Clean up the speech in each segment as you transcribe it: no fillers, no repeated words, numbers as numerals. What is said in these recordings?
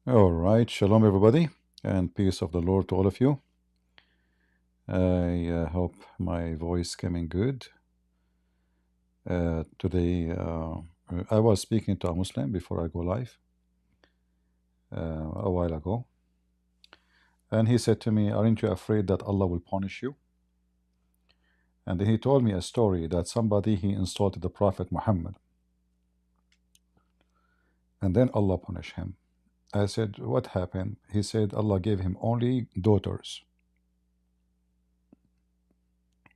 All right, shalom everybody, and peace of the Lord to all of you. I hope my voice coming good. Today, I was speaking to a Muslim before I go live a while ago, and he said to me, "Aren't you afraid that Allah will punish you?" And then he told me a story that somebody he insulted the Prophet Muhammad, and then Allah punished him. I said, "What happened?" He said, "Allah gave him only daughters."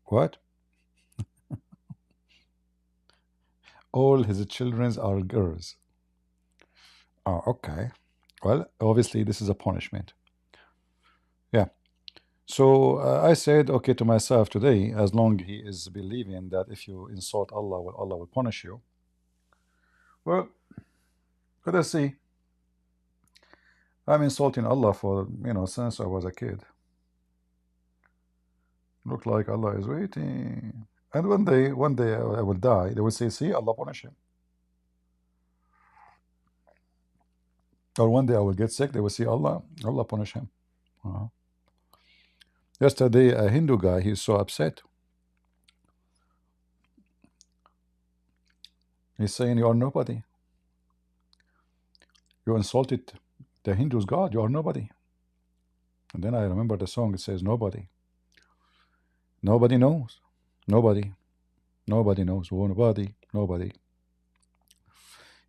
What? All his children are girls. Oh, okay. Well, obviously, this is a punishment. Yeah. So I said, okay, to myself today, as long he is believing that if you insult Allah, well, Allah will punish you. Well, let us see. I'm insulting Allah for, since I was a kid. Look like Allah is waiting. And one day I will die. They will say, see, Allah punish him. Or one day I will get sick. They will say, Allah punish him. Uh-huh. Yesterday, a Hindu guy, he's so upset. He's saying, you are nobody. You insulted the Hindu's God. You are nobody. And then I remember the song. It says, nobody. Nobody knows. Nobody. Nobody knows. Nobody. Nobody.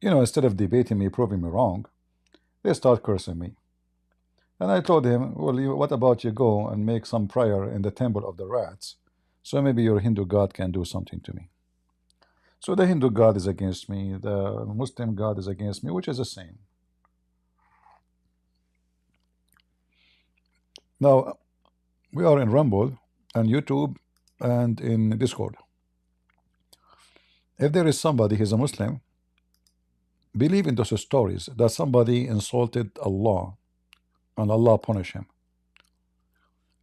Instead of debating me, proving me wrong, they start cursing me. And I told him, well, what about you go and make some prayer in the temple of the rats, so maybe your Hindu God can do something to me. So the Hindu God is against me, the Muslim God is against me, which is the same. Now, we are in Rumble and YouTube and in Discord. If there is somebody, he's a Muslim, believe in those stories that somebody insulted Allah and Allah punish him.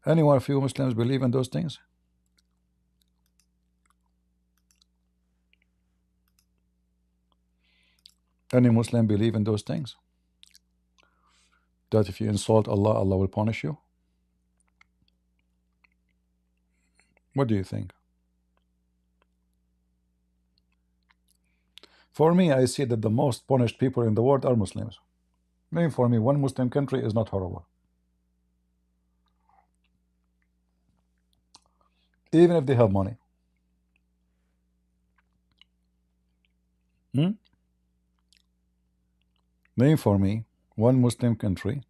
Any one of you Muslims believe in those things? Any Muslim believe in those things? That if you insult Allah, Allah will punish you? What do you think? For me, I see that the most punished people in the world are Muslims. Maybe for me, one Muslim country is not horrible. Even if they have money. Maybe for me, one Muslim country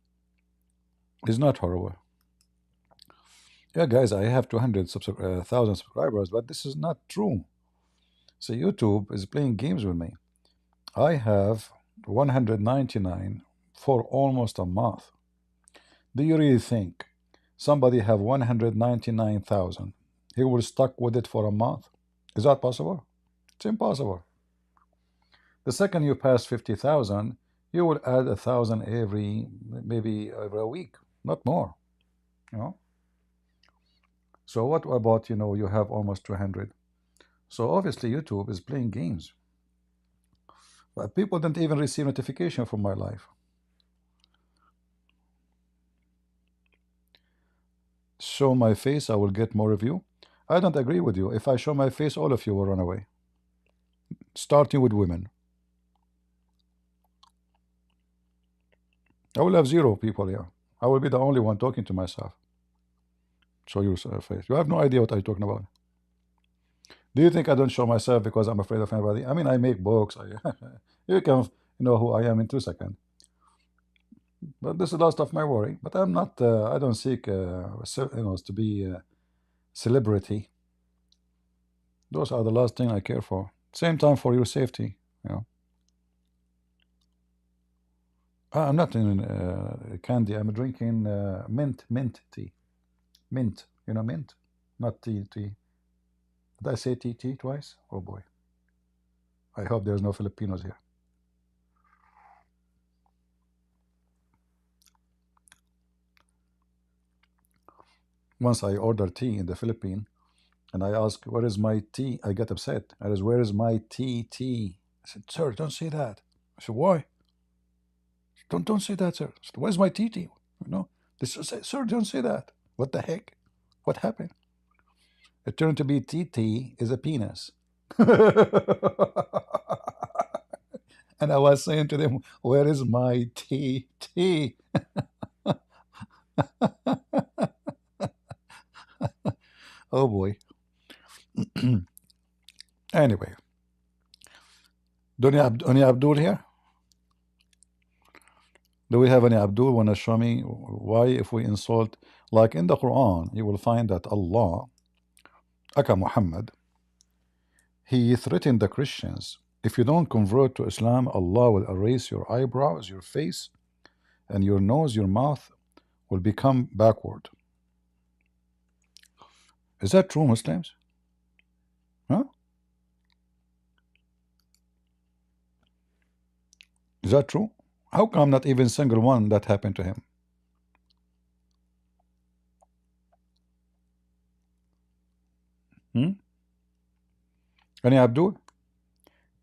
is not horrible. Yeah, guys, I have 200,000 subscribers, but this is not true. So YouTube is playing games with me. I have 199 for almost a month. Do you really think somebody have 199,000? He will stuck with it for a month? Is that possible? It's impossible. The second you pass 50,000, you will add 1,000 maybe every week, not more. You know. So what about you have almost 200? So obviously YouTube is playing games. But people don't even receive notification from my life. Show my face, I will get more of you. I don't agree with you. If I show my face, all of you will run away. Starting with women. I will have 0 people here. I will be the only one talking to myself. Show your face. You have no idea what I'm talking about. Do you think I don't show myself because I'm afraid of anybody? I mean, I make books. You can know who I am in 2 seconds. But this is the last of my worry. But I'm not. I don't seek, to be a celebrity. Those are the last thing I care for. Same time for your safety. I'm not in candy. I'm drinking mint tea. Mint. You know mint, not tea. Did I say tea twice? Oh boy. I hope there's no Filipinos here. Once I ordered tea in the Philippines, and I asked, where is my tea? I get upset. I said, where is my tea? I said, sir, don't say that. I said, why? Don't say that, sir. Where's my TT? You know, this say, sir, don't say that. What the heck? What happened? It turned to be TT is a penis. And I was saying to them, where is my TT? Oh boy. Anyway, any Abdul here? Do we have any Abdul want to show me why if we insult, like in the Quran, you will find that Allah, Aka Muhammad, he threatened the Christians. If you don't convert to Islam, Allah will erase your eyebrows, your face, and your nose, your mouth will become backward. Is that true, Muslims? Huh? Is that true? How come not even single one that happened to him? Hmm? Any Abdul?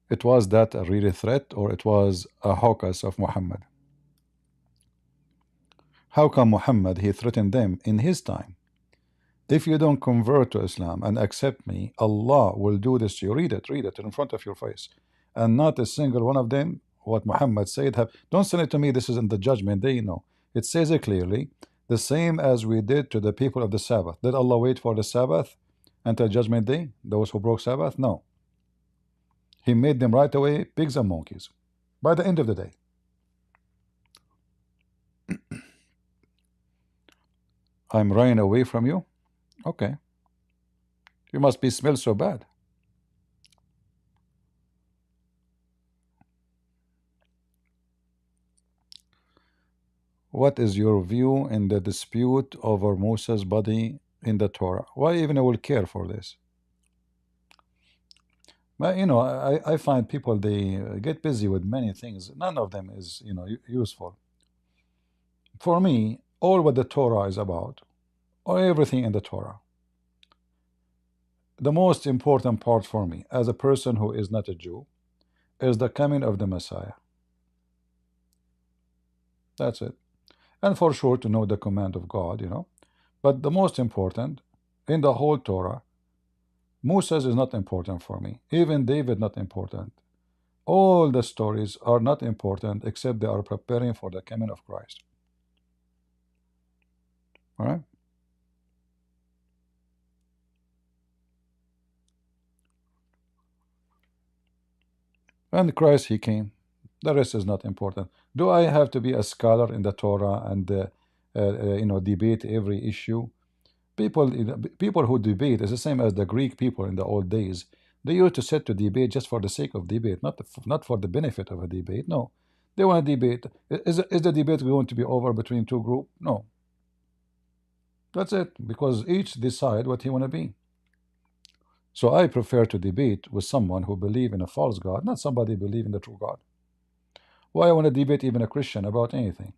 It was that a really threat or it was a hocus of Muhammad? How come Muhammad he threatened them in his time? If you don't convert to Islam and accept me, Allah will do this to you. Read it in front of your face. And not a single one of them, what Muhammad said, don't send it to me, this is in the judgment day. No. It says it clearly, the same as we did to the people of the Sabbath. Did Allah wait for the Sabbath until judgment day? Those who broke Sabbath? No. He made them right away pigs and monkeys by the end of the day. I'm running away from you? Okay. You must be smell so bad. What is your view in the dispute over Moses' body in the Torah? Why even I will care for this? But you know, I find people they get busy with many things. None of them is useful. For me, all what the Torah is about, or everything in the Torah, the most important part for me as a person who is not a Jew is the coming of the Messiah. That's it. And for sure to know the command of God. But the most important in the whole Torah, Moses is not important for me. Even David not important. All the stories are not important except they are preparing for the coming of Christ. All right? And Christ, he came. The rest is not important. Do I have to be a scholar in the Torah and debate every issue? People who debate is the same as the Greek people in the old days. They used to sit to debate just for the sake of debate, not for the benefit of a debate. No, they want to debate. Is the debate going to be over between two groups? No. That's it, because each decide what he want to be. So I prefer to debate with someone who believe in a false God, not somebody believe in the true God. Why I want to debate even a Christian about anything?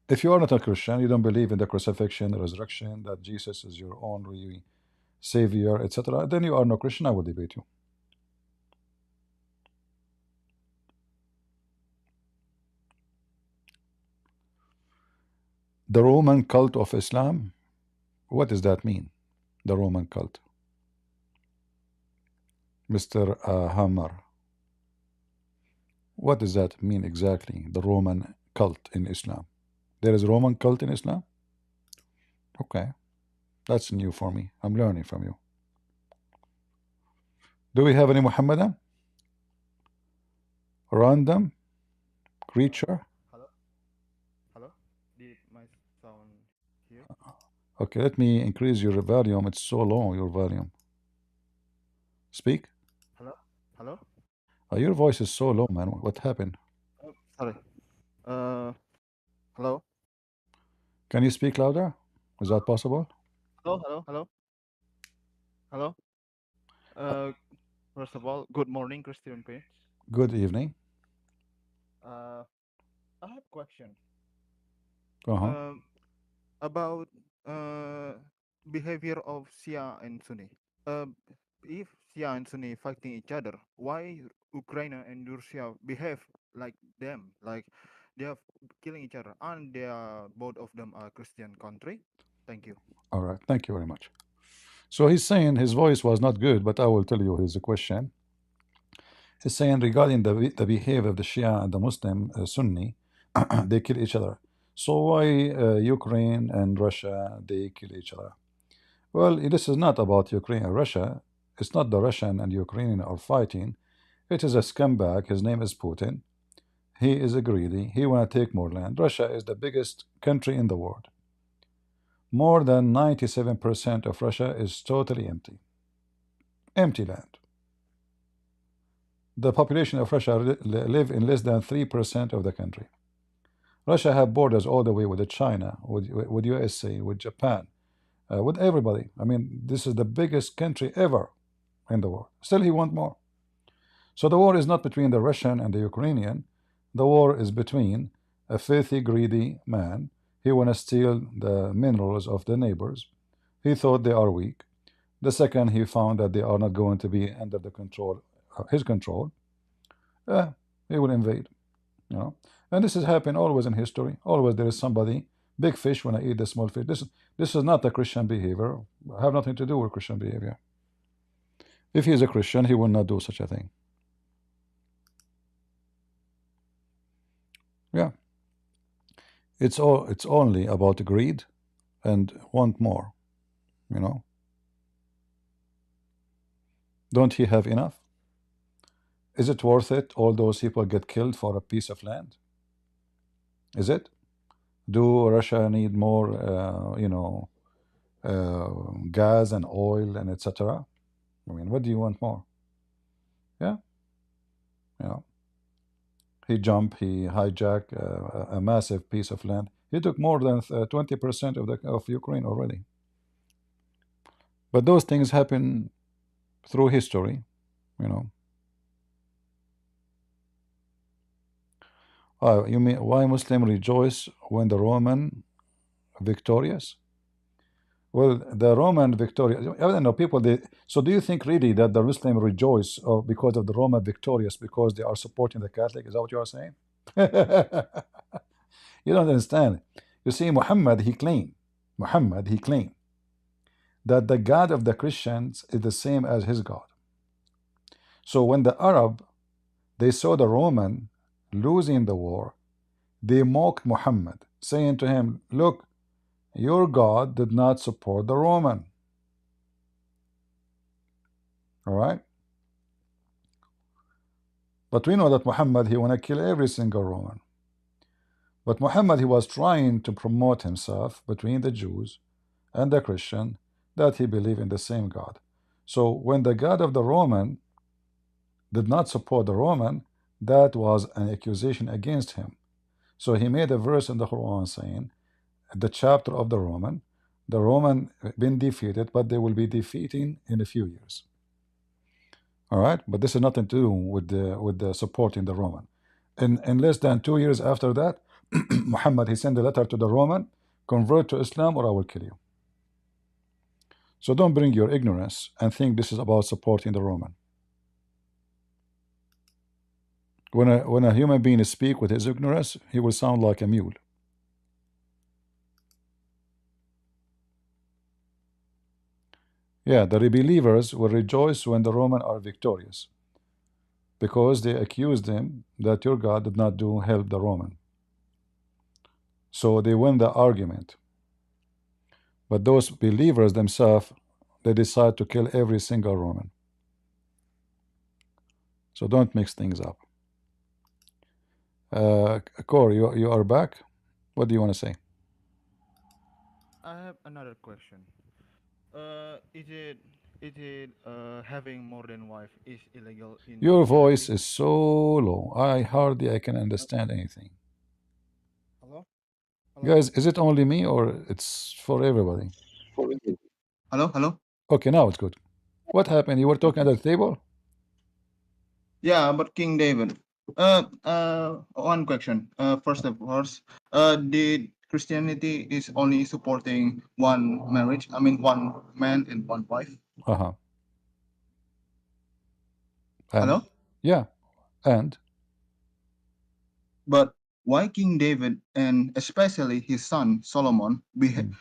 If you are not a Christian, you don't believe in the crucifixion, the resurrection, that Jesus is your only Savior, etc., then you are no Christian. I will debate you. The Roman cult of Islam, what does that mean? The Roman cult. Mr. Hammer, what does that mean exactly? The Roman cult in Islam. There is a Roman cult in Islam? Okay, that's new for me. I'm learning from you. Do we have any Muhammadan? Random creature? Hello? Hello? Did my sound here? Okay, let me increase your volume. It's so low, your volume. Speak. Hello? Hello? Your voice is so low, man. What happened? Oh, sorry. Uh, hello? Can you speak louder? Is that possible? Hello? Hello? Hello? Hello? Uh, Uh, First of all, good morning, Christian Prince. Good evening. Uh, I have question. Uh-huh. Um, about behavior of Shia and Sunni. Uh, if Shia and Sunni fighting each other, why Ukraine and Russia behave like them, like they are killing each other, and they are both of them are Christian country. Thank you. All right, thank you very much. So he's saying his voice was not good, but I will tell you his question. He's saying regarding the behavior of the Shia and the Muslim Sunni, they kill each other. So why Ukraine and Russia they kill each other? Well, this is not about Ukraine and Russia. It's not the Russian and Ukrainian are fighting. It is a scumbag. His name is Putin. He is a greedy. He want to take more land. Russia is the biggest country in the world. More than 97% of Russia is totally empty. Empty land. The population of Russia live in less than 3% of the country. Russia have borders all the way with China, with USA, with Japan, with everybody. I mean, this is the biggest country ever in the world. Still, he want more. So the war is not between the Russian and the Ukrainian. The war is between a filthy, greedy man. He want to steal the minerals of the neighbors. He thought they are weak. The second he found that they are not going to be under the control, his control, he will invade. You know, and this has happened always in history. Always there is somebody big fish when I eat the small fish. This is not a Christian behavior. Have nothing to do with Christian behavior. If he is a Christian, he will not do such a thing. Yeah, it's only about greed and want more. You know, don't he have enough? Is it worth it? All those people get killed for a piece of land. Is it? Do Russia need more? Gas and oil and etc. I mean, what do you want more? Yeah, you know. He jumped, he hijacked a massive piece of land. He took more than 20% of Ukraine already. But those things happen through history, you know. You mean why Muslim rejoice when the Roman victorious? Well, the Roman victorious. I don't know people. So do you think really that the Muslim rejoice because of the Roman victorious because they are supporting the Catholic? Is that what you are saying? You don't understand. You see, Muhammad he claimed that the God of the Christians is the same as his God. So when the Arab they saw the Roman losing the war, they mocked Muhammad, saying to him, "Look, your God did not support the Roman." All right. But we know that Muhammad he want to kill every single Roman. But Muhammad he was trying to promote himself between the Jews and the Christian that he believed in the same God. So when the God of the Roman did not support the Roman, that was an accusation against him. So he made a verse in the Quran saying, the chapter of the Roman been defeated, but they will be defeating in a few years. All right, but this has nothing to do with the supporting the Roman. In less than 2 years after that, Muhammad he sent a letter to the Roman, convert to Islam or I will kill you. So don't bring your ignorance and think this is about supporting the Roman. When a human being speak with his ignorance, he will sound like a mule. Yeah, the believers will rejoice when the Roman are victorious, because they accused them that your God did not do help the Roman. So they win the argument. But those believers themselves, they decide to kill every single Roman. So don't mix things up. Core, you are back. What do you want to say? I have another question. Is it having more than wife is illegal in Your voice Christianity? is so low. I can understand anything. Hello, hello, Guys, is it only me or it's for everybody? hello, hello. Okay, now it's good. What happened? You were talking Okay. at the table? Yeah, but King David. One question. First of all, did Christianity is only supporting one marriage? I mean, one man and one wife. Uh-huh. And Hello. yeah. And But why King David and especially his son Solomon, hmm,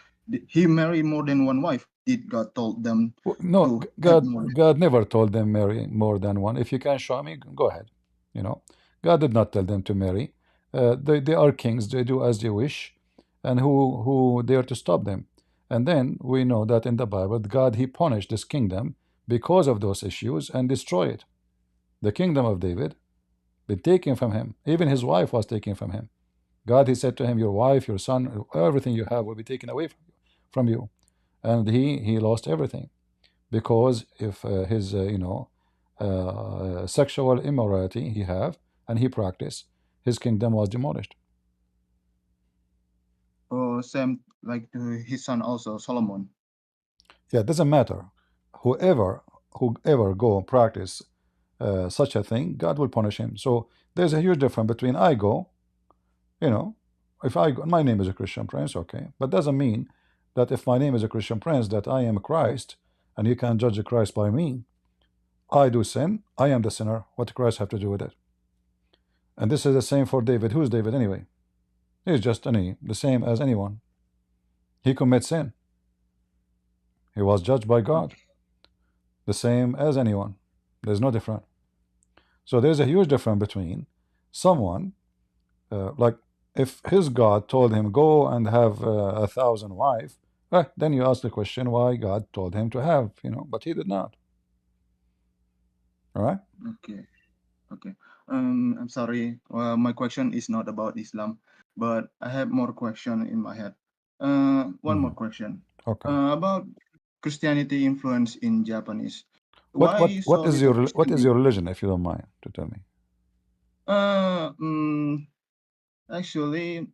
he married more than one wife? Did God told them no, to have God, more than? God never told them marry more than one. If you can show me, go ahead. You know, God did not tell them to marry. They are kings. They do as they wish, and who dare to stop them? And then we know that in the Bible, God He punished this kingdom because of those issues and destroy it. The kingdom of David been taken from him. Even his wife was taken from him. God He said to him, "Your wife, your son, everything you have will be taken away from you," and he lost everything because if his sexual immorality he have and he practiced, his kingdom was demolished. Or same like to his son also Solomon. Yeah, it doesn't matter. Whoever go practice such a thing, God will punish him. So there's a huge difference between I go, you know, if I go, my name is a Christian Prince, okay, but doesn't mean that if my name is a Christian Prince that I am Christ and you can judge Christ by me. I do sin, I am the sinner. What Christ have to do with it? And this is the same for David. Who's David anyway? He's just the same as anyone. He commits sin. He was judged by God, the same as anyone. There's no difference. So there's a huge difference between someone like if his God told him go and have 1,000 wives, then you ask the question why God told him to have, but he did not. All right. Okay, okay. I'm sorry. My question is not about Islam, but I have more question in my head. One more Mhm. question. Okay. About Christianity influence in Japanese. What what Why what so is little your what Christian is in? your religion, if you don't mind to tell me? Uh, mm, actually,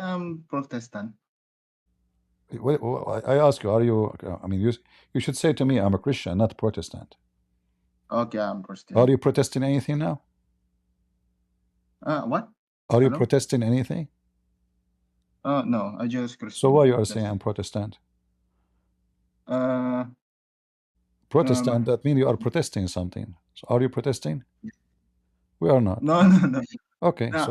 I'm Protestant. I ask you, are you? I mean, you should say to me, I'm a Christian, not Protestant. Okay, I'm Are Christian. you protesting anything now? What? Are you Hello? protesting anything? No, I just So Christian. why you are That's saying I'm it. Protestant? Uh, Protestant, um, that means you are protesting something. So are you protesting? We are not. no, no, no. Okay, No,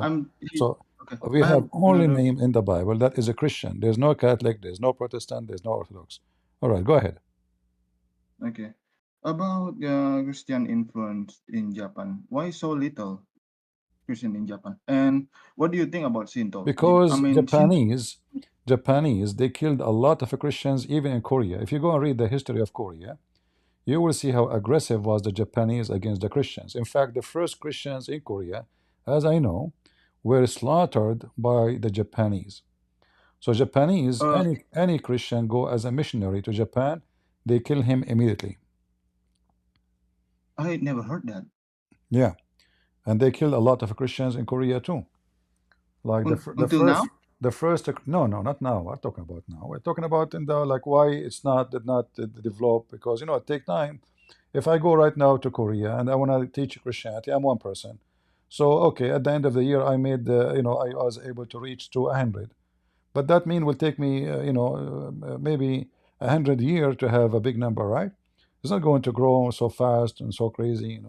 so okay. we I have have only another name in the Bible that is a Christian. There's no Catholic, there's no Protestant, there's no Orthodox. All right, go ahead. okay. About Christian influence in Japan. Why so little Christian in Japan? And what do you think about Shinto? I Because mean, Shinto. Japanese, they killed a lot of Christians even in Korea. If you go and read the history of Korea, you will see how aggressive was the Japanese against the Christians. In fact, the first Christians in Korea, as I know, were slaughtered by the Japanese. So Japanese, Uh, any Christian go as a missionary to Japan, they kill him immediately. I never heard that. Yeah, and they killed a lot of Christians in Korea too. Like Until now? the first no, not now. We're talking about now. We're talking about in the like why it's not did not develop, because it take time. If I go right now to Korea and I want to teach Christianity, I'm one person. So okay, at the end of the year, I made I was able to reach to 100. But that mean will take me maybe 100 years to have a big number, right? It's not going to grow so fast and so crazy,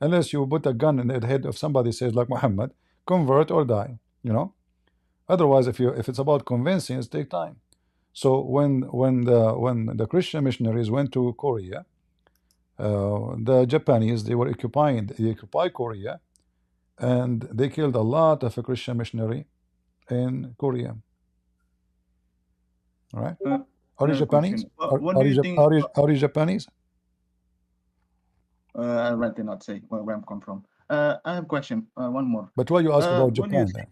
unless you put a gun in the head of somebody says like Muhammad, convert or die, you know. Otherwise, if it's about convincing, it take time. So when the Christian missionaries went to Korea, the Japanese they occupied Korea, and they killed a lot of a Christian missionary in Korea. All right. Uh, Are you Another Japanese? question. What do you think? Are you Japanese? I rather not say where I'm come from. I have a question. One more. But why you ask about What do you Japan think?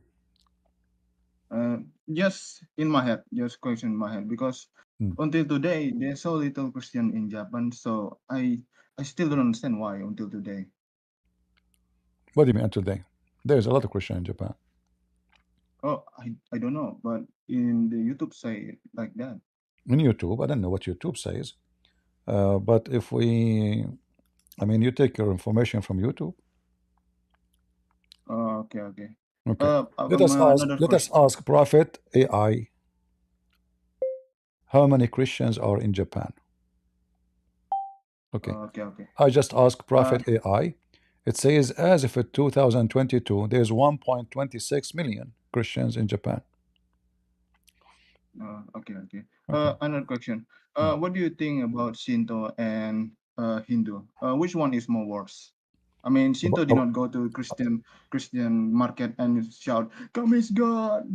then? Just in my head, just question in my head, because Hmm. until today there's so little Christian in Japan. So I still don't understand why until today. What do you mean today? There's a lot of Christian in Japan. Oh, I don't know, but in the YouTube say like that. In YouTube, I don't know what YouTube says. But I mean, you take your information from YouTube. Okay, okay. Okay. Let us ask. Another Let us question. ask Prophet AI. How many Christians are in Japan? Okay. Okay, okay. I just asked Uh, Prophet AI. It says as if in 2022 there's 1.26 million Christians in Japan. Okay, okay. Okay. Another question. Hmm. What do you think about Shinto and Hindu? Which one is more worse? I mean, Shinto did About, not go to Christian market and shout, "Come is God!"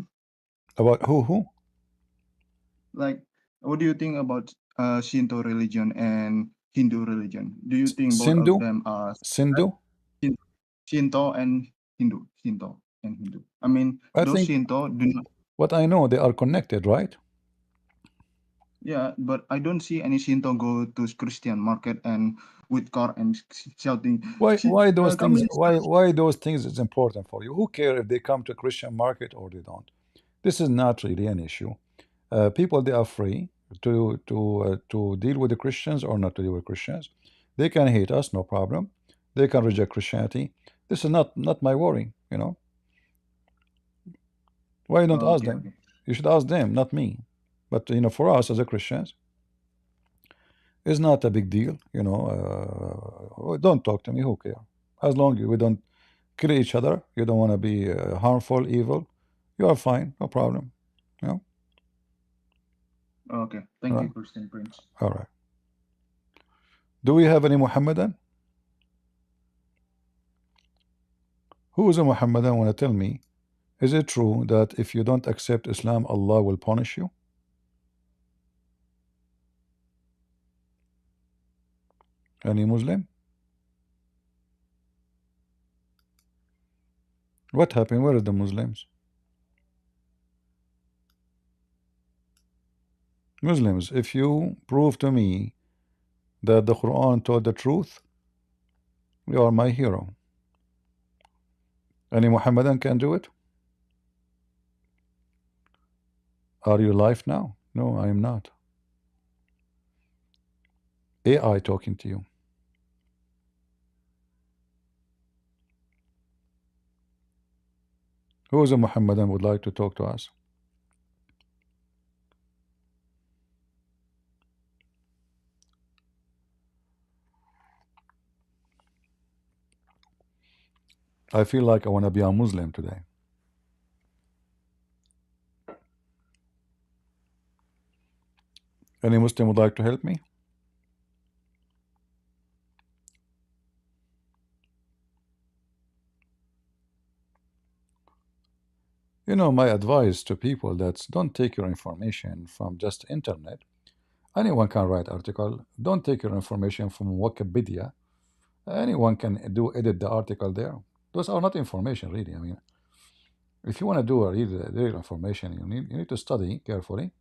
about who? Who? Like, what do you think about Shinto religion and Hindu religion? Do you think both of Sindhu? them are Sindhu? Shin- Shinto and Hindu? Shinto and Hindu. I mean, I those think Shinto do not. what I know, they are connected, right? Yeah, but I don't see any Shinto go to Christian market and with car and shouting, Why those come things? in, Why those things is important for you? Who care if they come to Christian market or they don't? This is not really an issue. People, they are free to deal with the Christians or not to deal with Christians. They can hate us, no problem. They can reject Christianity. This is not my worry. Why you don't ask Okay, them? okay. You should ask them, not me. But for us as a Christians, it's not a big deal. Don't talk to me. Who care? As long as we don't kill each other, you don't want to be harmful, evil. You are fine, no problem. You know. Okay. All Thank right. you, Christian Prince. All right. Do we have any Muhammadan? Who is a Muhammadan? Want to tell me? Is it true that if you don't accept Islam, Allah will punish you? Any Muslim? What happened? Where are the Muslims? Muslims, if you prove to me that the Quran told the truth, you are my hero. Any Muhammadan can do it? Are you live now? No, I am not. AI talking to you. Who is a Muhammadan would like to talk to us? I feel like I want to be a Muslim today. Any Muslim would like to help me? My advice to people that's don't take your information from just internet. Anyone can write article. Don't take your information from Wikipedia. Anyone can edit the article there. Those are not information really. I mean, if you want to do a real information, you need to study carefully.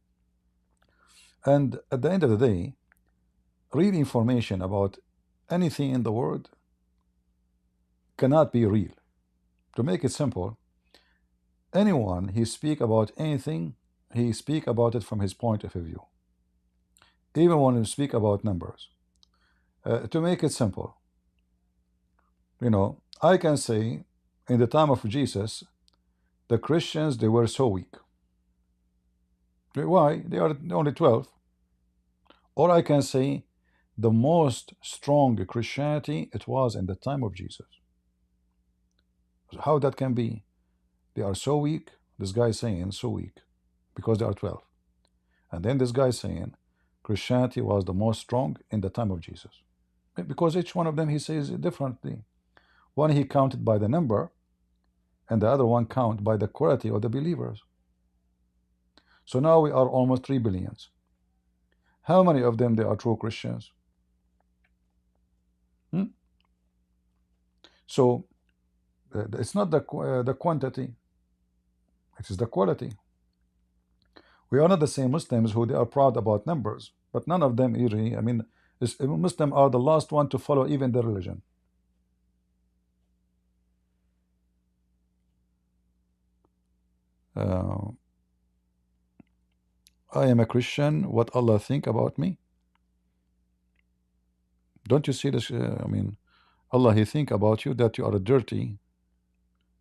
And at the end of the day, real information about anything in the world cannot be real. To make it simple, anyone he speak about anything, he speak about it from his point of view. Even when you speak about numbers. To make it simple, I can say in the time of Jesus, the Christians, they were so weak. Why? They are only 12. Or I can say the most strong Christianity, it was in the time of Jesus. How that can be? They are so weak. This guy is saying so weak because they are 12. And then this guy is saying Christianity was the most strong in the time of Jesus. Because each one of them he says it differently. One he counted by the number, and the other one count by the quality of the believers. So now we are almost 3 billions. How many of them they are true Christians? Hmm? So it's not the quantity, it is the quality. We are not the same Muslims who they are proud about numbers, but none of them really. I mean, Muslims are the last one to follow even the religion. Uh, I am a Christian. What Allah think about me? Don't you see this? I mean, Allah He think about you that you are a dirty,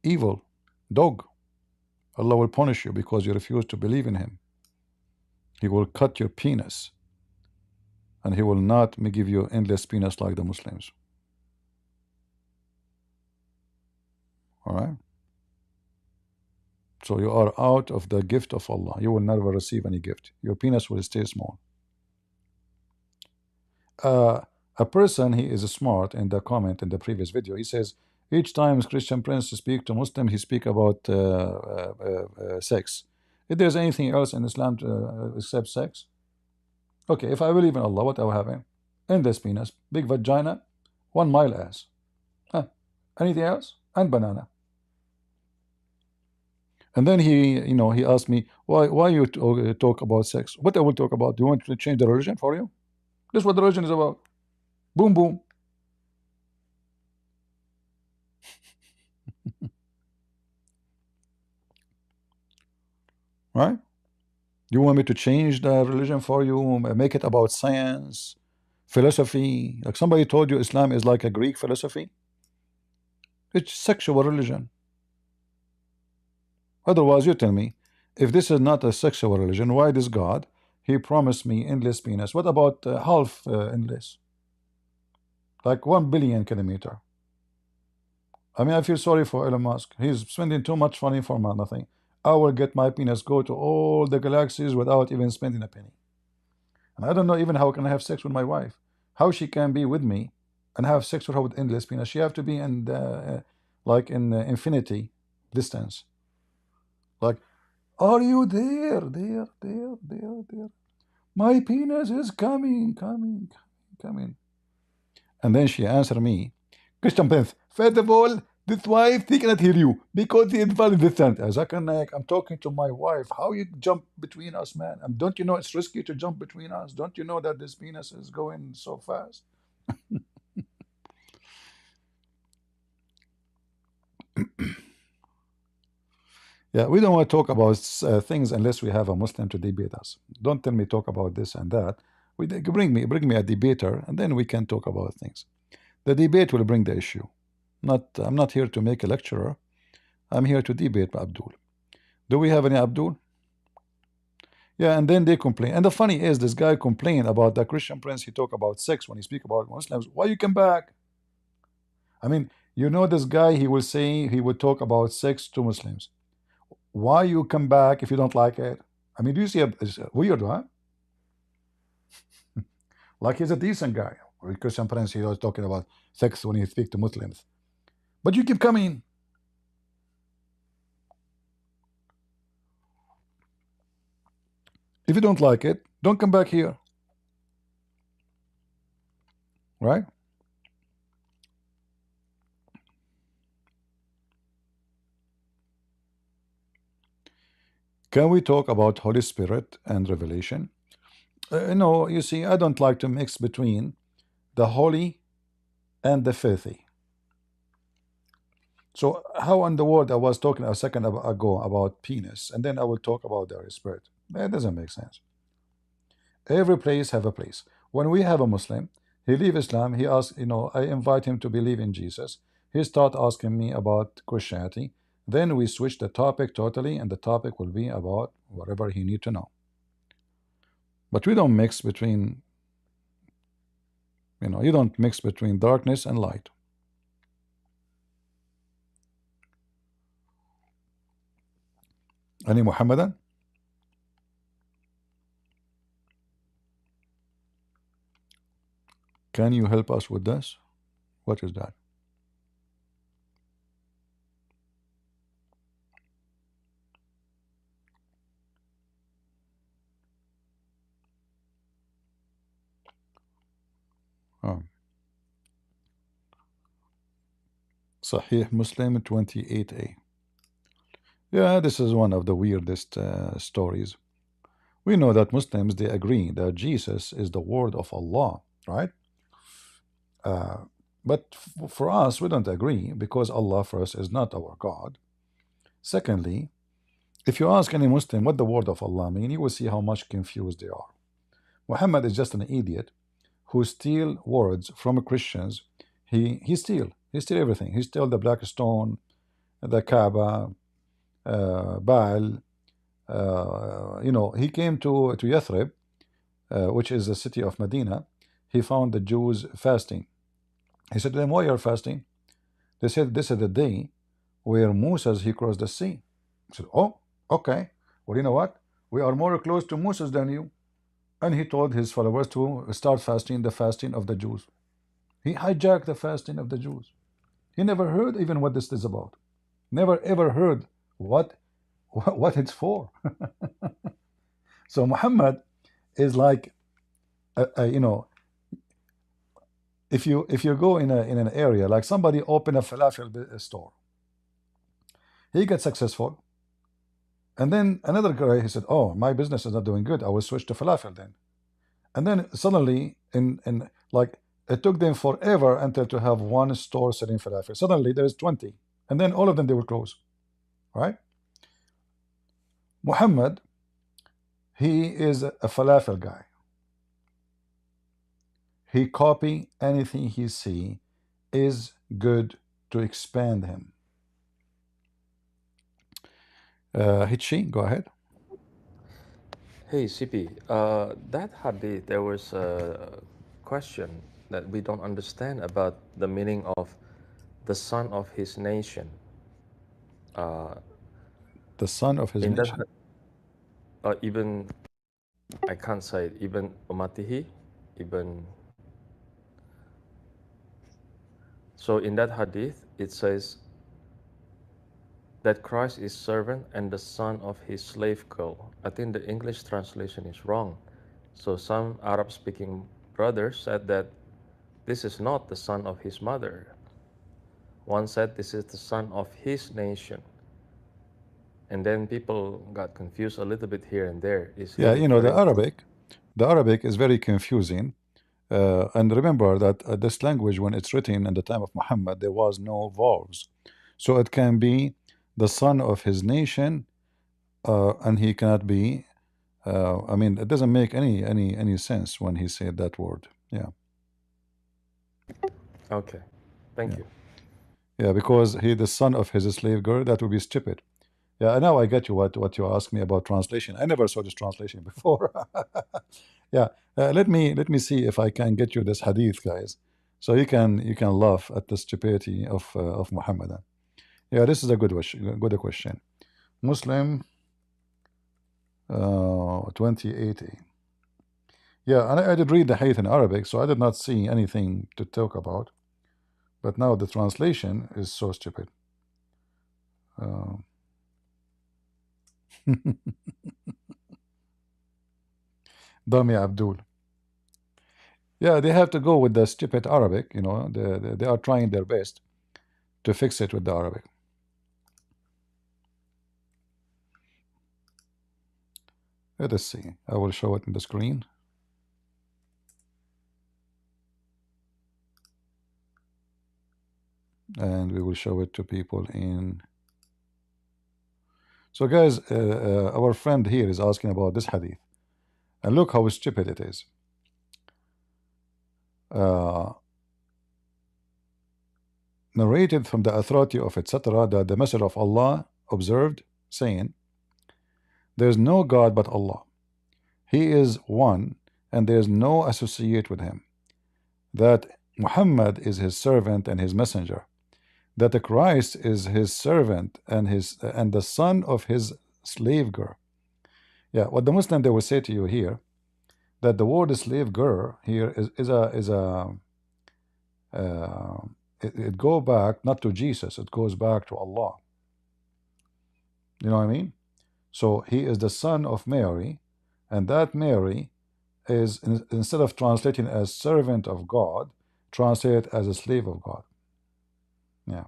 evil dog. Allah will punish you because you refuse to believe in Him. He will cut your penis, and He will not give you endless penis like the Muslims. All right. So you are out of the gift of Allah. You will never receive any gift. Your penis will stay small. Uh, a person, he is smart, in the comment in the previous video, he says each time Christian Prince speak to Muslim, he speak about sex. If there's anything else in Islam except sex, okay. If I believe in Allah, what I will have? Endless penis, big vagina, 1 mile ass. Huh. Anything else? And banana. And then he asked me, why you talk about sex? What I will talk about? Do you want to change the religion for you? This is what the religion is about. Boom, boom. Right? You want me to change the religion for you, make it about science, philosophy? Like somebody told you Islam is like a Greek philosophy? It's sexual religion. Otherwise, you tell me, if this is not a sexual religion, why this God, he promised me endless penis? What about half endless? Like 1 billion kilometer. I mean, I feel sorry for Elon Musk. He's spending too much money for nothing. I will get my penis go to all the galaxies without even spending a penny. And I don't know even how can I have sex with my wife. How she can be with me and have sex with her with endless penis. She have to be in like in infinity distance. Like, are you there? There. My penis is coming. And then she answered me, Christian Prince, first of all, this wife, they cannot hear you because he is very distant. Zakir Naik, I'm talking to my wife. How you jump between us, man? Don't you know it's risky to jump between us? Don't you know that this penis is going so fast? Yeah, we don't want to talk about things unless we have a Muslim to debate us. Don't tell me talk about this and that. Bring me a debater, and then we can talk about things. The debate will bring the issue. I'm not here to make a lecturer. I'm here to debate Abdul. Do we have any Abdul? Yeah, and then they complain. And the funny is, this guy complained about the Christian Prince. He talk about sex when he speak about Muslims. Why you come back? I mean, this guy, he will say he would talk about sex to Muslims. Why you come back if you don't like it? I mean, do you see it's weird, huh? Like he's a decent guy. Christian Prince, he was talking about sex when he speak to Muslims. But you keep coming. If you don't like it, don't come back here. Right? Can we talk about Holy Spirit and revelation? No, you see, I don't like to mix between the holy and the filthy. So how in the world I was talking a second ago about penis, and then I will talk about the Holy Spirit? That doesn't make sense. Every place have a place. When we have a Muslim, he leave Islam, he asks, I invite him to believe in Jesus. He start asking me about Christianity. Then we switch the topic totally, and the topic will be about whatever he need to know. But we don't mix between, you don't mix between darkness and light. Any Muhammadan? Can you help us with this? What is that? Oh. Sahih Muslim 28a. Yeah, this is one of the weirdest stories. We know that Muslims, they agree that Jesus is the word of Allah, right? But for us, we don't agree because Allah, first, is not our God. Secondly, if you ask any Muslim what the word of Allah mean, you will see how much confused they are. Muhammad is just an idiot who steal words from Christians. He steal everything. He steal the black stone, the Kaaba, Baal. He came to Yathrib, which is the city of Medina. He found the Jews fasting. He said to them, why are you fasting? They said, this is the day where Moses he crossed the sea. He said, oh, okay. Well, you know what? We are more close to Moses than you. And he told his followers to start fasting, the fasting of the Jews. He hijacked the fasting of the Jews. He never heard even what this is about. Never ever heard what what it's for. So Muhammad is like, you know, if you go in an area like somebody open a falafel store, he gets successful, and then another guy he said, "Oh, my business is not doing good. I will switch to falafel then." And then suddenly, in like it took them forever until to have one store selling falafel. Suddenly there is 20, and then all of them they will close, right? Muhammad, he is a falafel guy. He copy anything he see is good to expand him. Hitchi, go ahead. Hey, CP, that hadith, there was a question that we don't understand about the meaning of the son of his nation. The son of his In that, nation. even, I can't say it, even umatihi, even. So in that hadith, it says that Christ is servant and the son of his slave girl. I think the English translation is wrong. So some Arab-speaking brothers said that this is not the son of his mother. One said this is the son of his nation. And then people got confused a little bit here and there. Is he Yeah, you know, referring to? the Arabic is very confusing. And remember that this language, when it's written in the time of Muhammad, there was no vowels. So it can be the son of his nation, and he cannot be. I mean, it doesn't make any sense when he said that word. Yeah, Okay, thank yeah, you. yeah. Because he the son of his slave girl, that would be stupid. Yeah, now I get you what you asked me about translation. I never saw this translation before. Yeah, let me see if I can get you this hadith, guys, so you can laugh at the stupidity of Muhammad. Yeah, this is a good question. Muslim 2080. Yeah, and I did read the hadith in Arabic, so I did not see anything to talk about. But now the translation is so stupid. Uh, Dummy Abdul. Yeah, they have to go with the stupid Arabic. You know, they are trying their best to fix it with the Arabic. Let us see. I will show it in the screen. And we will show it to people in. So, guys, our friend here is asking about this hadith. And look how stupid it is. Uh, Narrated from the authority of etc. that the Messenger of Allah observed, saying, there is no God but Allah. He is one, and there is no associate with him. That Muhammad is his servant and his messenger. That the Christ is his servant and the son of his slave girl. Yeah, what the Muslim they will say to you here, that the word slave girl here it go back not to Jesus, it goes back to Allah. You know what I mean? So he is the son of Mary, and that Mary is, instead of translating as servant of God, translate as a slave of God. Yeah,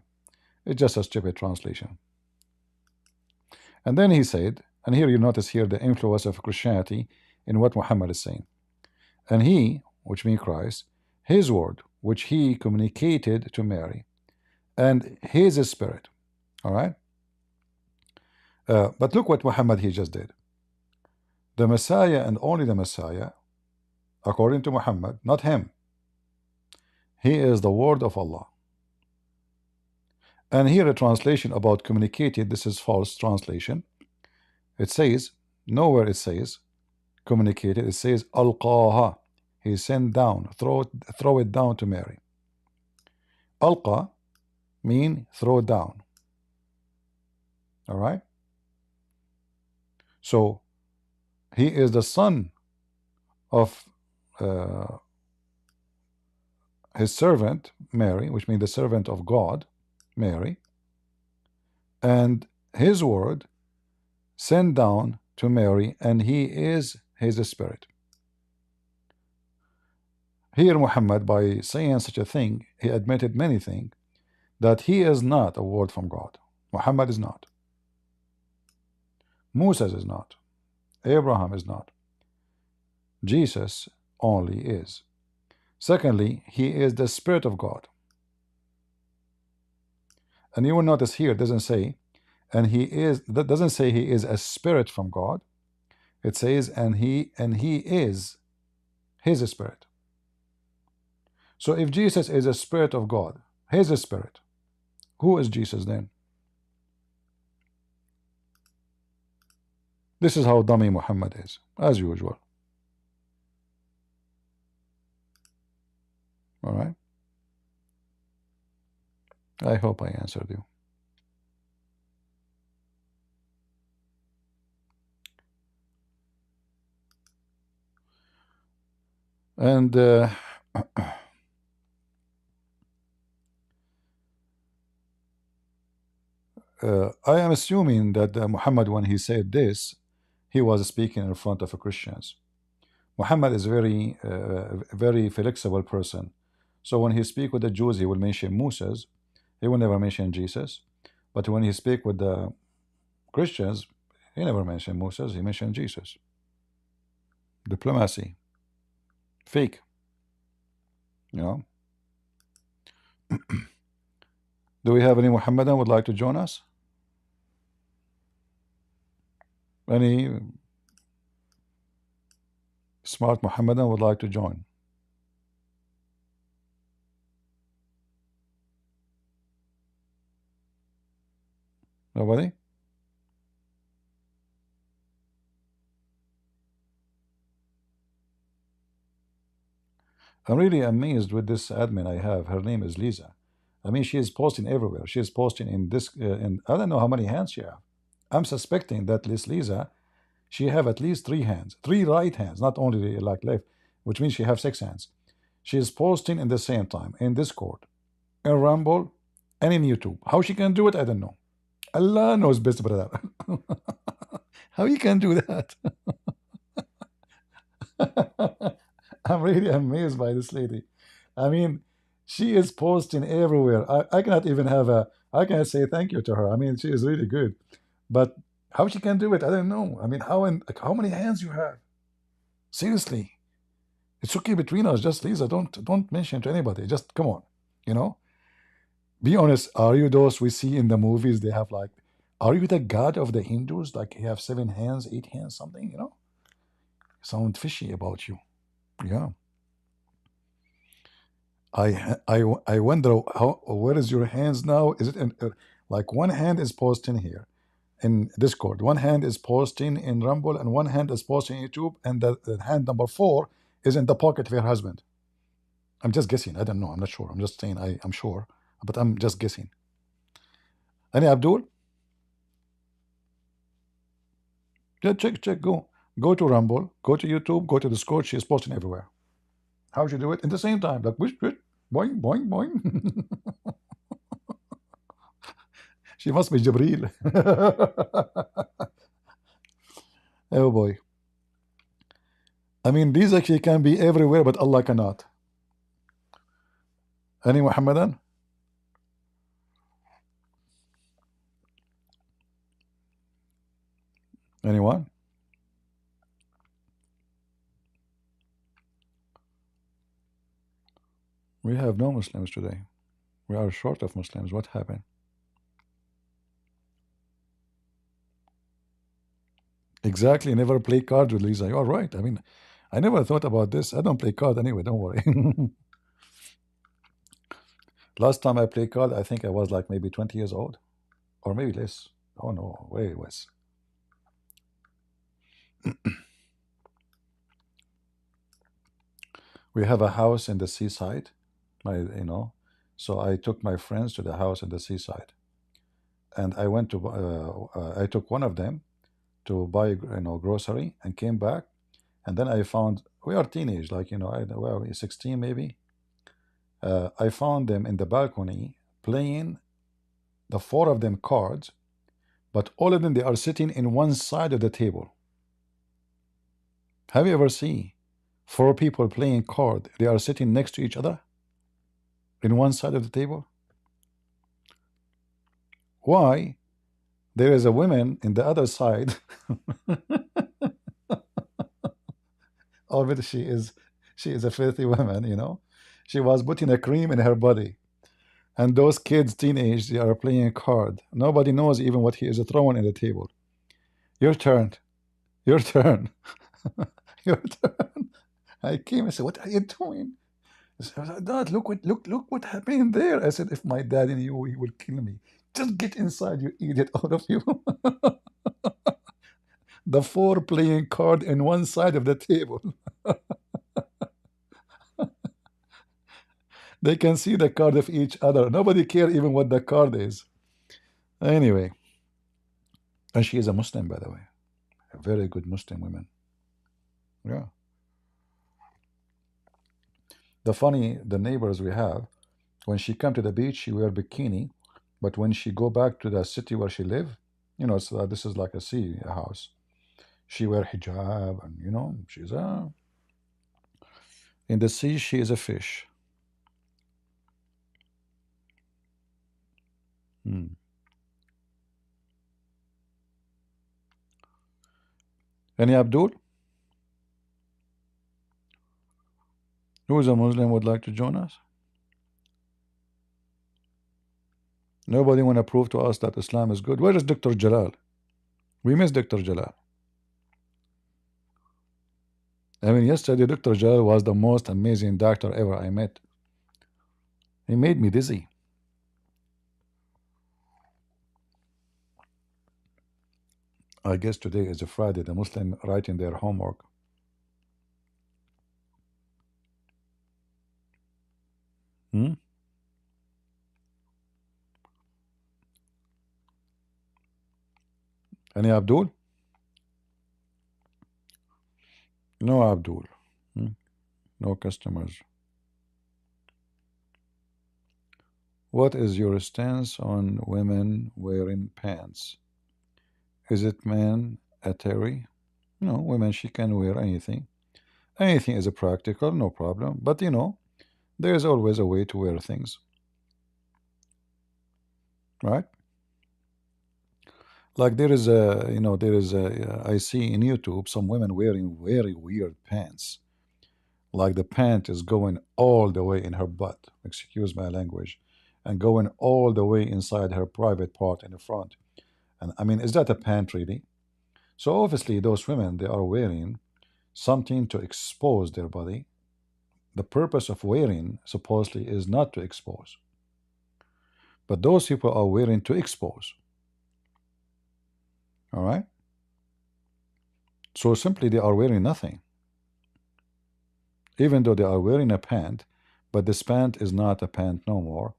it's just a stupid translation. And then he said, and here you notice here the influence of Christianity in what Muhammad is saying. And he, which means Christ, his word, which he communicated to Mary, and his spirit. All right. But look what Muhammad he just did. The Messiah and only the Messiah, according to Muhammad, not him. He is the word of Allah. And here a translation about communicated, this is false translation. It says, nowhere it says communicated, it says alqaha. He sent down, throw it down to Mary. Alqa mean throw down. All right. So he is the son of uh, his servant Mary, which means the servant of God, Mary, and his word sent down to Mary, and he is his spirit. Here, Muhammad, by saying such a thing, he admitted many things that he is not a word from God. Muhammad is not. Moses is not. Abraham is not. Jesus only is. Secondly, he is the Spirit of God. And you will notice here it doesn't say, and he is, that doesn't say he is a spirit from God. It says, and he is his spirit. So if Jesus is a spirit of God, his spirit, who is Jesus then? This is how dummy Muhammad is, as usual. All right. I hope I answered you. And I am assuming that Muhammad, when he said this, he was speaking in front of Christians. Muhammad is very flexible person. So when he speak with the Jews, he will mention Moses. He will never mention Jesus. But when he speak with the Christians, he never mentioned Moses. He mentioned Jesus. Diplomacy, fake. You know. Do we have any Muhammadan would like to join us? Any smart Muhammadan would like to join? Nobody? I'm really amazed with this admin I have. Her name is Lisa. I mean, she is posting everywhere. She is posting in this, in I don't know how many hands she have. I'm suspecting that this Lisa, she have at least 3 hands, 3 right hands, not only like left, which means she have 6 hands. She is posting in the same time in Discord, in Rumble, and in YouTube. How she can do it, I don't know. Allah knows best, brother. How you can do that? I'm really amazed by this lady. I mean, she is posting everywhere. I cannot even have a, I cannot say thank you to her. I mean, she is really good. But how she can do it, I don't know. I mean, how many hands you have? Seriously. It's okay between us. Just Lisa, don't mention to anybody. Just come on. You know? Be honest. Are you those we see in the movies? They have like, are you the god of the Hindus? Like you have 7 hands, 8 hands, something, you know? Sound fishy about you. Yeah. I wonder how, where is your hands now? Is it in, like one hand is posting here in Discord, one hand is posting in Rumble, and one hand is posting in YouTube, and the hand number 4 is in the pocket of your husband. I'm just guessing. I don't know. I'm not sure. I'm just saying I'm sure, but I'm just guessing. Any Abdul? Yeah, check. Go to Rumble, go to YouTube, go to Discord. She is posting everywhere. How should you do it? At the same time, like which boing boing boing. She must be Jibreel. Oh boy. I mean, these actually can be everywhere, but Allah cannot. Any Muhammadan? Anyone? We have no Muslims today. We are short of Muslims. What happened? Exactly. Never play cards with Lisa. You are right. I mean, I never thought about this. I don't play cards anyway. Don't worry. Last time I played card, I think I was like maybe 20 years old, or maybe less. Oh no, way less. We have a house in the seaside, so I took my friends to the house in the seaside, and I went to I took one of them to buy grocery and came back, and then I found we are teenage, like well, 16 maybe. I found them in the balcony playing, the four of them, cards, but all of them, they are sitting in one side of the table. Have you ever seen four people playing card? They are sitting next to each other in one side of the table. Why? There is a woman in the other side. Oh, but she is a filthy woman. She was putting a cream in her body. And those kids, teenage, they are playing a card. Nobody knows even what he is throwing in the table. Your turn. Your turn. Your turn. I came and said, "What are you doing?" He said, "Dad, look what happened there." I said, "If my dad knew, he would kill me. Just get inside, you idiot, all of you." The four playing card in one side of the table. They can see the card of each other. Nobody care even what the card is. Anyway, and she is a Muslim, by the way, a very good Muslim woman. Yeah. The neighbors we have, when she come to the beach, she wear bikini, but when she go back to the city where she live, so this is like a house. She wear hijab, and she's in the sea. She is a fish. Any Abdul? Who is a Muslim would like to join us? Nobody want to prove to us that Islam is good. Where is Dr. Jalal? We miss Dr. Jalal. I mean, yesterday Dr. Jalal was the most amazing doctor ever I met. He made me dizzy. I guess today is a Friday, the Muslim writing their homework. Any Abdul? No Abdul. No customers. What is your stance on women wearing pants? Is it mandatory? No, women, she can wear anything. Anything is a practical, no problem. But there is always a way to wear things. Right? Like there is I see in YouTube some women wearing very weird pants. Like the pant is going all the way in her butt, excuse my language, and going all the way inside her private part in the front. And I mean, is that a pant really? So obviously those women, they are wearing something to expose their body. The purpose of wearing supposedly is not to expose. But those people are wearing to expose. All right? So simply they are wearing nothing. Even though they are wearing a pant, but this pant is not a pant no more.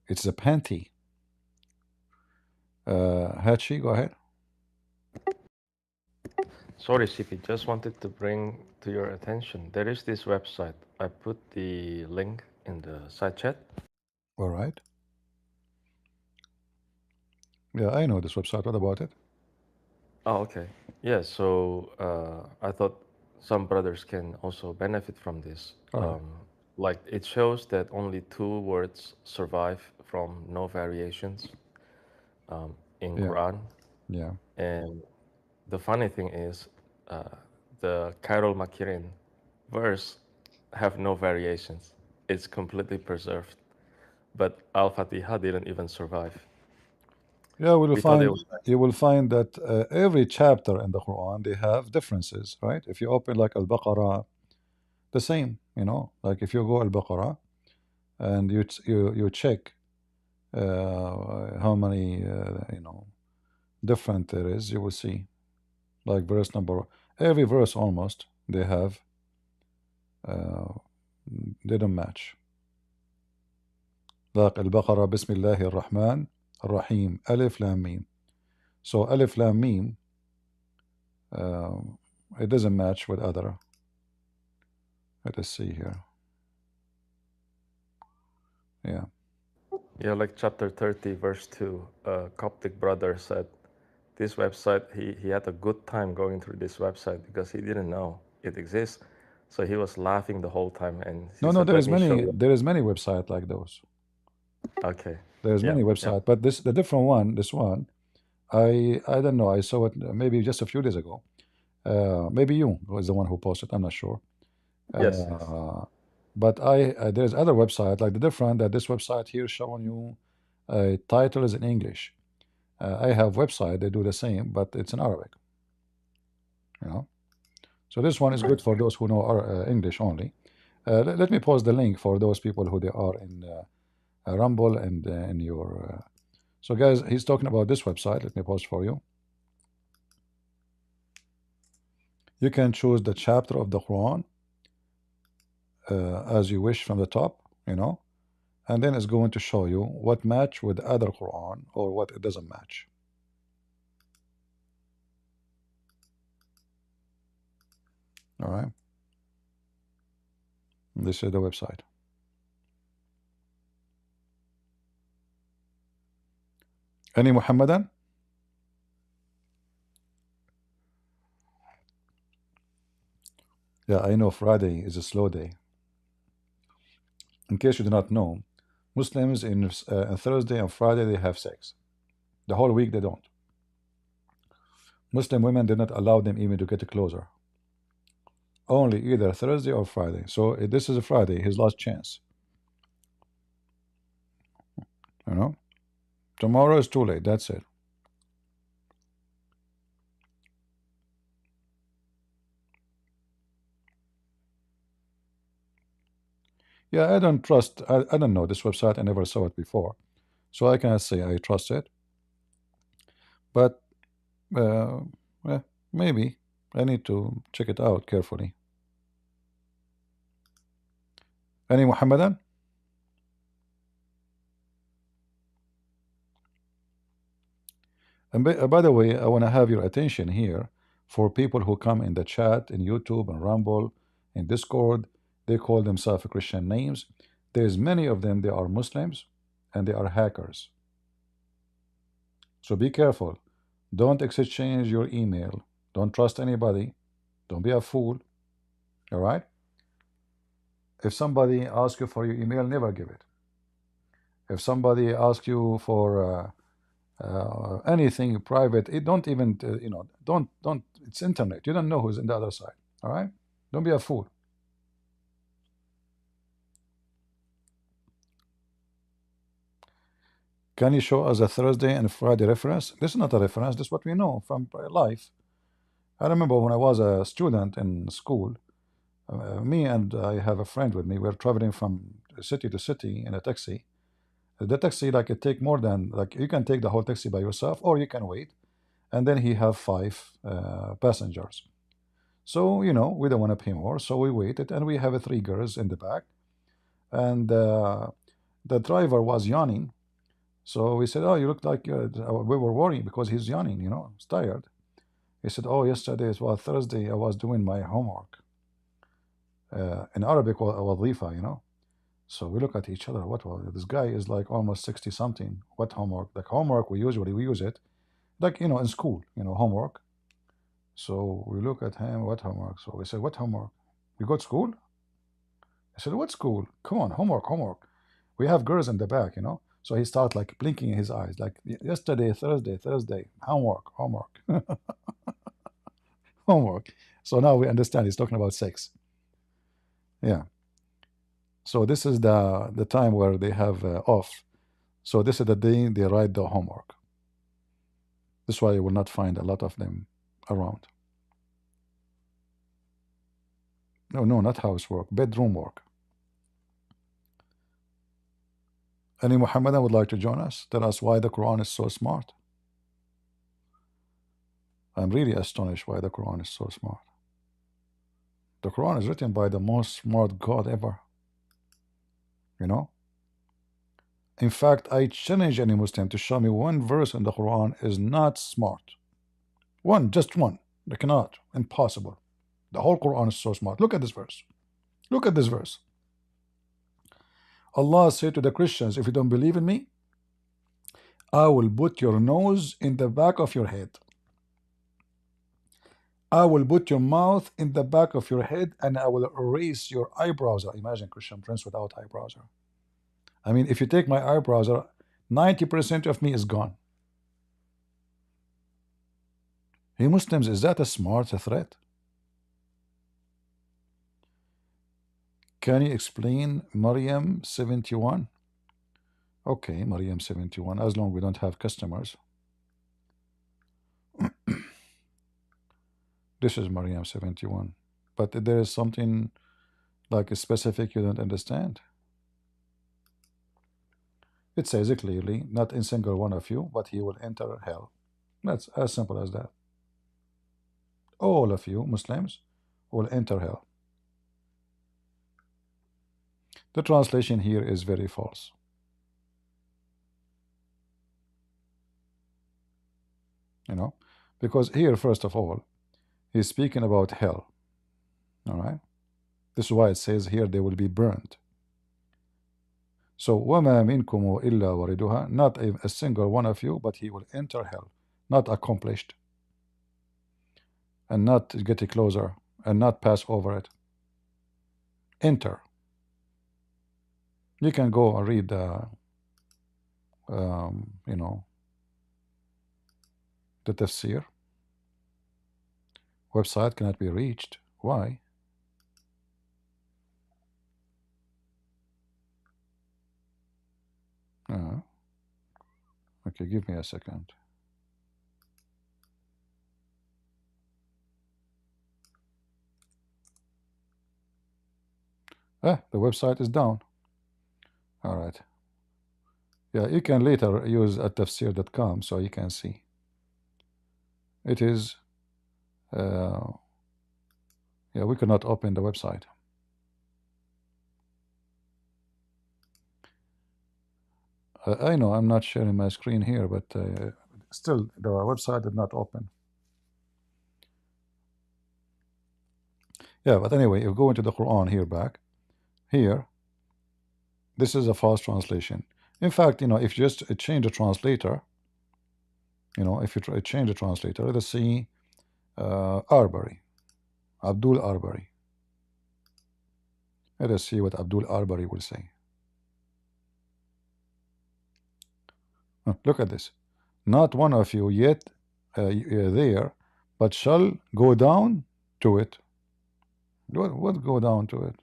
It's a panty. Hachi, go ahead. Sorry, CP, just wanted to bring to your attention. There is this website. I put the link in the side chat. All right. Yeah, I know this website. What about it? Oh, okay. Yeah, so I thought some brothers can also benefit from this. Like it shows that only 2 words survive from no variations in Quran. Yeah. And the funny thing is, the Khairul Makirin verse have no variations. It's completely preserved. But Al-Fatiha didn't even survive. Yeah, you will find that every chapter in the Quran, they have differences, right? If you open like Al-Baqarah, the same, like if you go Al-Baqarah and you check how many different there is, you will see like every verse almost they have they don't match. Like Al-Baqarah, Bismillahir Rahman, Rahim, Alif Lam Mim. So Alif Lam Mim, uh, it doesn't match with other. Let us see here. Yeah. Yeah, like chapter 30, verse 2, a Coptic brother said, this website, he had a good time going through this website because he didn't know it exists. So he was laughing the whole time. And he No, no, said, there let is me show many. you. There is many websites like those. Okay. There's Yeah. many Yeah. websites, but the different one, this one, I don't know. I saw it maybe just a few days ago. Maybe you was the one who posted. I'm not sure. Yes. Yes. But there's other website like the different that this website here showing you titles in English. I have website they do the same, but it's in Arabic. You know, so this one is good for those who know English only. Let me post the link for those people who they are in Rumble and in your. So guys, he's talking about this website. Let me post for you. You can choose the chapter of the Quran as you wish from the top. You know, and then it's going to show you what match with other Quran or what it doesn't match. All right, this is the website. Any Muhammadan? Yeah, I know Friday is a slow day. In case you do not know, Muslims on Thursday and Friday they have sex. The whole week they don't. Muslim women did not allow them even to get closer. Only either Thursday or Friday. So this is a Friday, his last chance. You know, tomorrow is too late. That's it. Yeah, I don't trust. I don't know this website. I never saw it before, so I cannot say I trust it. But uh, maybe I need to check it out carefully. Any Muhammadan? And by the way, I want to have your attention here for people who come in the chat in YouTube and Rumble in Discord. They call themselves Christian names. There's many of them. They are Muslims and they are hackers. So be careful. Don't exchange your email. Don't trust anybody. Don't be a fool. All right? If somebody asks you for your email, never give it. If somebody asks you for anything private, it don't even don't. It's internet. You don't know who's in the other side. All right? Don't be a fool. Can you show us a Thursday and Friday reference? This is not a reference. This is what we know from life. I remember when I was a student in school. Me and I have a friend with me. We're traveling from city to city in a taxi. The taxi, like, it take more than, like, you can take the whole taxi by yourself, or you can wait, and then he have five passengers. So we don't want to pay more, so we waited, and we have three girls in the back, and the driver was yawning. So we said, "Oh, you look like we were worried because he's yawning. He's tired." He said, "Oh, yesterday it was Thursday. I was doing my homework." In Arabic, wazifa. So we look at each other. What was this guy is like almost 60 something. What homework? Like homework, we use it like in school, homework. So we look at him. What homework? So we said, "What homework? You go to school?" I said, "What school? Come on, homework, homework." We have girls in the back. So he started like blinking in his eyes, like yesterday, Thursday, homework, homework, homework. So now we understand he's talking about sex. Yeah. So this is the time where they have off. So this is the day they write the homework. That's why you will not find a lot of them around. No, not housework, bedroom work. Any Muhammadan would like to join us? Tell us why the Quran is so smart. I'm really astonished why the Quran is so smart. The Quran is written by the most smart God ever. You know? In fact, I challenge any Muslim to show me one verse in the Quran is not smart. One, just one. They cannot. Impossible. The whole Quran is so smart. Look at this verse. Look at this verse. Allah said to the Christians, if you don't believe in me, I will put your nose in the back of your head. I will put your mouth in the back of your head, and I will erase your eyebrows. Imagine Christian prince without eyebrows. I mean, if you take my eyebrows, 90% of me is gone. Hey Muslims, is that a smart threat? Can you explain Maryam 71? Okay, Maryam 71, as long as we don't have customers. This is Maryam 71. But there is something like a specific you don't understand. It says it clearly, not in single one of you, but he will enter hell. That's as simple as that. All of you Muslims will enter hell. The translation here is very false. You know, because here, first of all, he's speaking about hell. All right. This is why it says here they will be burned. So, وَمَا مِنْكُمْ إِلَّا وَرِدُهَا, not a single one of you, but he will enter hell. Not accomplished. And not get closer. And not pass over it. Enter. You can go and read, you know, the tafsir. Website cannot be reached. Why? Okay, give me a second. The website is down. All right. Yeah, you can later use atafsir.com so you can see. It is, yeah, we cannot open the website. I know I'm not sharing my screen here, but still the website did not open. Yeah, but anyway, if you go into the Quran here back, here, this is a false translation. In fact, you know, if you just change the translator, you know, if you change the translator, let's see, Arbery, Abdul Arbery. Let us see what Abdul Arbery will say. Look at this. Not one of you yet there, but shall go down to it. What go down to it?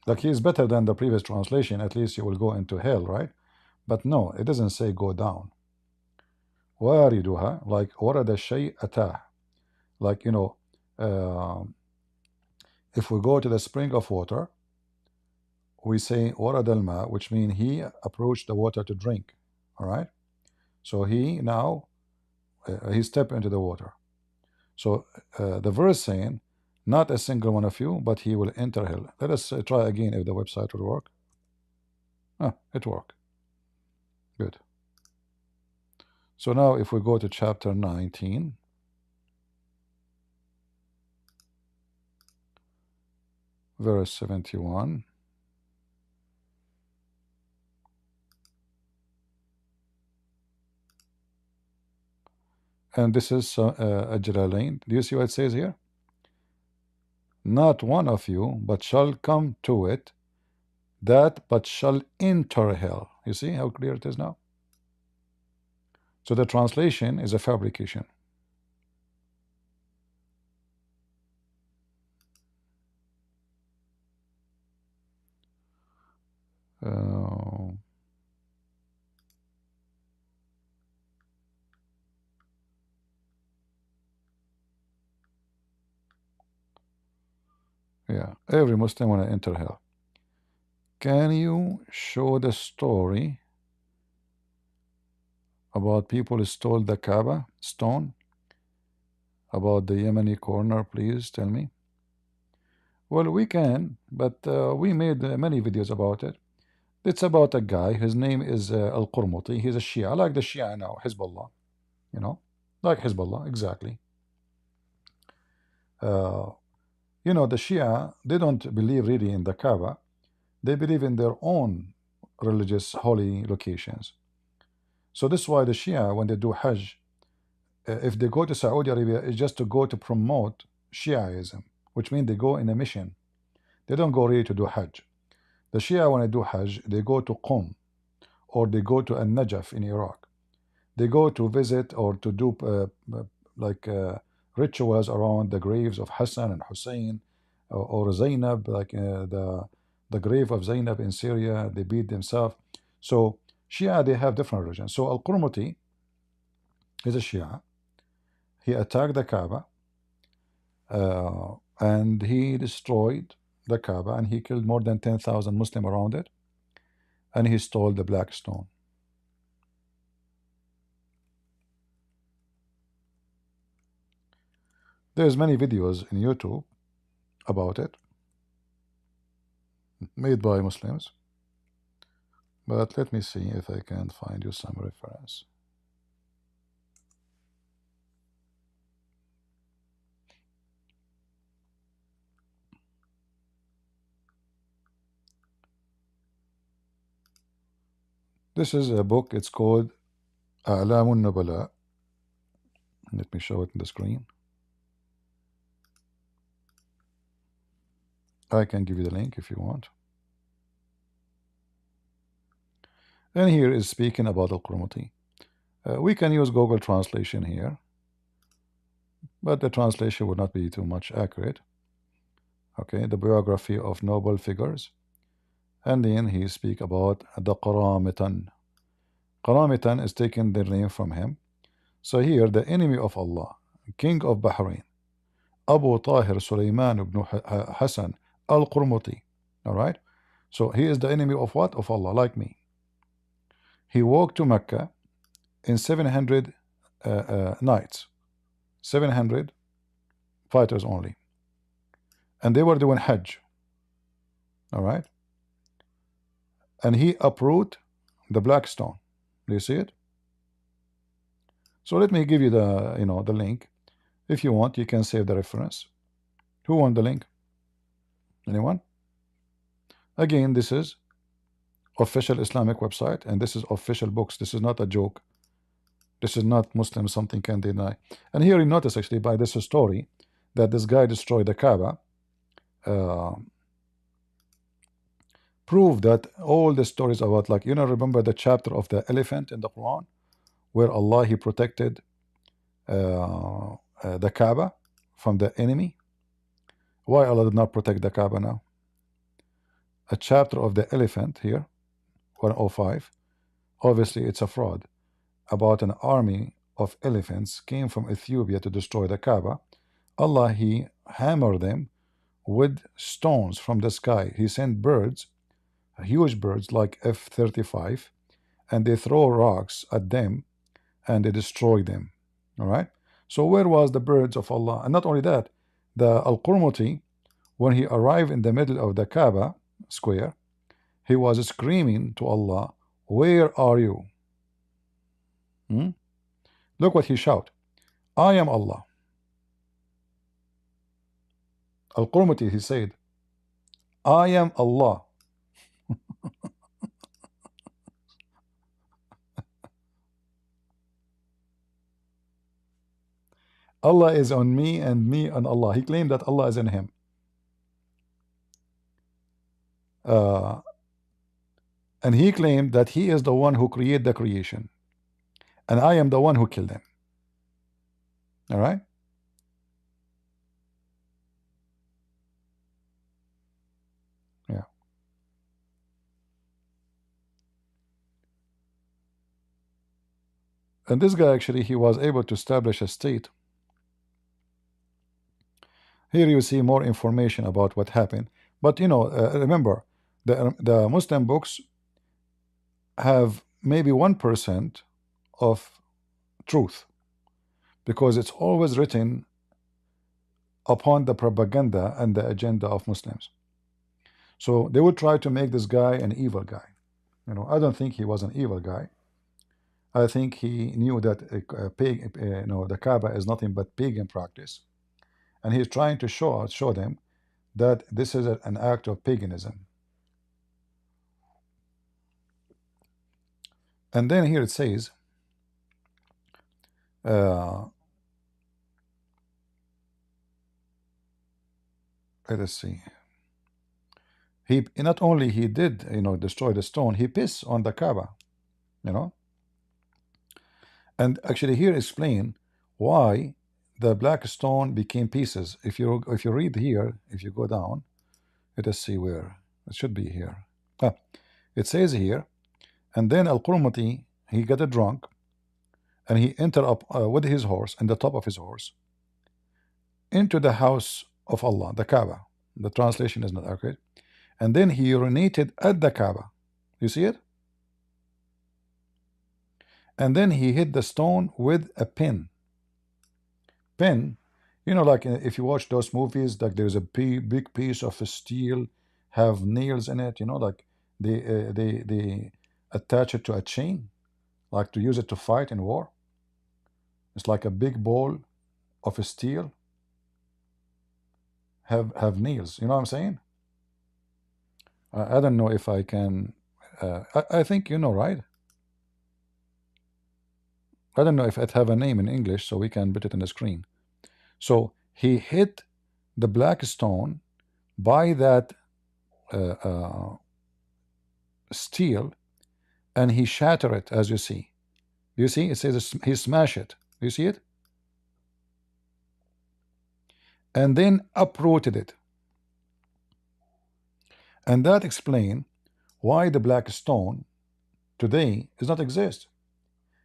Like he is better than the previous translation. At least you will go into hell, right? But no, it doesn't say go down. وَارِدُهَا, like وَرَدَ الشَّيْء أَتَاهُ. Like, you know, if we go to the spring of water, we say وَرَدَ الْمَاء, which means he approached the water to drink. All right? So he now, he stepped into the water. So the verse saying, not a single one of you, but he will enter hell. Let us try again if the website will work. It worked. Good. So now if we go to chapter 19, verse 71. And this is Ajralain. Do you see what it says here? Not one of you, but shall come to it, that but shall enter hell. You see how clear it is now? So the translation is a fabrication. Yeah, every Muslim want to enter hell. Can you show the story about people who stole the Kaaba stone? About the Yemeni corner, please tell me. Well, we can, but we made many videos about it. It's about a guy. His name is Al-Qurmuti. He's a Shia, like the Shia now, Hezbollah. You know, like Hezbollah, exactly. Uh, you know, the Shia, they don't believe really in the Kaaba. They believe in their own religious holy locations. So this is why the Shia, when they do Hajj, if they go to Saudi Arabia, it's just to go to promote Shiaism, which means they go in a mission. They don't go really to do Hajj. The Shia, when they do Hajj, they go to Qum or they go to An-Najaf in Iraq. They go to visit or to do like rituals around the graves of Hassan and Hussein or Zainab, like the grave of Zainab in Syria. They beat themselves. So Shia, they have different religions. So Al-Qurmuti is a Shia. He attacked the Kaaba and he destroyed the Kaaba and he killed more than 10,000 Muslims around it, and he stole the black stone. There's many videos in YouTube about it made by Muslims, but let me see if I can find you some reference. This is a book. It's called A'lamun Nubala. Let me show it on the screen. I can give you the link if you want. And here is speaking about Al-Qurmuti. We can use Google translation here, but the translation would not be too much accurate. Okay, the biography of noble figures. And then he speak about the Qaramitan. Qaramitan is taking their name from him. So here, the enemy of Allah, king of Bahrain, Abu Tahir Sulaiman ibn Hassan al-Qurmuti. All right? So he is the enemy of what? Of Allah, like me. He walked to Mecca in 700 nights. 700 fighters only. And they were doing Hajj. All right? And he uprooted the black stone. Do you see it? So let me give you the the link. If you want, you can save the reference. Who want the link? Anyone? Again, this is official Islamic website, and this is official books. This is not a joke. This is not Muslim something can deny. And here you notice actually by this story that this guy destroyed the Kaaba. Prove that all the stories about, like, remember the chapter of the elephant in the Quran where Allah, he protected the Kaaba from the enemy. Why Allah did not protect the Kaaba now? A chapter of the elephant here, 105. Obviously it's a fraud. About an army of elephants came from Ethiopia to destroy the Kaaba. Allah, he hammered them with stones from the sky. He sent birds, huge birds like F-35, and they throw rocks at them and they destroy them. All right? So where was the birds of Allah? And not only that, the Al-Qurmuti, when he arrived in the middle of the Kaaba square, he was screaming to Allah, "Where are you?" Look what he shouted. "I am Allah." Al-Qurmuti, he said, "I am Allah." Allah is on me and me on Allah. He claimed that Allah is in him. And he claimed that he is the one who created the creation. And I am the one who killed him. All right? Yeah. And this guy actually, he was able to establish a state. Here you see more information about what happened. But remember, the Muslim books have maybe 1% of truth, because it's always written upon the propaganda and the agenda of Muslims. So they would try to make this guy an evil guy. You know, I don't think he was an evil guy. I think he knew that the Kaaba is nothing but pagan practice, and he's trying to show them that this is an act of paganism. And then here it says, let us see. He not only he did destroy the stone, he pissed on the Kaaba, you know. And actually here explain why the black stone became pieces. If you read here, if you go down, let us see where it should be here. It says here, and then Al-Qurmati, he got drunk, and he entered up with his horse and the top of his horse into the house of Allah, the Kaaba. The translation is not accurate. And then he urinated at the Kaaba. You see it? And then he hit the stone with a pin. Pin, you know, like if you watch those movies, like there's a big piece of steel, have nails in it, you know, like they attach it to a chain, like to use it to fight in war. It's like a big ball of steel, have nails. You know what I'm saying? I don't know if I can. I think you know, right? I don't know if it have a name in English, so we can put it on the screen. So he hit the black stone by that steel, and he shattered it, as you see. You see, it says he smashed it. You see it? And then uprooted it. And that explains why the black stone today does not exist.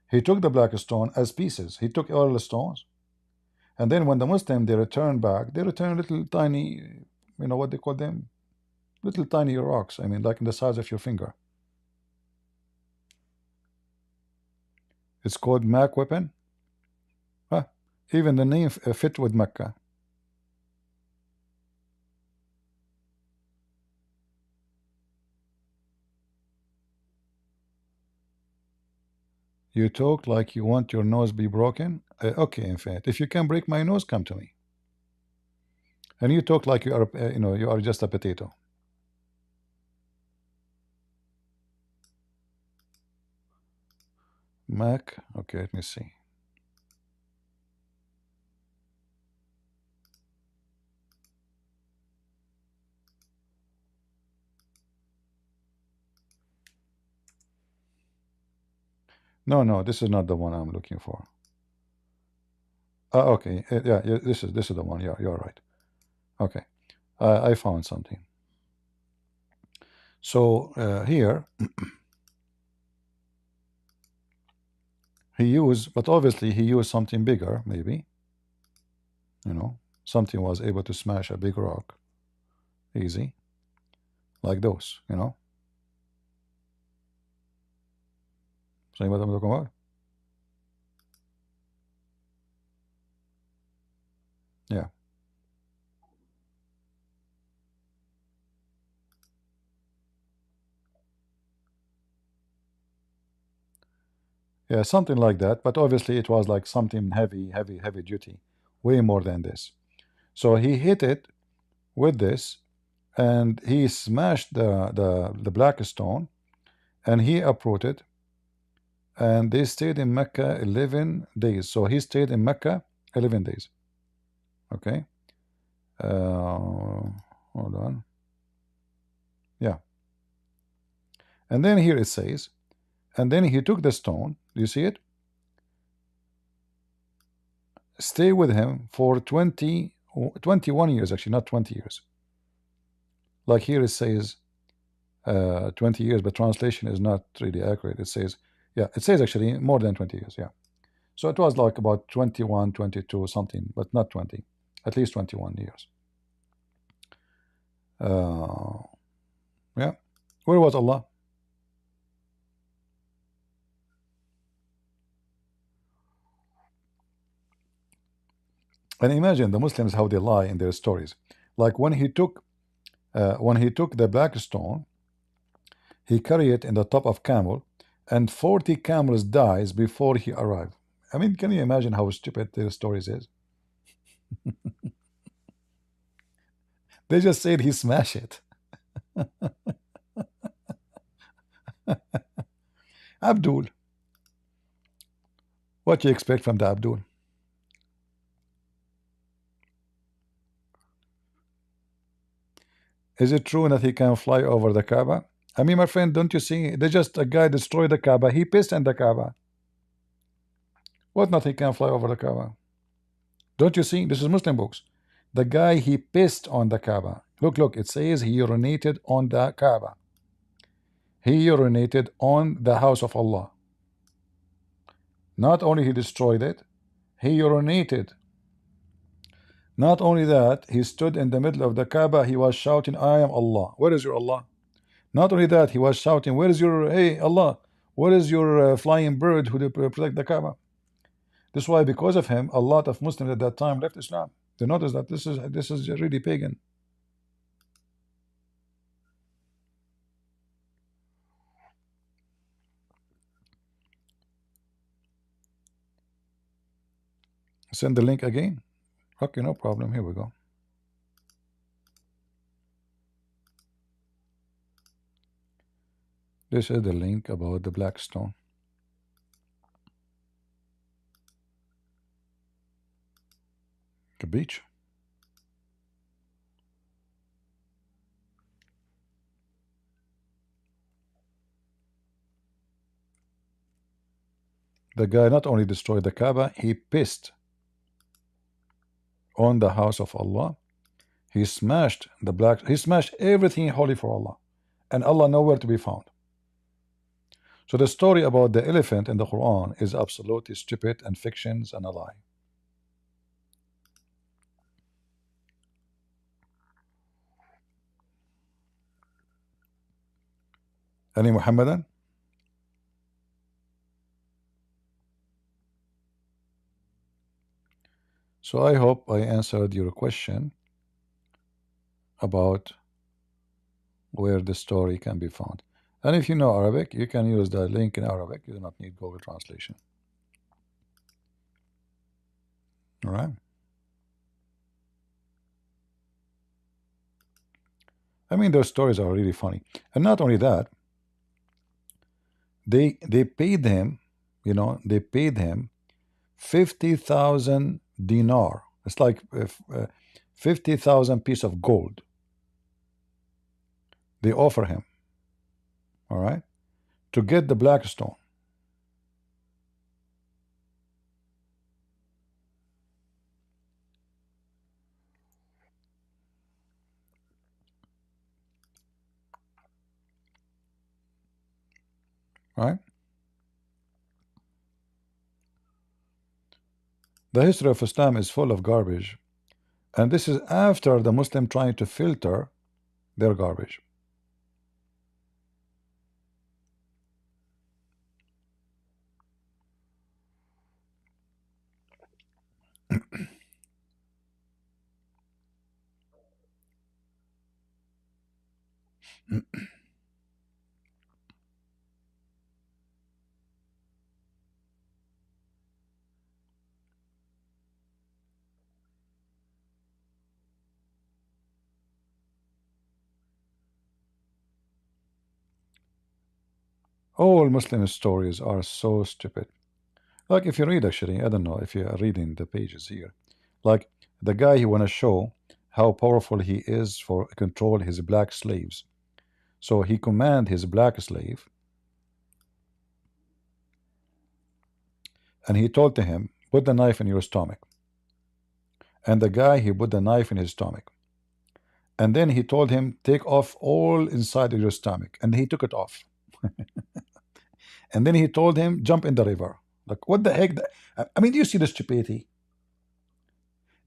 He took the black stone as pieces. He took all the stones. And then when the Muslim, they return back, they return little tiny, you know what they call them? Little tiny rocks. I mean, like in the size of your finger. It's called Mac weapon. Huh? Even the name fit with Mecca. You talk like you want your nose be broken. Okay, in fact, if you can break my nose, come to me. And you talk like you are, you are just a potato. Mac. Okay, let me see. No, this is not the one I'm looking for. Okay, yeah, this is the one. Yeah, you're right. Okay, I found something. So here he used, but obviously he used something bigger, maybe. You know, something was able to smash a big rock easy, like those. You know, see what I'm talking about? Yeah. Yeah, something like that. But obviously it was like something heavy duty, way more than this. So he hit it with this, and he smashed the black stone, and he uprooted, and they stayed in Mecca 11 days. So he stayed in Mecca 11 days. Okay. Hold on. Yeah. And then here it says, and then he took the stone. Do you see it? Stay with him for 21 years, actually, not 20 years. Like here it says 20 years, but translation is not really accurate. It says, yeah, it says actually more than 20 years. Yeah. So it was like about 21, 22, something, but not 20, at least 21 years. Yeah. Where was Allah? And imagine the Muslims how they lie in their stories. Like when he took the black stone, he carried it in the top of camel, and 40 camels dies before he arrived. I mean, can you imagine how stupid their stories is? They just said he smashed it. Abdul, what you expect from the Abdul? Is it true that he can fly over the Kaaba? I mean, my friend, don't you see? They just a guy destroyed the Kaaba. He pissed in the Kaaba. What not he can fly over the Kaaba? Don't you see? This is Muslim books. The guy he pissed on the Kaaba. Look, look. It says he urinated on the Kaaba. He urinated on the house of Allah. Not only he destroyed it, he urinated. Not only that, he stood in the middle of the Kaaba. He was shouting, "I am Allah." Where is your Allah? Not only that, he was shouting, "Where is your, hey Allah? Where is your flying bird who protect the Kaaba?" This is why, because of him, a lot of Muslims at that time left Islam. They noticed that this is really pagan. Send the link again. Okay, no problem. Here we go. This is the link about the black stone. The beach. The guy not only destroyed the Kaaba, he pissed on the house of Allah. He smashed he smashed everything holy for Allah, and Allah nowhere to be found. So the story about the elephant in the Quran is absolutely stupid and fictions and a lie. Any Muhammadan? So I hope I answered your question about where the story can be found. And if you know Arabic, you can use the link in Arabic. You do not need Google translation. All right. I mean, those stories are really funny. And not only that, they paid him, you know, they paid him 50,000 dinar. It's like 50,000 piece of gold. They offer him, all right, to get the black stone. Right? The history of Islam is full of garbage, and this is after the Muslim trying to filter their garbage. All Muslim stories are so stupid. Like if you read, actually, I don't know if you are reading the pages here. Like the guy he want to show how powerful he is for control his black slaves. So he command his black slave, and he told to him, put the knife in your stomach. And the guy, he put the knife in his stomach. And then he told him, take off all inside of your stomach. And he took it off. And then he told him, jump in the river. Like, what the heck? I mean, do you see the stupidity?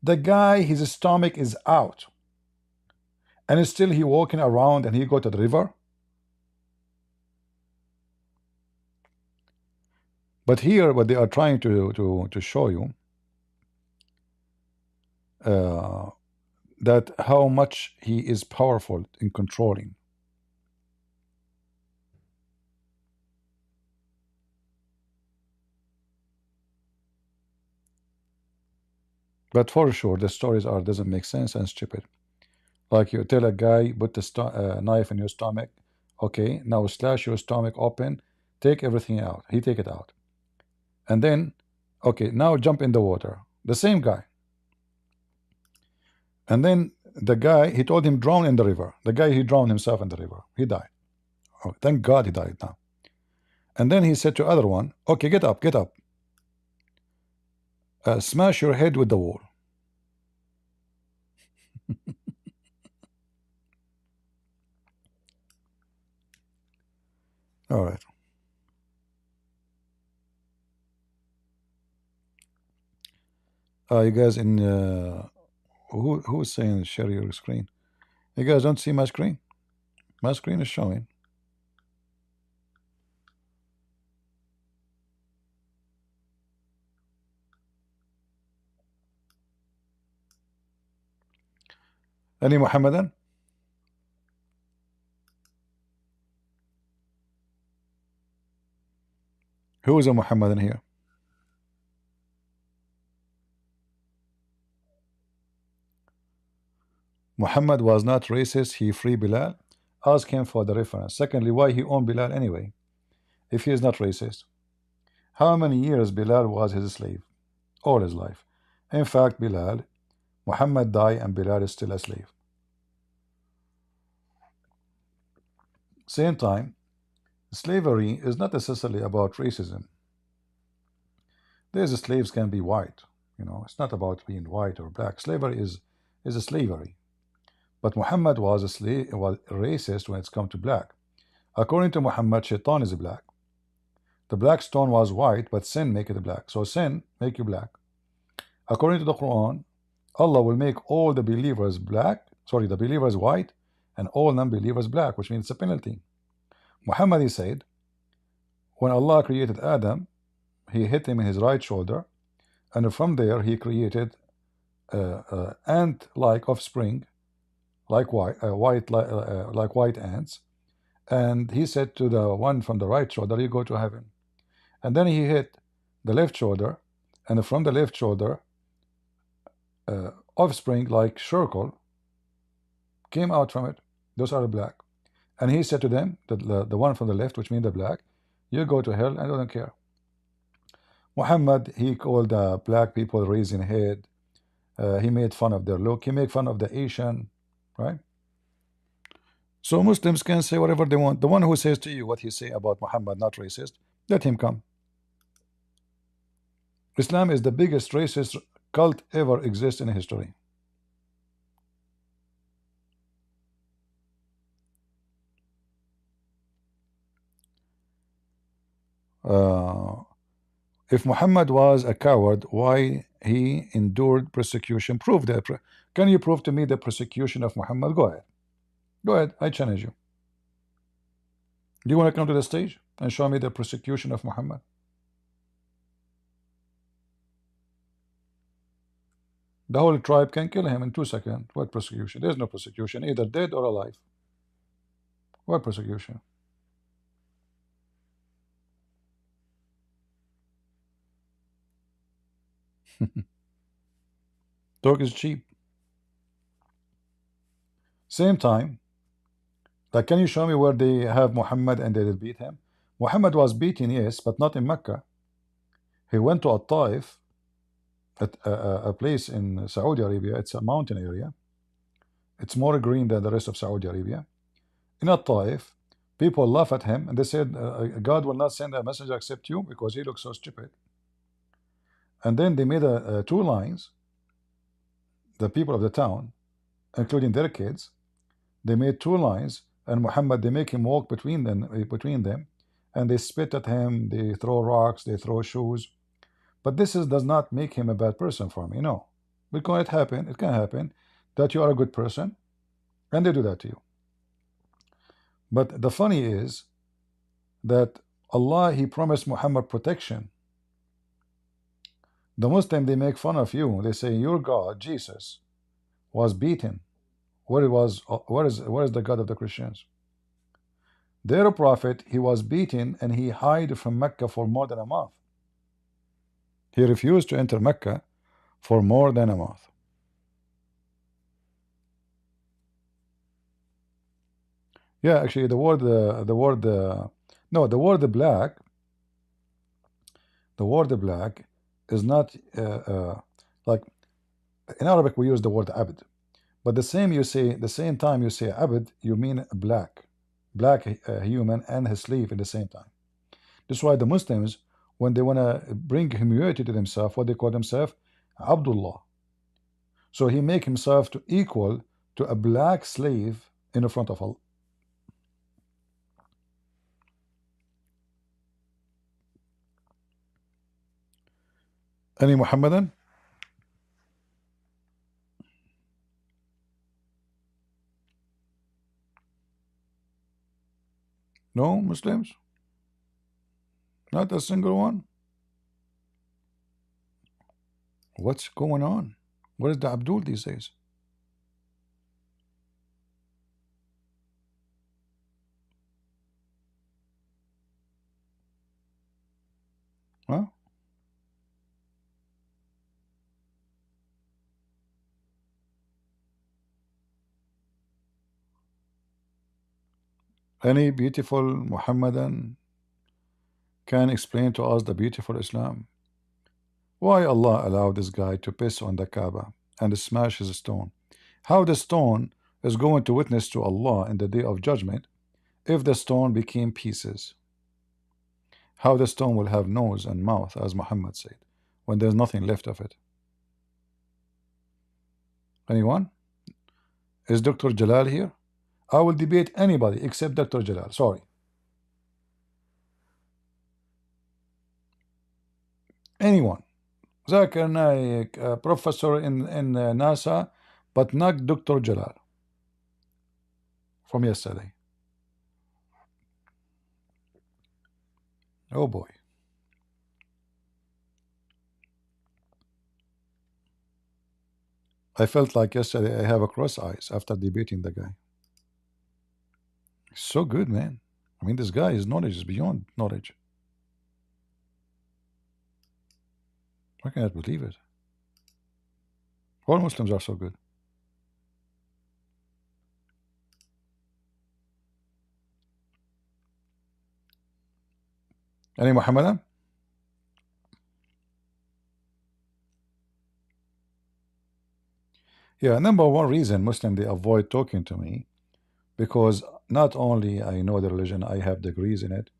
The guy, his stomach is out. And still he walking around and he go to the river. But here, what they are trying to show you, uh, that how much he is powerful in controlling. But for sure, the stories are doesn't make sense and stupid. Like you tell a guy, put the knife in your stomach. Okay, now slash your stomach open, take everything out. He take it out, and then, okay, now jump in the water. The same guy, and then the guy he told him drown in the river. The guy he drowned himself in the river. He died. Oh, thank God he died now. And then he said to other one, okay, get up, get up. Smash your head with the wall. All right. You guys in who's saying share your screen? You guys don't see my screen? My screen is showing. Any Mohammedan? Who is a Mohammedan here? Muhammad was not racist. He free Bilal. Ask him for the reference. Secondly, why he owned Bilal anyway, if he is not racist? How many years Bilal was his slave? All his life. In fact, Muhammad died and Bilal is still a slave. Same time, slavery is not necessarily about racism. There's slaves can be white. It's not about being white or black. Slavery is a slavery. But Muhammad was a slave, was racist when it's come to black. According to Muhammad, Shaitan is black. The black stone was white, but sin make it black. So sin make you black. According to the Quran, Allah will make all the believers black, the believers white, and all non-believers black, which means it's a penalty. Muhammad, he said, when Allah created Adam, he hit him in his right shoulder, and from there he created ant-like offspring, like white ants, and he said to the one from the right shoulder, you go to heaven. And then he hit the left shoulder, and from the left shoulder, offspring like circle came out from it. Those are black. And he said to them, the one from the left, which means the black, you go to hell, and I don't care. Muhammad, he called black people raising head. He made fun of their look. He made fun of the Asian, right? So Muslims can say whatever they want. The one who says to you what he say about Muhammad not racist, let him come. Islam is the biggest racist cult ever exists in history. If Muhammad was a coward, why he endured persecution? Prove that. Can you prove to me the persecution of Muhammad? Go ahead. Go ahead. I challenge you. Do you want to come to the stage and show me the persecution of Muhammad? The whole tribe can kill him in 2 seconds. What persecution? There's no persecution, either dead or alive. What persecution? Talk is cheap. Same time, like, can you show me where they have Muhammad and they did beat him? Muhammad was beaten, yes, but not in Mecca. He went to Taif, at a place in Saudi Arabia. It's a mountain area. It's more green than the rest of Saudi Arabia. In Taif, people laugh at him and they said, God will not send a messenger except you because he looks so stupid. And then they made two lines, the people of the town, including their kids, they made two lines, and Muhammad, they make him walk between them, and they spit at him, they throw rocks, they throw shoes. But this does not make him a bad person for me, no. Because it can happen that you are a good person, and they do that to you. But the funny is that Allah, he promised Muhammad protection. The Muslim, they make fun of you. They say your God, Jesus, was beaten. Where is the God of the Christians? Their prophet, he was beaten and he hid from Mecca for more than a month. He refused to enter Mecca for more than a month. Yeah, actually, no, the word black is not like in Arabic we use the word abd, but the same time you say abd, you mean black human and his slave in the same time. That's why the Muslims, when they want to bring humility to themselves, what they call themselves, Abdullah. So he make himself to equal to a black slave in the front of Allah. Any Muhammadan? No Muslims? Not a single one? What's going on? What is the Abdul these days? Huh? Any beautiful Muhammadan can explain to us the beautiful Islam? Why Allah allowed this guy to piss on the Kaaba and smash his stone? How the stone is going to witness to Allah in the day of judgment if the stone became pieces? How the stone will have nose and mouth, as Muhammad said, when there's nothing left of it? Anyone? Is Dr. Jalal here? I will debate anybody except Dr. Jalal. Sorry. Anyone. Zakir, Naik, professor in NASA, but not Dr. Jalal from yesterday. Oh boy. I felt like yesterday I have a cross eyes after debating the guy. So good, man. I mean, this guy, his knowledge is beyond knowledge. I cannot believe it. All Muslims are so good. Any Muhammadan? Yeah, number one reason Muslim they avoid talking to me, because not only I know the religion, I have degrees in it,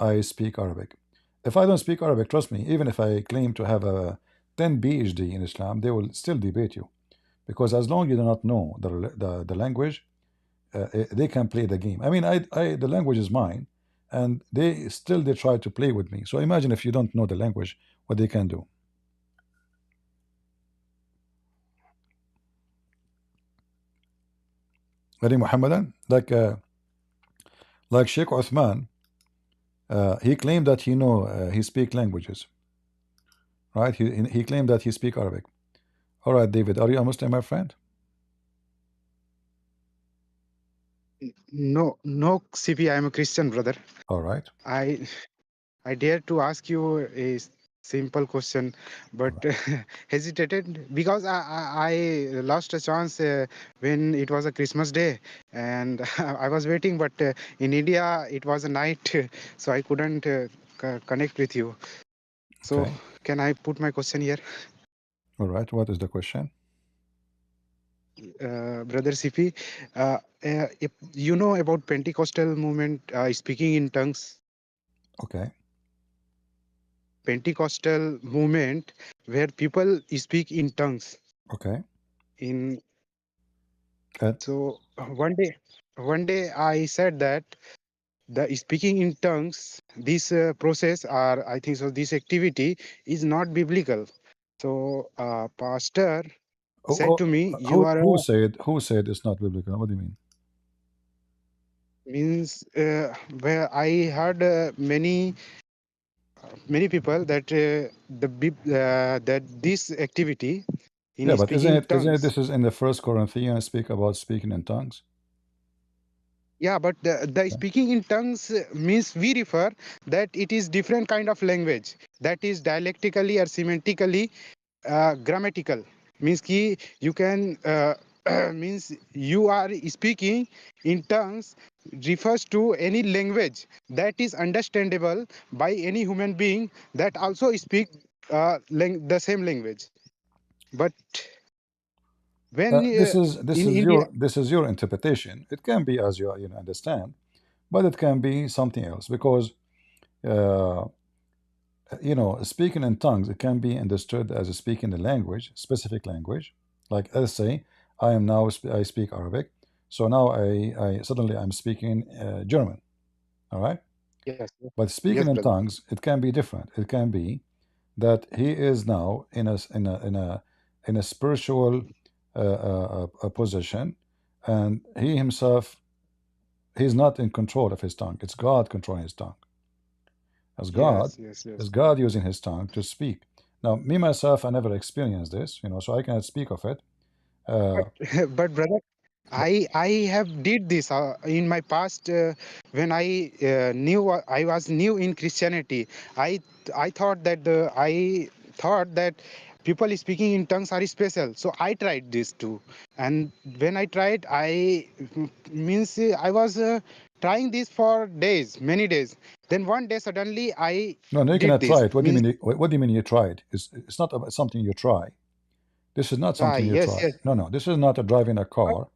I speak Arabic. If I don't speak Arabic, trust me, even if I claim to have a 10 PhD in Islam, they will still debate you, because as long as you do not know the language, they can play the game. I mean, the language is mine, and they try to play with me. So imagine if you don't know the language, what they can do. Very Muhammadan, like Sheikh Uthman, he claimed that he speak languages, right? He claimed that he speak Arabic. All right, David, are you a Muslim, my friend? No, no, CP, I am a Christian, brother. All right. I dare to ask you a simple question, but hesitated because I lost a chance when it was a Christmas day, and I was waiting, but in India it was a night, so I couldn't connect with you. So Okay. can I put my question here? All right. What is the question? Brother CP, if you know about Pentecostal movement, speaking in tongues. Okay. Pentecostal movement where people speak in tongues. Okay. In And so one day I said that the speaking in tongues, this process, or I think so, this activity is not biblical. So pastor said to me, "You are who a," said it's not biblical? What do you mean? means where I heard many many people that that this activity Yeah, in but speaking in isn't it tongues. this is in the first Corinthians speak about speaking in tongues? Yeah, but the Okay. speaking in tongues means we refer that it is different kind of language that is dialectically or semantically grammatical. Means ki you can means you are speaking in tongues refers to any language that is understandable by any human being that also speak the same language. But when in India, This is your interpretation. It can be as you understand, but it can be something else because uh, speaking in tongues, it can be understood as speaking a language, specific language. Like let's say I speak Arabic, so now I suddenly I'm speaking German. All right, yes, but yes, speaking in brother. tongues, it can be different. It can be that he is now in a spiritual position, and he himself he's not in control of his tongue. It's God controlling his tongue. As God Yes, yes, yes. is God using his tongue to speak. Now, me myself, I never experienced this, so I cannot speak of it. But Uh, but brother, but I have did this in my past when I knew I was new in Christianity. I I thought that I thought that people speaking in tongues are special. So I tried this too. And when I tried, means I was trying this for days, many days. Then one day suddenly I no, no, you did cannot try this. it. What do you Means mean? What do you mean you tried? It's not about something you try. This is not ah something you yes, try. yes. No, no, this is not a driving a But car.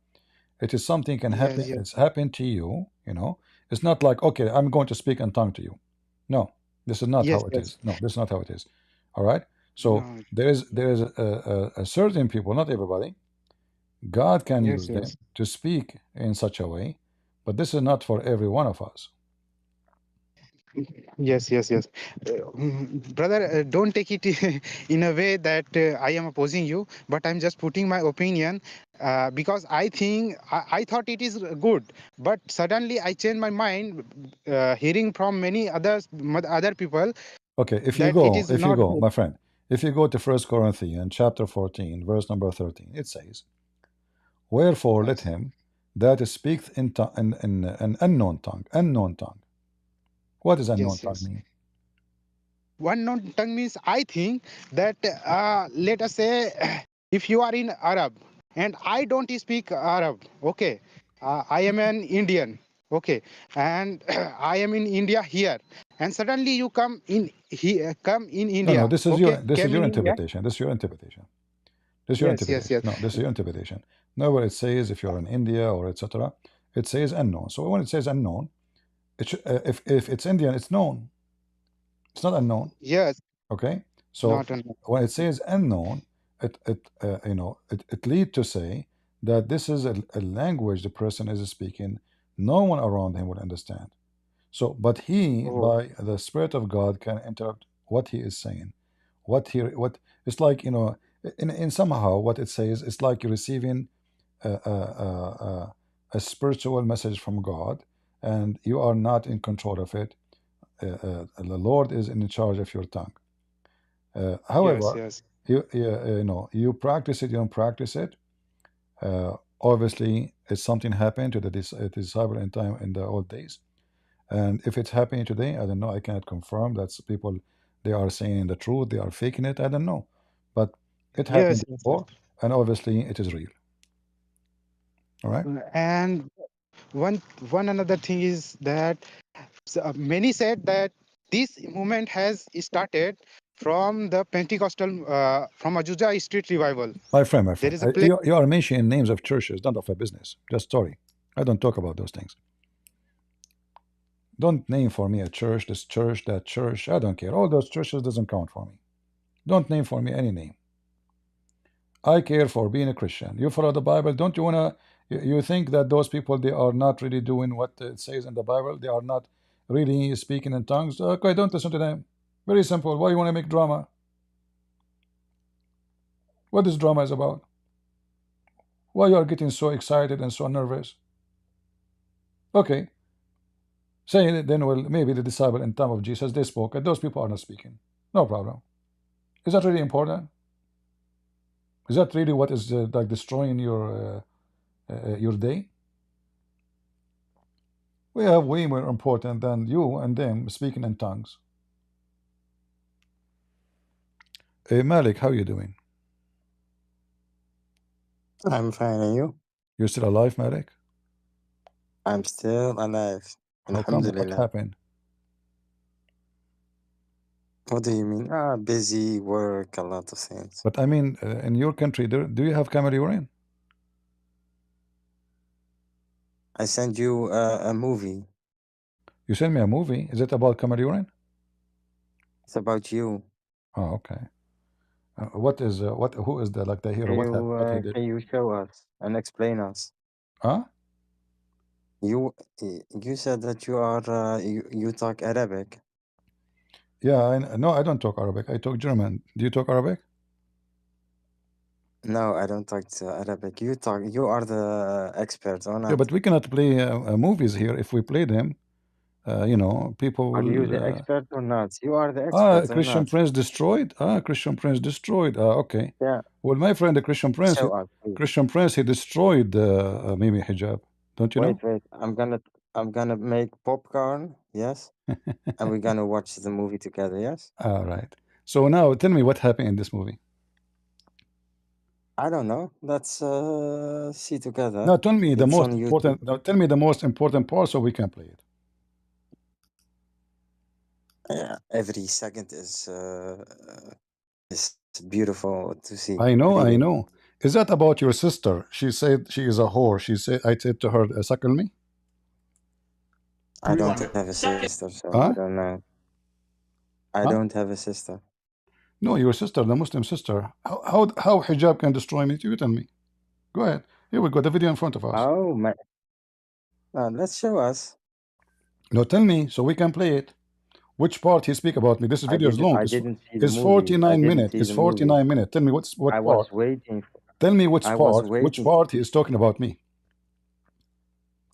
It is something can yes, happen. yes. It's happened to you. It's not like okay, I'm going to speak in tongue to you. No, this is not Yes, how it yes. is. No, this is not how it is. All right. So No, there is a certain people, not everybody. God can yes, use them yes. to speak in such a way, but this is not for every one of us. Yes, yes, yes. Brother, don't take it in a way that I am opposing you, but I'm just putting my opinion because I think I thought it is good, but suddenly I changed my mind, hearing from many other people Okay, that it is if you not go, good. my friend, if you go to First Corinthians chapter 14, verse number 13, it says, "Wherefore let Yes, him that speaketh in an unknown tongue." What does unknown yes, tongue yes. mean? One non tongue means I think that let us say if you are in Arab and I don't speak Arab, okay, I am an Indian, okay, and I am in India here, and suddenly you come in come in No, no, India, okay, this is came your in India. interpretation. This is your interpretation. This is your Yes, yes, interpretation. yes, No, this is your interpretation. Nowhere it says if you're in India or etc. It says unknown. So when it says unknown, if it's Indian, it's known. It's not unknown. yes, Okay, so not an, when it says unknown, it lead to say that this is a language the person is speaking. No one around him will understand. So, but he, oh, by the Spirit of God, can interrupt what he is saying. What it's like, in somehow what it says, it's like you're receiving a spiritual message from God, and you are not in control of it. The Lord is in charge of your tongue. yes, However, yes, you practice it, you don't practice it. Obviously, it's something happened to the disciple in time in the old days, and if it's happening today, I don't know. I cannot confirm. That's people, they are saying the truth, they are faking it. I don't know, but it happened yes, yes, yes. before, and obviously it is real. All right. And one one another thing is that many said that this movement has started from the Pentecostal, from Azusa Street revival. My There friend, is a place. you are mentioning names of churches, not of a business. Just story. I don't talk about those things. Don't name for me a church, this church, that church. I don't care. All those churches doesn't count for me. Don't name for me any name. I care for being a Christian. You follow the Bible. Don't you wanna? You think that those people they are not really doing what it says in the Bible? They are not really speaking in tongues. Okay, don't listen to them. Very simple. Why you want to make drama? What this drama is about? Why you are getting so excited and so nervous? Okay, Say it, then, well, maybe the disciple in time of Jesus, they spoke, and those people are not speaking. No problem. Is that really important? Is that really what is like destroying your day? We have way more important than you and them speaking in tongues. Hey, Malik, how you doing? I'm fine, and you? You're still alive, Malik? I'm still alive. How come? What Alhamdulillah. happened? What do you mean? Busy, work, a lot of things. But I mean, in your country, do you have camel urine? I sent you a movie. You sent me a movie. Is it about camel urine? It's about you. Oh, okay. What is who is the like the hero? What happened? What he did? Can you show us and explain us? Huh? You said that you are you talk Arabic. Yeah, no, I don't talk Arabic. I talk German. Do you talk Arabic? No, I don't talk Arabic. You talk. You are the expert on Yeah, it. but we cannot play movies here. If we play them, you know, people Are you will. the expert or not? You are the expert or Christian not? Prince destroyed. Christian Prince destroyed. Okay. Yeah. Well, my friend, the Christian Prince, Show us, please. Christian Prince, he destroyed Mimi Hijab. Don't you know? Wait. I'm gonna make popcorn. Yes. And we're gonna watch the movie together. Yes. All right. So now tell me what happened in this movie. I don't know. Let's see together. Now tell me the It's most on important. YouTube. Now tell me the most important part so we can play it. Yeah, every second is beautiful to see. I know, Really. I know. Is that about your sister? She said she is a whore. She said, I said to her, suckle me. I don't have a sister, so Huh? I don't know. I Huh? don't have a sister. No, your sister, the Muslim sister. How hijab can destroy me? You tell me. Go ahead. Here we got the video in front of us. Oh my! Let's show us. No, tell me so we can play it. Which part he speak about me? This video is long. I didn't see the It's movie. 49 minutes. It's 49 minutes. Tell me what I part. was waiting. Tell me which I was part. Which waiting. part he is talking about me.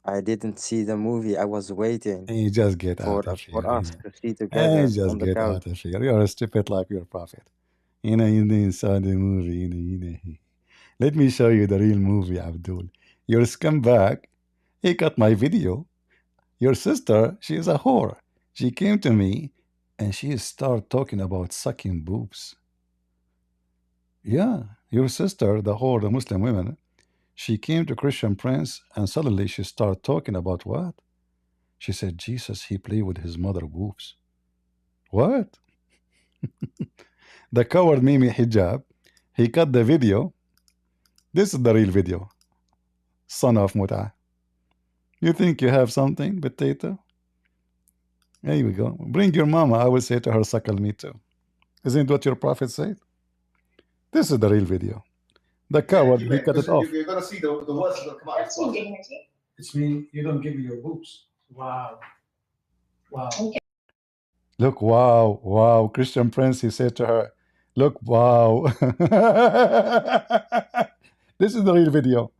I didn't see the movie. I was waiting Hey, just get out of here. for us to see together Hey, just on the get couch. out of here. You are stupid like your prophet. You didn't saw the movie. You know. Let me show you the real movie, Abdul. Your scumbag, he got my video. Your sister, she is a whore. She came to me and she started talking about sucking boobs. Yeah, your sister, the whore, the Muslim woman, she came to Christian Prince and suddenly she started talking about what? She said, Jesus, he played with his mother boobs. What? The coward Mimi Hijab, he cut the video. This is the real video. Son of Mut'ah. You think you have something, potato? There we go. Bring your mama. I will say to her, suckle me too. Isn't what your prophet said? This is the real video. The coward, he cut it off. You're gonna see the words that come out. That's indignity. It's mean you don't give me your boobs. Wow. Look, wow, wow. Christian Prince, he said to her, look, wow. This is the real video.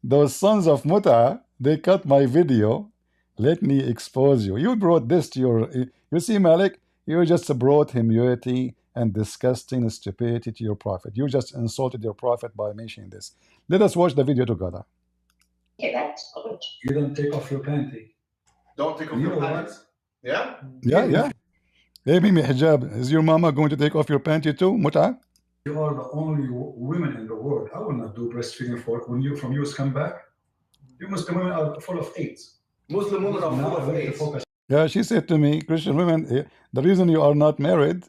Those sons of Muta, they cut my video. Let me expose you. You brought this to your... You see, Malik, you just brought humility and disgusting stupidity to your prophet. You just insulted your prophet by mentioning this. Let us watch the video together. Okay, that's good. You don't take off your panty. Don't take off your pants. Yeah? Yeah. Hey, Mimi Hijab, is your mama going to take off your panty too, Muta? You are the only women in the world. I will not do breastfeeding for when you from US come back. You Muslim women are full of AIDS. Muslim women are full of AIDS. Yeah, she said to me, Christian women, the reason you are not married,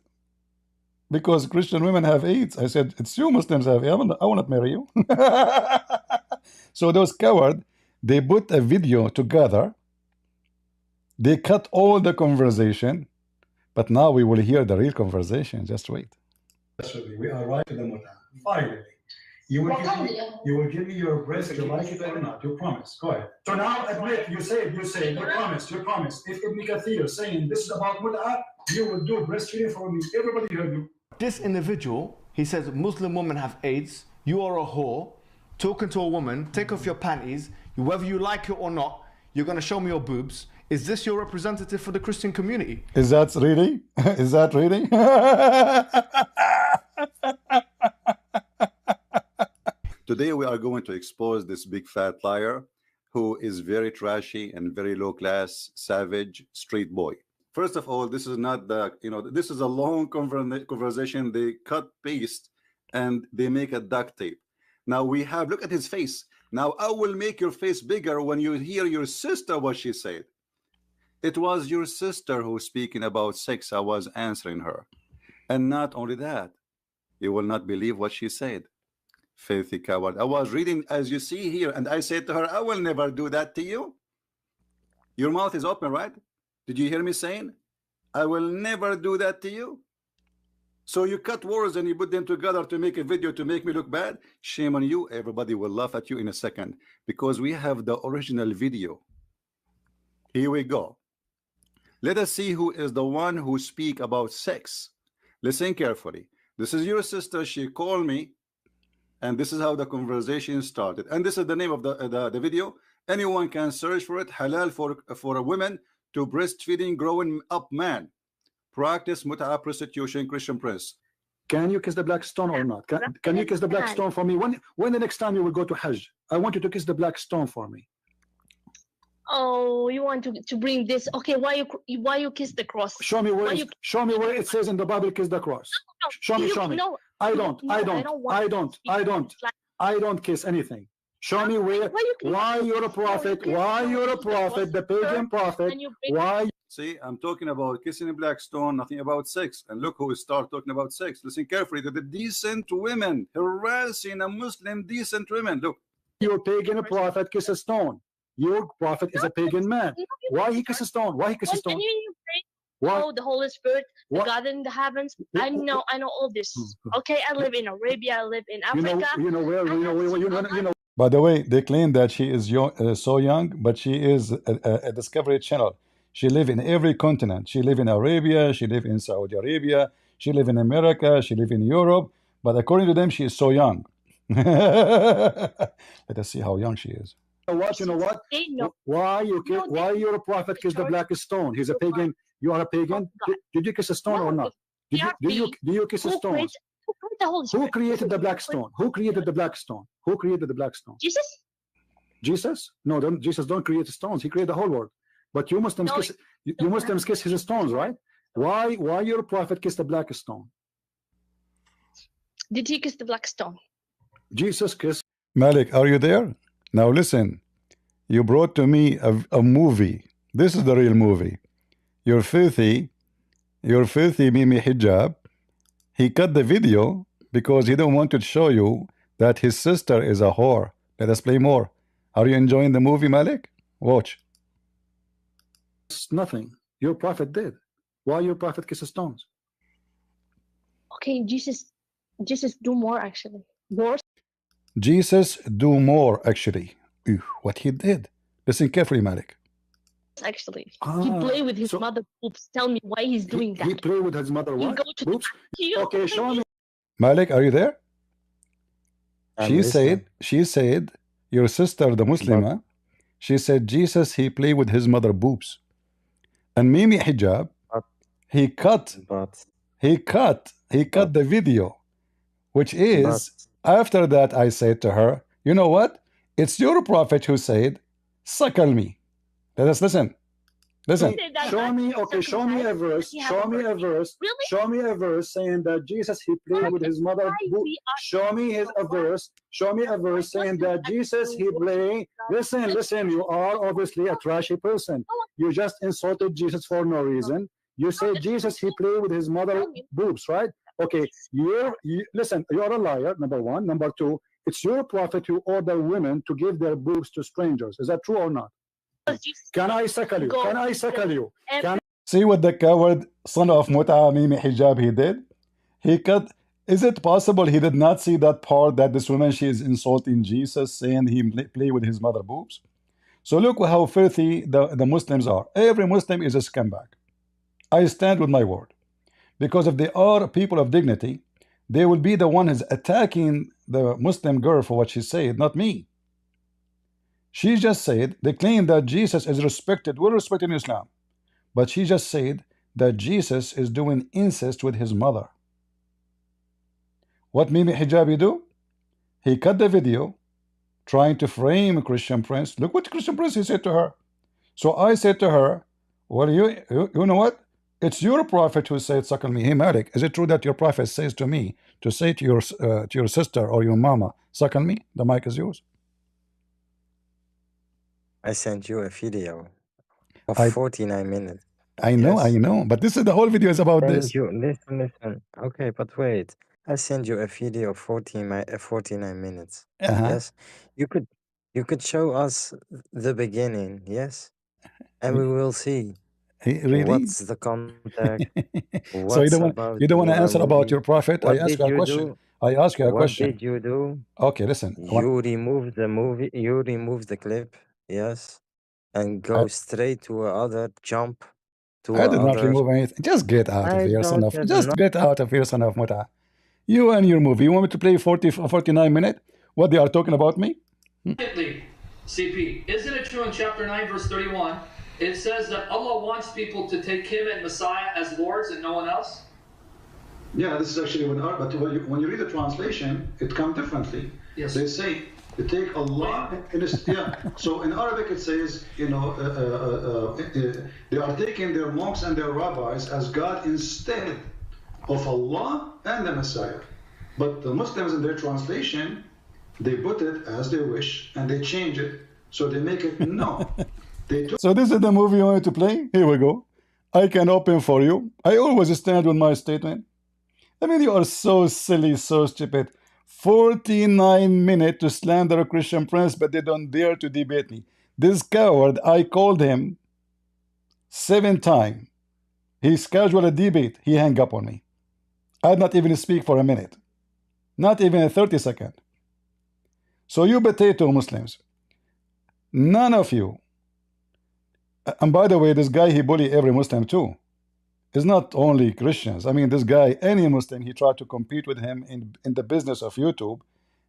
because Christian women have AIDS. I said, it's you Muslims have AIDS. I will not marry you. So those cowards, they put a video together. They cut all the conversation, but now we will hear the real conversation. Just wait. We are right to the Muta. Finally. You will give me your breast, you like it or not. You promise. Go ahead. So now admit, you promise. If Ibn Kathir is saying this is about Muta, you will do breastfeeding for me. Everybody heard you. This individual, he says Muslim women have AIDS, you are a whore, talking to a woman, take off your panties, whether you like it or not, you're going to show me your boobs. Is this your representative for the Christian community? Is that reading? Is that reading? Today we are going to expose this big fat liar who is very trashy and very low class, savage, street boy. First of all, this is not the, this is a long conversation. They cut paste and they make a duct tape. Now we have, look at his face. Now I will make your face bigger when you hear your sister what she said. It was your sister who speaking about sex. I was answering her. And not only that, you will not believe what she said. Filthy coward. I was reading as you see here, and I said to her, I will never do that to you. Your mouth is open, right? Did you hear me saying, I will never do that to you? So you cut words and you put them together to make a video to make me look bad? Shame on you. Everybody will laugh at you in a second because we have the original video. Here we go. Let us see who is the one who speak about sex. Listen carefully. This is your sister. She called me, and this is how the conversation started. And this is the name of the video. Anyone can search for it. Halal for a woman to breastfeeding growing up man. Practice mut'a prostitution, Christian prince. Can you kiss the black stone or not? Can you kiss the black stone for me? When the next time you will go to Hajj? I want you to kiss the black stone for me. Oh, you want to bring this? Okay, why you kiss the cross? Show me where it says in the Bible kiss the cross. Show me. No, I don't kiss anything. Show me where. Why you're a prophet? Why you're a prophet? The pagan prophet. Why? See, I'm talking about kissing a black stone, nothing about sex. And look who start talking about sex. Listen carefully to the decent women harassing a Muslim decent women. Look. Your pagan prophet kiss a stone. Your prophet is a pagan man. Why he kiss a stone? Why he kiss a stone? Oh, the Holy Spirit, the God in the heavens. I know all this. Okay, I live in Arabia. I live in Africa. You know where. By the way, they claim that she is young, so young, but she is a Discovery Channel. She live in every continent. She live in Arabia. She live in Saudi Arabia. She live in America. She live in Europe. But according to them, she is so young. Let us see how young she is. You know what? Why you're a prophet kiss the black stone? He's a pagan. You are a pagan. Did you kiss a stone or not? Do you kiss a stone? Who created the black stone? Who created the black stone? Who created the black stone? Jesus. Jesus? No, Jesus don't create stones. He created the whole world. But you Muslims kiss. You Muslims kiss his stones, right? Why your prophet kiss the black stone? Did he kiss the black stone? Jesus kissed. Malik, are you there? Now listen, you brought to me a movie. This is the real movie. You're filthy Mimi Hijab. He cut the video because he don't want to show you that his sister is a whore. Let us play more. Are you enjoying the movie, Malik? Watch. It's nothing. Your prophet did. Why your prophet kisses stones? Okay, Jesus do more actually. Worse. Jesus do more actually. Ew, what he did. Listen carefully, Malik. Actually, he play with his mother boobs. Tell me why he's doing that. He play with his mother what? Boobs? Okay, show me. Malik, are you there? She said, your sister, the Muslima, she said Jesus he play with his mother boobs. And Mimi Hijab, he cut the video, which is after that I said to her, you know what? It's your prophet who said, suckle me. Let us listen. Listen. Show me a verse. Show me a verse. Really? Show me a verse saying that Jesus he played with his mother. Show me a verse. Show me a verse saying that Jesus he played. Listen. You are obviously a trashy person. You just insulted Jesus for no reason. You say Jesus he played with his mother boobs, right? Okay. Listen. You're a liar. Number one. Number two. It's your prophet who ordered women to give their boobs to strangers. Is that true or not? Can I suckle you? Can I suckle you? See what the coward son of Mut'a Mimi Hijab he did? He cut. Is it possible he did not see that part that this woman she is insulting Jesus, saying he play with his mother boobs? So look how filthy the Muslims are. Every Muslim is a scumbag. I stand with my word, because if they are people of dignity, they will be the one who's attacking the Muslim girl for what she said, not me. She just said they claim that Jesus is respected, well respected in Islam, but she just said that Jesus is doing incest with his mother. What Mimi Hijabi do? He cut the video trying to frame Christian Prince. Look what Christian Prince he said to her. So I said to her, well, you know what? It's your prophet who said, suckle me. Hey, Malik, is it true that your prophet says to me to say to your sister or your mama, suckle me? The mic is yours. I sent you a video of I 49 minutes. know, Yes. I know, but this is the whole video is about Send this. you, listen. Okay, but wait. I send you a video of 49 minutes. Yes. You could show us the beginning. Yes. And we will see Really? what's the contact, So what's about you don't want to your answer about movie. your prophet? I What ask did you a you question. do? I ask you a What question. did you do? Okay, listen. You remove the movie, you remove the clip, yes, and go straight to another jump to I did not other. remove anything. Just get out of I here, son don't of. have Just get out of here, son of Muta. You and your movie. You want me to play 49 minutes? What they are talking about me? CP, isn't it true in chapter 9, verse 31, it says that Allah wants people to take Him and Messiah as lords and no one else? Yeah, this is actually but when you read the translation, it comes differently. Yes. They say they take Allah in his, yeah. So in Arabic it says, you know, they are taking their monks and their rabbis as God instead of Allah and the Messiah. But the Muslims in their translation, they put it as they wish and they change it. So they make it no. So this is the movie you wanted to play? Here we go. I can open for you. I always stand with my statement. I mean, you are so silly, so stupid. 49 minutes to slander a Christian Prince, but they don't dare to debate me. This coward, I called him 7 times. He scheduled a debate. He hung up on me. I did not even speak for a minute. Not even a 30 seconds. So you potato Muslims, none of you, and by the way, this guy, he bully every Muslim too. It's not only Christians. I mean, this guy, any Muslim, he tried to compete with him in the business of YouTube.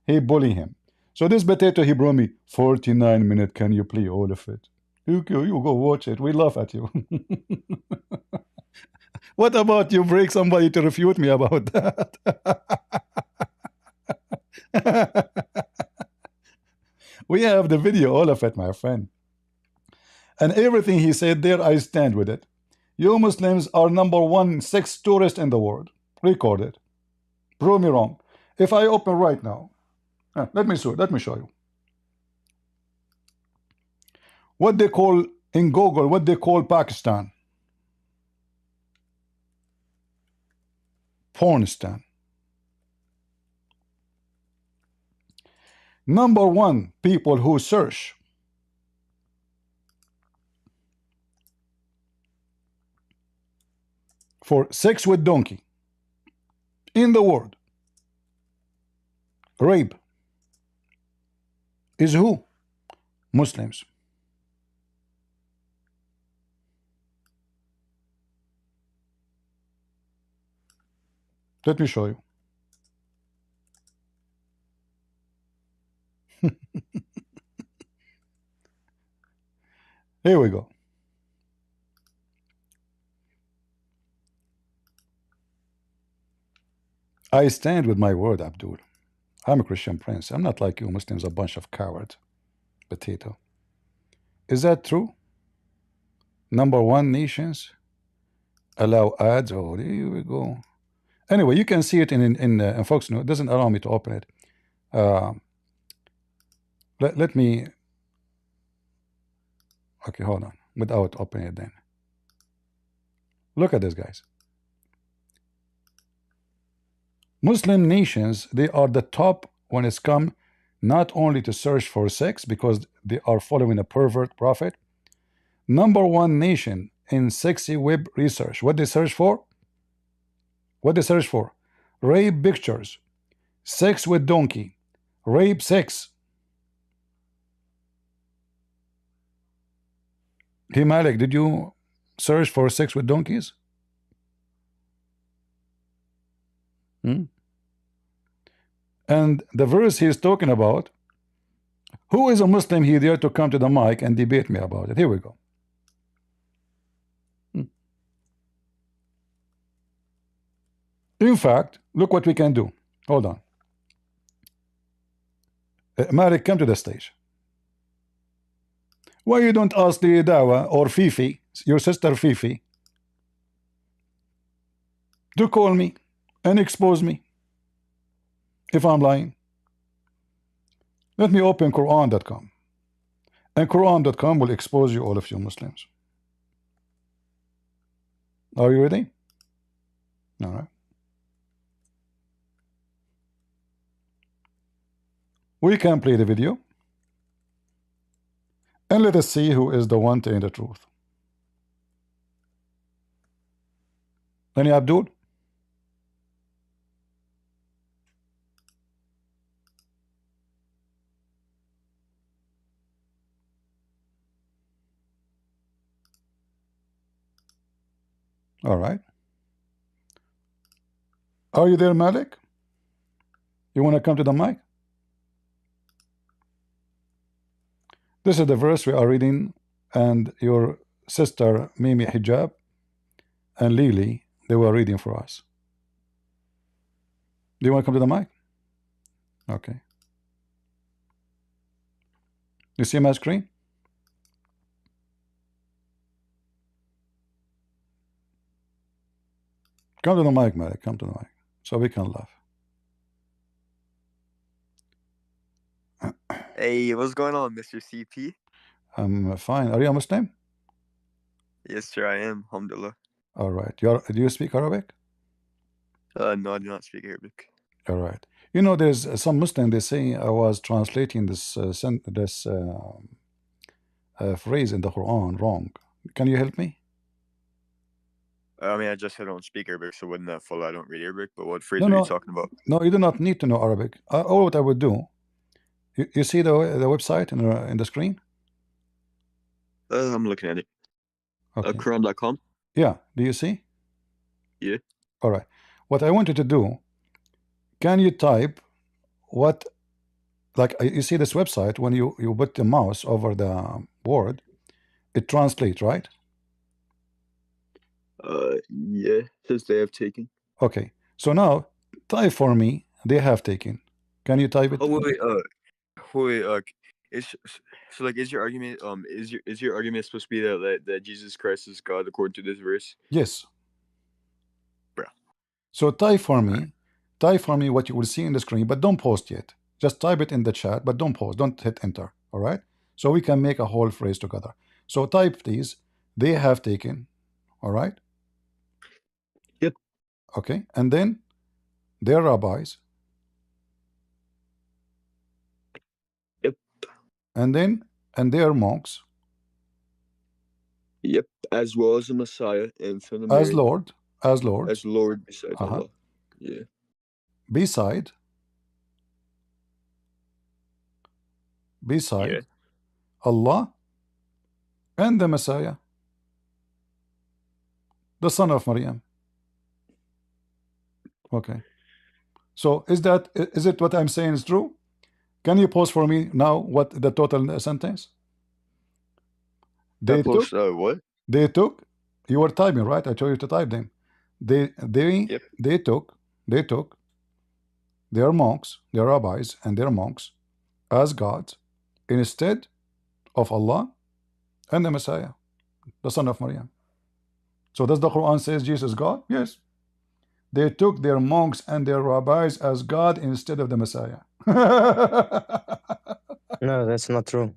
He bully him. So this potato, he brought me 49 minutes. Can you play all of it? You go watch it. We laugh at you. What about you break somebody to refute me about that? We have the video, all of it, my friend. And everything he said there, I stand with it. You Muslims are #1 sex tourist in the world. Record it. Prove me wrong. If I open right now, let me show you. What they call in Google, what they call Pakistan. Pornistan. #1 people who search for sex with donkey in the world, rape, is who? Muslims. Let me show you. Here we go. I stand with my word, Abdul. I'm a Christian Prince. I'm not like you Muslims, a bunch of cowards. Potato. Is that true? #1 nations allow ads. Oh, here we go. Anyway, you can see it in Fox News. It doesn't allow me to open it. Let me. Okay, hold on. Without opening it, then. Look at this, guys. Muslim nations, they are the top when it's come not only to search for sex because they are following a pervert prophet. #1 nation in sexy web research. What they search for? What they search for? Rape pictures, sex with donkey, rape sex. Hey Malik, did you search for sex with donkeys? And the verse he's talking about, Who is a Muslim here there to come to the mic and debate me about it? Here we go. In fact, look what we can do. Hold on. Malik, come to the stage. Why you don't ask the Dawah or Fifi, your sister Fifi, to call me and expose me if I'm lying? Let me open Quran.com, and Quran.com will expose you, all of you Muslims. Are you ready? All right. We can play the video, and let us see who is the one telling the truth. Any Abdul? All right. Are you there, Malik? You want to come to the mic? This is the verse we are reading, and your sister Mimi Hijab and Lily, they were reading for us. Do you want to come to the mic? Okay. You see my screen? Come to the mic, Malik. Come to the mic, so we can laugh. Hey, what's going on, Mr. CP? I'm fine. Are you a Muslim? Yes, sir, I am. Alhamdulillah. All right. Do you speak Arabic? No, I do not speak Arabic. All right. You know, there's some Muslim, they say I was translating this phrase in the Quran wrong. Can you help me? I mean, I just said I don't speak Arabic, so wouldn't that follow I don't read Arabic? But what phrase No, are no. you talking about? No, you do not need to know Arabic. All what I would do, you see the website in the screen? I'm looking at it. Okay. Quran.com? Yeah. Do you see? Yeah. All right. What I wanted to do, can you type what, like you see this website, when you put the mouse over the word, it translates, right? Yeah. It says they have taken. Okay. So now type for me, they have taken. Can you type it? Oh wait, so like is your argument is your argument supposed to be that Jesus Christ is God according to this verse? Yes. Bro. So type for me what you will see in the screen, but don't post yet. Just type it in the chat, but don't post, don't hit enter. All right. So we can make a whole phrase together. So type these, they have taken. All right. Yep. Okay. And then their rabbis. Yep. And their monks. Yep. As well as the Messiah and Son of As Mary. Lord. As Lord beside Allah. Yeah. Beside Yeah. Allah and the Messiah, the son of Maryam. Okay. So is it what I'm saying is true? Can you post for me now what the total sentence? They took what? They took, you were typing, right? I told you to type them. They took their monks, their rabbis and their monks as gods instead of Allah and the Messiah, the son of Maryam. So does the Quran says Jesus is God? Yes. They took their monks and their rabbis as God instead of the Messiah. No, that's not true.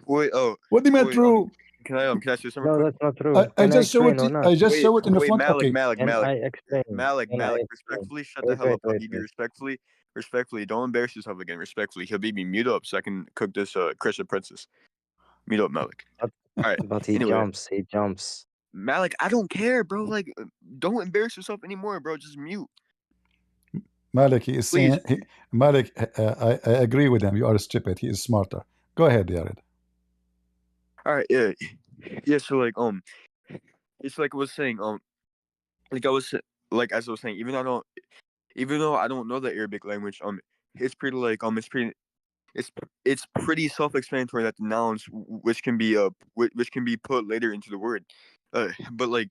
Wait, what do you mean true? Can I say something No, quick? that's not true. I just show it. I just show it in the front. Malik, Okay. Malik, Can Malik. I explain? Malik, Can I explain? respectfully, shut the hell up, Habibi. Respectfully, don't embarrass yourself again. Respectfully, Habibi, mute up so I can cook this Christian princess. Mute up, Malik. All right. But he jumps. Malik, I don't care, bro. Like, don't embarrass yourself anymore, bro. Just mute. Malik, he is saying, Malik, I agree with him. You are stupid. He is smarter. Go ahead, Yared. All right, yeah. So like, it's like I was saying, as I was saying, even though I don't know the Arabic language, it's pretty it's pretty self-explanatory that the nouns which can be put later into the word, but like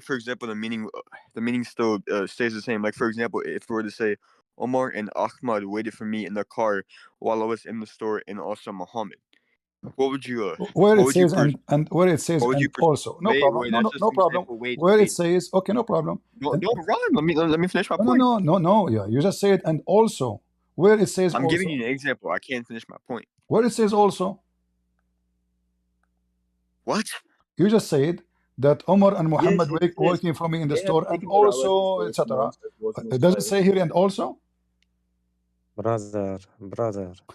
for example the meaning still stays the same. Like for example, if we were to say Omar and Ahmed waited for me in the car while I was in the store, and also Mohammed, what would you where it says and where it says and also no wait, problem, that's just no an problem. example. Wait, Where it says okay, no problem. don't run. Let me finish my No, point. no. Yeah, you just say it and also. Where it says I'm also. giving you an example. I can't finish my point. Where it says also. What? You just said that Omar and Muhammad Yes, working for me in the store and also etc. Does it say here and also? Brother.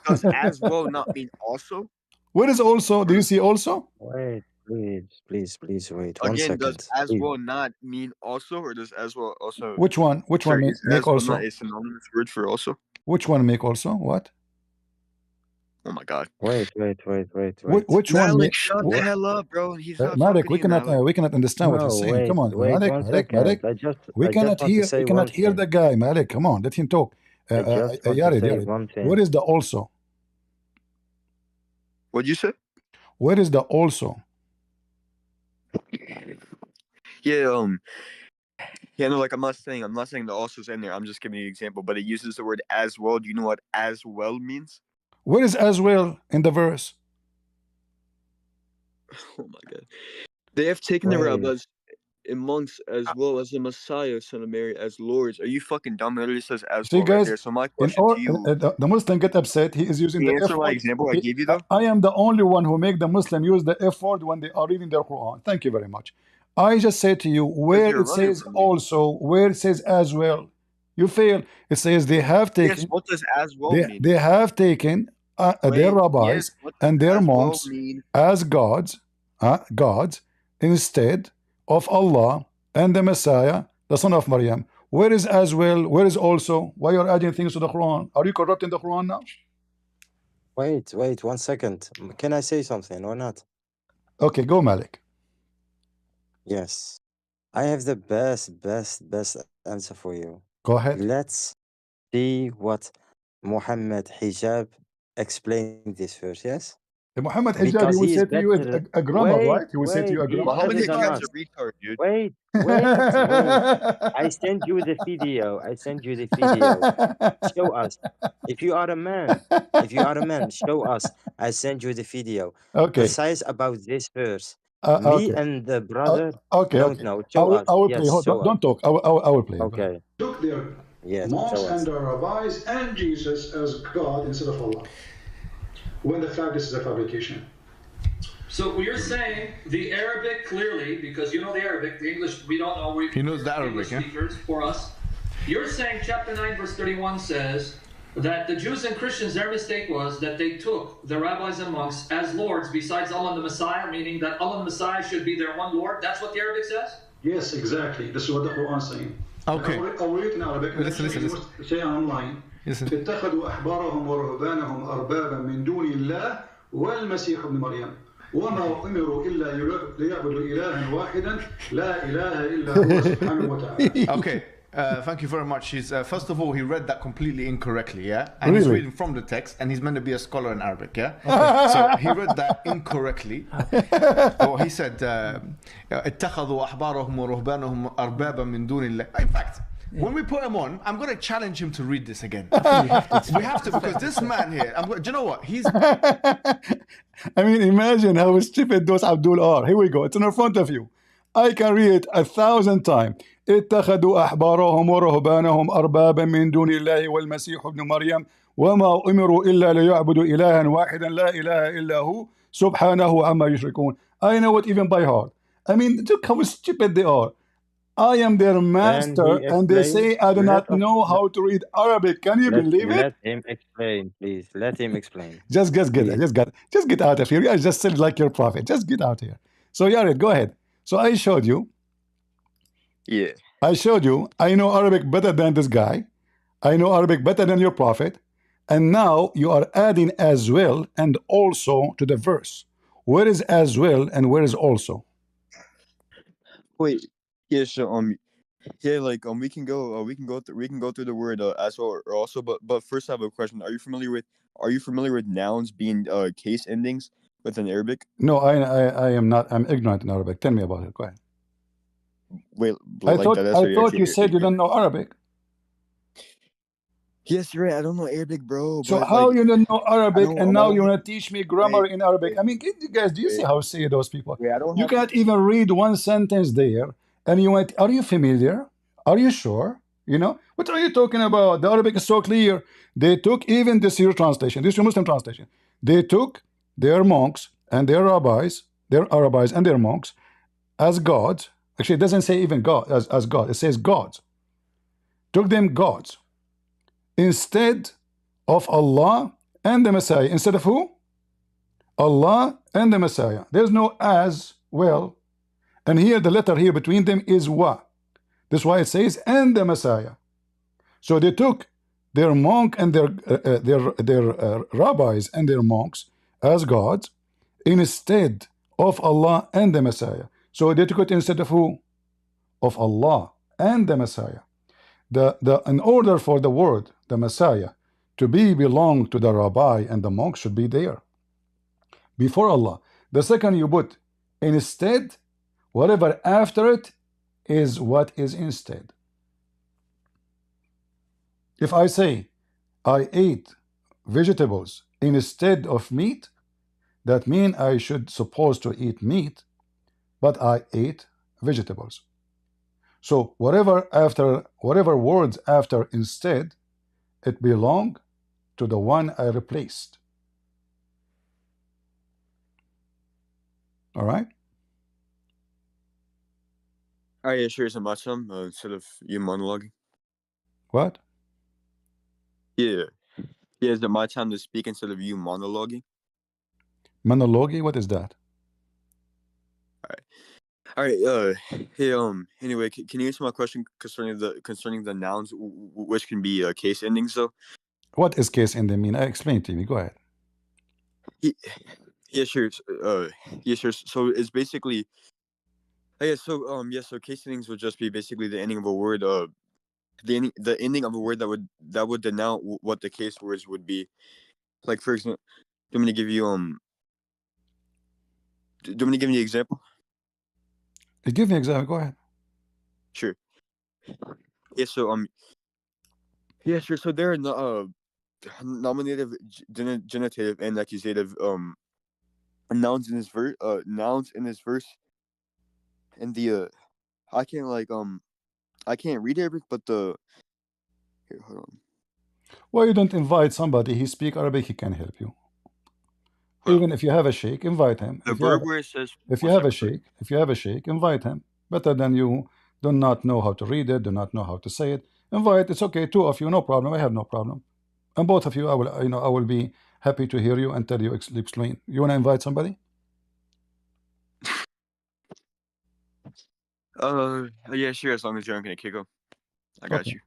Does as well not mean also? Where is also? Do you see also? Wait, please wait. 1 Again, second. does as please. well not mean also, or does as well also? Which one? Which one make also? Not a synonymous word for also? Which one make also? What? Oh my God! Wait. Which one? Malik, shut the hell up, bro. He's not Malik, we Malik. cannot understand what he's saying. Come on, wait, Malik. We I cannot hear the guy. Malik, come on, let him talk. I just want to say one thing. Where is the also? What'd you say? Where is the also? Yeah, no, like I'm not saying the also's in there. I'm just giving you an example, but it uses the word as well. Do you know what as well means? Where is as well in the verse? Oh my God. They have taken the rabbis amongst as well as the Messiah, son of Mary, as lords. Are you fucking dumb? It literally says as See, well guys, right there. So my question to you, the Muslim get upset. He is using the F answer my word. example I gave you though. I am the only one who make the Muslim use the F word when they are reading their Quran. Thank you very much. I just say to you, where it says also, where it says as well, you fail. It says they have taken. Yes, what does as well mean? They have taken their rabbis and their monks as gods, instead of Allah and the Messiah, the son of Maryam. Where is as well? Where is also? Why are you adding things to the Quran? Are you corrupting the Quran now? Wait 1 second. Can I say something or not? Okay, go Malik. Yes. I have the best answer for you. Go ahead. Let's see what Mohammed Hijab explained this verse, yes? Mohammed Hijab, he will say to you a grammar, right? He will say to you a grammar. Mohammed Hijab's a retard, dude. Wait. I send you the video. Show us. If you are a man, show us. I send you the video. Okay. Precise about this verse. Okay. Me and the brother don't know. Show us. I will yes, play. Hold on. Don't talk. I will play. Okay. Took their monks and their rabbis and Jesus as God instead of Allah. When the fact this is a fabrication. So you're saying the Arabic clearly, because you know the Arabic, the English we don't know. He knows the Arabic, speakers for us. You're saying chapter 9 verse 31 says that the Jews and Christians, their mistake was that they took the rabbis and monks as lords besides Allah and the Messiah, meaning that Allah and the Messiah should be their one Lord. That's what the Arabic says? Yes, exactly. This is what the Quran is saying. Okay. I'll read it in Arabic. Listen. Say online. اتخذوا أحبارهم ورهبانهم أربابا من دون الله والمسيح ابن مريم وما أمروا إلا ليعبدوا إلها واحدا لا إله إلا هو سبحانه وتعالى. Okay. Thank you very much. First of all, he read that completely incorrectly, yeah? And he's reading from the text, and he's meant to be a scholar in Arabic, yeah? Okay. So he read that incorrectly. Well, he said, اتخذوا أحبارهم ورهبانهم أربابا من دون الله. In fact, when we put him on, I'm going to challenge him to read this again. We have to, because this man here, do you know what? He's... I mean, imagine how stupid those Abdul are. Here we go. It's in front of you. I can read it 1,000 times. اتخذوا أحبارهم ورهبانهم أربابا من دون الله والمسيح ابن مريم وما أمروا إلا ليعبدوا إلها واحدا لا إله إلا هو سبحانه عما يشركون. I know it even by heart. I mean, look how stupid they are. I am their master, and they say I do not know how to read Arabic. Can you believe it? Let him explain, please. Let him explain. Just get out of here. You guys just said like your prophet. Just get out here. So Yared, go ahead. So I showed you. Yeah. I showed you. I know Arabic better than this guy. I know Arabic better than your prophet. And now you are adding as well and also to the verse. Where is as well and where is also? Wait. Yeah, so Yeah, like we can go through the word as well or also, but first I have a question. Are you familiar with nouns being case endings within Arabic? No, I am not. I'm ignorant in Arabic. Tell me about it. Go ahead. Wait, I like thought that, that's I what thought you said you don't know Arabic. Yes, you're right. I don't know Arabic, bro. So But how like, you don't know I Arabic don't. and I now you don't. want to teach me grammar in Arabic? I mean, you guys, do you see Wait, how silly those people? wait. I don't You have. can't even read one sentence there, and you want? Are you familiar? Are you sure? You know what are you talking about? The Arabic is so clear. They took even this here translation, this Muslim translation. They took their monks and their rabbis and their monks as gods. Actually, it doesn't say even God as God. It says gods. Took them gods instead of Allah and the Messiah. Instead of who? Allah and the Messiah. There's no as well. And here the letter here between them is wa. That's why it says and the Messiah. So they took their monk and their rabbis and their monks as gods instead of Allah and the Messiah. So they took it instead of who? Of Allah and the Messiah. In order for the word, the Messiah, to belong to the rabbi and the monk should be there before Allah. The second you put instead, whatever after it is what is instead. If I say I ate vegetables instead of meat, that means I should supposed to eat meat, but I ate vegetables. So whatever words after instead, it belong to the one I replaced. All right. All right, yeah, sure. So much instead of you monologuing. What? Yeah, yeah. Is it my time to speak instead of you monologuing? Monologue? What is that? All right. Hey. Anyway, can you answer my question concerning the nouns, which can be case endings, though? What is case ending mean? I explained to you. Go ahead. Yeah, sure. Yeah, sure. So it's basically. Yeah. So So case endings would just be basically the ending of a word. The ending of a word that would denote what the case words would be. Like, for example, do you want me to give you Do you want me to give you an example? Give me an example. Go ahead. Sure. Yeah. So Yeah, sure. So there are nominative, genitive, and accusative nouns in this verse. Nouns in this verse, and the I can't read Arabic, but here, hold on. Why you don't invite somebody? He speak Arabic. He can help you. Even if you have a sheikh, invite him. The verb where it says if you have a sheikh, invite him. Better than you do not know how to read it, do not know how to say it. Invite. It's okay. Two of you, no problem. I have no problem. And both of you, I will be happy to hear you and tell you explain. You want to invite somebody? Yeah, sure. As long as you're not gonna kick him, I got Okay. you.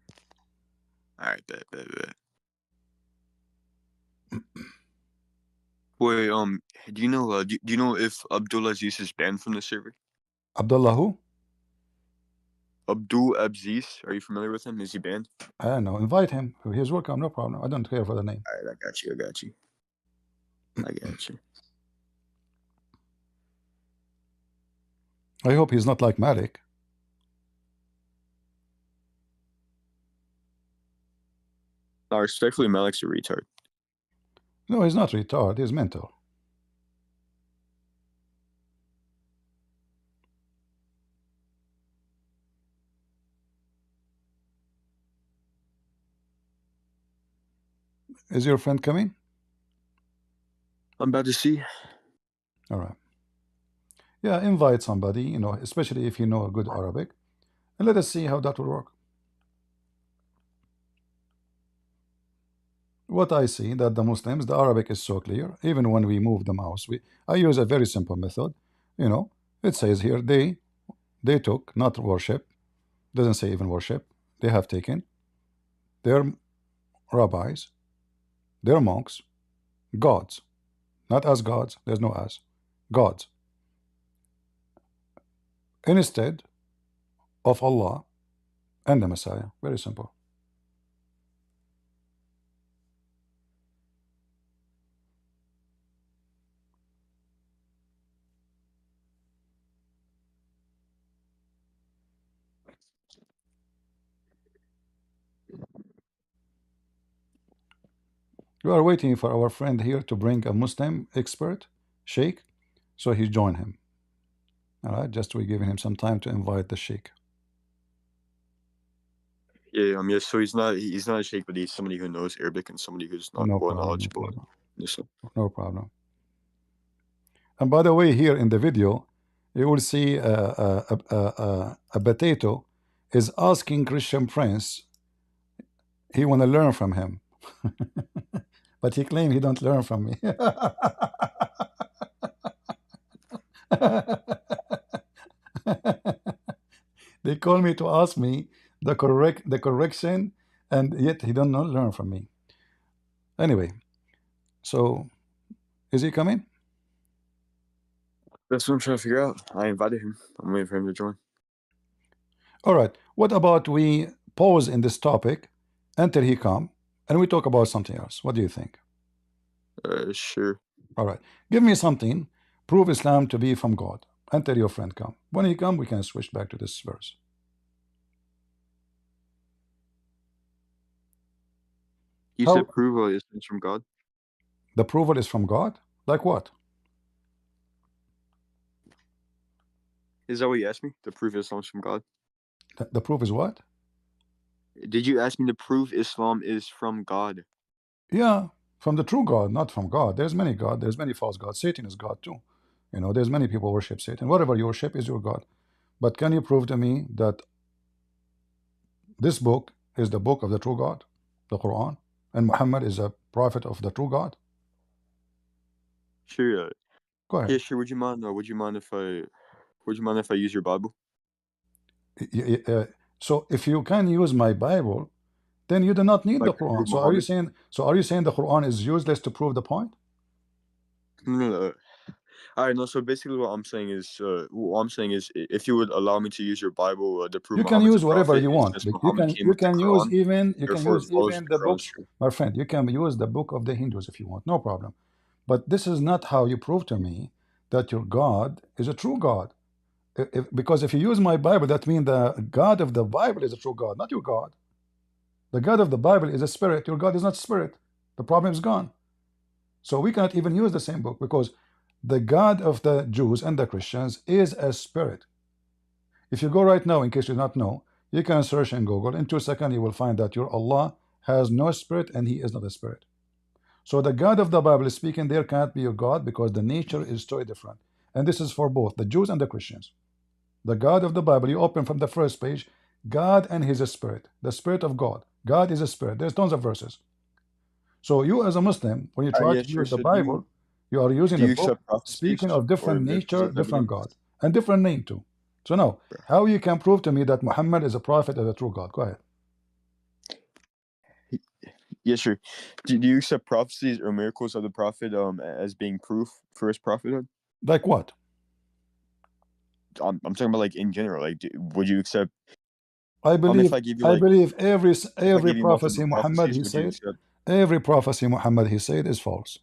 All right, bet. Wait, do you know if Abdulaziz is banned from the server? Abdullah who? Abdul Abziz, are you familiar with him? Is he banned? I don't know. Invite him. He's welcome. No problem. I don't care for the name. All right, I got you. I hope he's not like Malik. No, respectfully, Malik's a retard. No, he's not retarded. He's mental. Is your friend coming? I'm about to see. All right. Yeah, invite somebody, especially if you know a good Arabic, and let us see how that will work. What I see that the Muslims, the Arabic is so clear. Even when we move the mouse, I use a very simple method. It says here they took, not worship, doesn't say even worship. They have taken their rabbis, their monks, gods, not as gods. There's no as gods instead of Allah and the Messiah. Very simple. We are waiting for our friend here to bring a Muslim expert, Sheikh, so he join him. All right, just we're giving him some time to invite the Sheikh. Yeah, yes. So he's not a sheikh, but he's somebody who knows Arabic and somebody who's not well knowledgeable. No problem. And by the way, here in the video, you will see a potato is asking Christian Prince. He want to learn from him, but he claimed he don't learn from me. They call me to ask me the correction, and yet he don't learn from me. Anyway, so is he coming? That's what I'm trying to figure out. I invited him. I'm waiting for him to join. All right. What about we pause in this topic until he come, and we talk about something else? What do you think? Sure. All right. Give me something. Prove Islam to be from God until your friend come. When he come, we can switch back to this verse. You said prove is from God? The approval is from God? Like what? Is that what you asked me? The proof Islam is from God? The proof is what? Did you ask me to prove Islam is from God? Yeah, from the true God, not from God. There's many God. There's many false gods. Satan is God too. You know, there's many people worship Satan. Whatever you worship is your God. But can you prove to me that this book is the book of the true God, the Quran, and Muhammad is a prophet of the true God? Sure. Go ahead. Yeah, sure. Would you mind if I use your Bible? So if you can use my Bible, then you do not need the Quran. So are you saying? So are you saying the Quran is useless to prove the point? No. All right. No. So basically, what I'm saying is, if you would allow me to use your Bible to prove You can Muhammad's use whatever prophet, you want. You can use even the books, my friend. You can use the book of the Hindus if you want, no problem. But this is not how you prove to me that your God is a true God. Because if you use my Bible, that means the God of the Bible is a true God, not your God. The God of the Bible is a spirit. Your God is not spirit. The problem is gone. So we cannot even use the same book because the God of the Jews and the Christians is a spirit. If you go right now, in case you do not know, you can search in Google. In 2 seconds, you will find that your Allah has no spirit and he is not a spirit. So the God of the Bible is speaking there cannot be your God because the nature is totally different. And this is for both the Jews and the Christians. The God of the Bible, you open from the first page, God and his spirit, the spirit of God. God is a spirit. There's tons of verses. So you as a Muslim, when you try to use the Bible, you are using a book speaking of different nature, different God, and different name too. So now, how you can prove to me that Muhammad is a prophet and a true God? Go ahead. Yes, sure. Do you accept prophecies or miracles of the prophet as being proof for his prophethood? Like what? I'm talking about like in general. Like, would you accept? I believe every prophecy Muhammad he said, every prophecy Muhammad he said is false.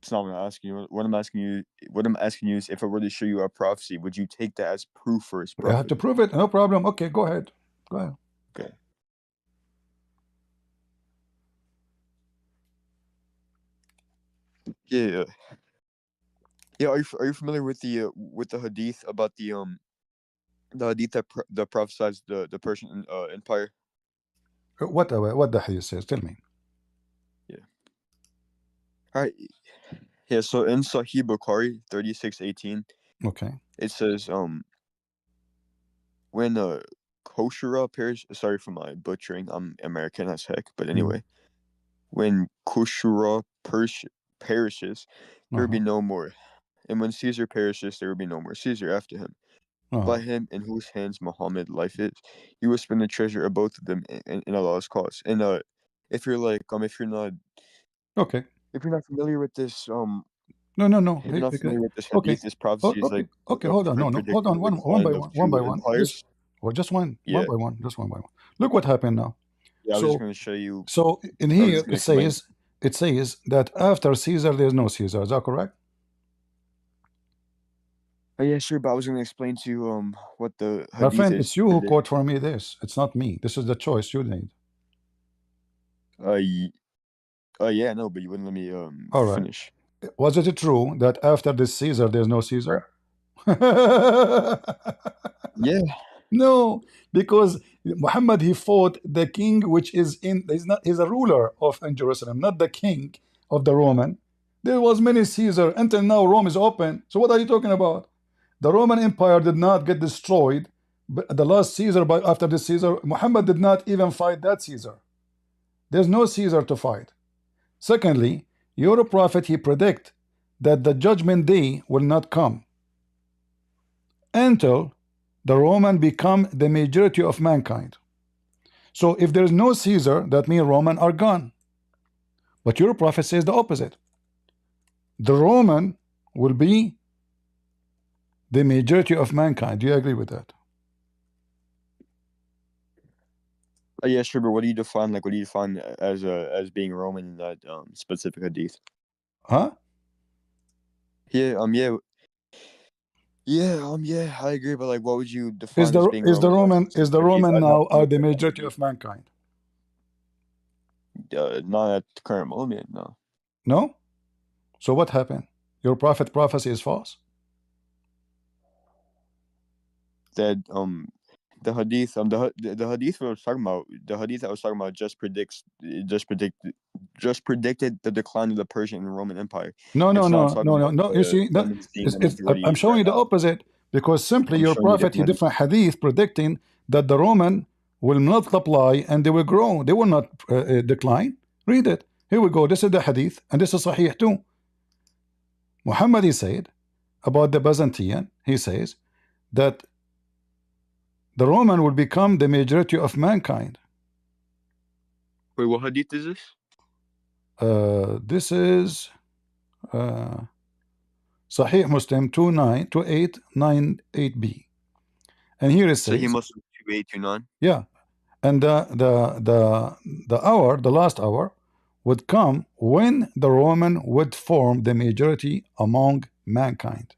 It's not what I'm asking you. What I'm asking you is, if I were to show you a prophecy, would you take that as proof for his prophet? I have to prove it. No problem. Okay, go ahead. Go ahead. Okay. Yeah. Yeah. Are you familiar with the hadith about the hadith that that prophesies the Persian Empire? What the hadith says? Tell me. Yeah. All right. Yeah. So in Sahih Bukhari 36:18. Okay. It says when Koshura perishes. Sorry for my butchering. I'm American as heck. But anyway, when Koshura perishes, there will be no more. And when Caesar perishes, there will be no more Caesar after him. By him in whose hands Muhammad life is, he will spend the treasure of both of them in Allah's cause. And if you're like if you're not familiar with this no. If you're not familiar with this hadith, this prophecy is like hold on. No. Hold on. One by one. Or just one Yeah. by one, just one by one. Look what happened now. Yeah, I was just So going to show you. so in I was here just gonna it explain. says that after Caesar there's no Caesar. Is that correct? Oh yeah, sure. But I was going to explain to you what the My hadith friend, is. it's you who quote for me this. It's not me. This is the choice you made. Yeah, no, but you wouldn't let me All right. finish. Was it true that after this Caesar there's no Caesar? Yeah. No, because Muhammad, he fought the king which is in, he's a ruler of in Jerusalem, not the king of the Roman. There was many Caesar until now. Rome is open. So what are you talking about? The Roman Empire did not get destroyed. But the last Caesar, but after this Caesar, Muhammad did not even fight that Caesar. There's no Caesar to fight. Secondly, your prophet, he predict that the judgment day will not come until the Roman become the majority of mankind. So if there is no Caesar, that means Roman are gone. But your prophet says the opposite. The Roman will be the majority of mankind. Do you agree with that? Yeah, sure. But what do you define? Like, what do you define as being Roman in that specific hadith? Huh? Yeah. Yeah. I agree. But like, what would you define as being Roman? Is the Roman now are the majority of mankind? Not at the current moment. No. No. So what happened? Your prophet prophecy is false. That the hadith the hadith I was talking about just predicted the decline of the Persian and Roman Empire. No. You see, I'm showing you the opposite, because simply your prophet, he different hadith predicting that the Roman will multiply and they will grow. They will not decline. Read it. Here we go. This is the hadith, and this is sahih too. Muhammad, he said about the Byzantine, he says that the Roman will become the majority of mankind. Wait, what hadith is this? This is Sahih Muslim 2898b, and here it says Sahih Muslim 2829. Yeah, and the hour, the last hour, would come when the Roman would form the majority among mankind.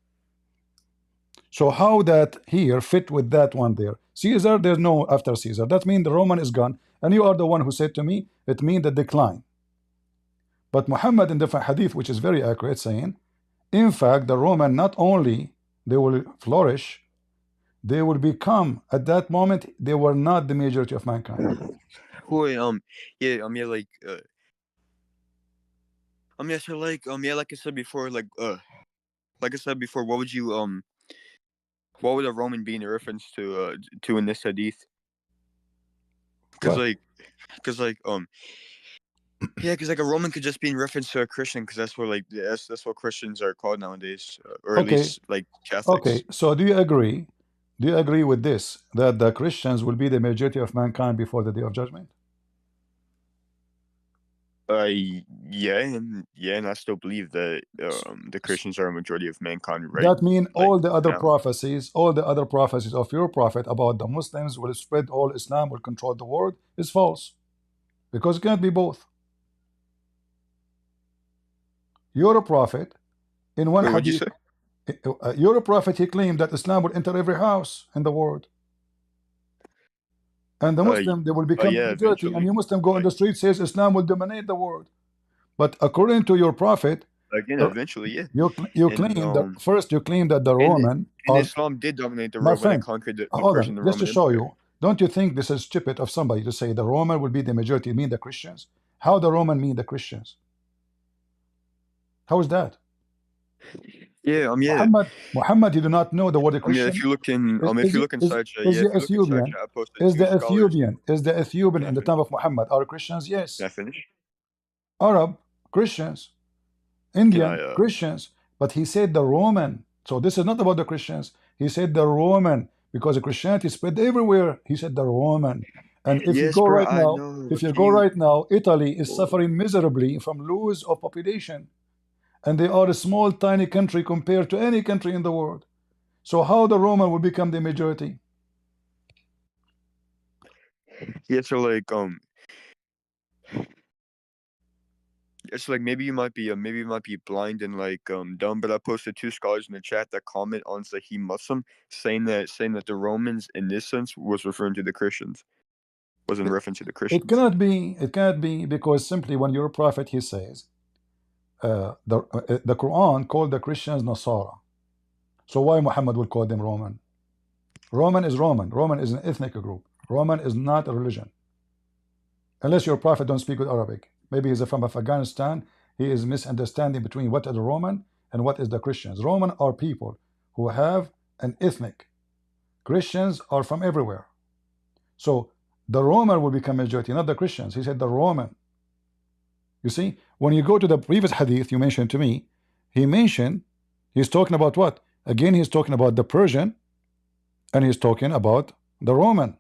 So how that here fit with that one there? Caesar, there's no after Caesar. That means the Roman is gone, and you are the one who said to me it means the decline. But Muhammad in different hadith, which is very accurate, saying, in fact, the Roman not only they will flourish, they will become at that moment they were not the majority of mankind. Wait, like I said before, what would a Roman be in reference to in this hadith? Because a Roman could just be in reference to a Christian, because that's what that's what Christians are called nowadays, or at least like Catholics. Okay, so do you agree? Do you agree with this, that the Christians will be the majority of mankind before the day of judgment? Yeah, and I still believe that the Christians are a majority of mankind, right? That means all the other prophecies of your prophet about the Muslims will spread all Islam, will control the world, is false, because it can't be both. You're a prophet. In one hadith, you're a prophet. He claimed that Islam will enter every house in the world, and the Muslim they will become the majority. And you Muslim go in the street says Islam will dominate the world. But according to your prophet, again, eventually, yeah, you claim that first. You claim that the Roman Islam did dominate the world when it conquered the Persian and the Roman just to show you. Don't you think this is stupid of somebody to say the Roman will be the majority? Mean the Christians? How the Roman mean the Christians? How is that? Yeah, Muhammad, you do not know the word Christian. If you look in, if you look inside, is the Ethiopian in the time of Muhammad are Christians? Yes. Can I finish? Arab Christians, Indian Christians, but he said the Roman. So this is not about the Christians. He said the Roman, because the Christianity spread everywhere. He said the Roman. And if you go right now, Italy is suffering miserably from loss of population. And they are a small, tiny country compared to any country in the world. So how the Roman will become the majority? Yeah, so it's like maybe you might be blind and dumb, but I posted 2 scholars in the chat that comment on Sahih Muslim saying that the Romans in this sense was referring to the Christians, was in reference to the It Christians. cannot be. It cannot be, because simply when you're a prophet, he says the Quran called the Christians Nasara. So why Muhammad will call them Roman? Roman is Roman. Roman is an ethnic group. Roman is not a religion. Unless your prophet don't speak good Arabic. Maybe he's from Afghanistan. He is misunderstanding between what is a Roman and what is the Christians. Roman are people who have an ethnic. Christians are from everywhere. So the Roman will become majority, not the Christians. He said the Roman. You see, when you go to the previous hadith you mentioned to me, he's talking about what? Again, he's talking about the Persian, and he's talking about the Roman.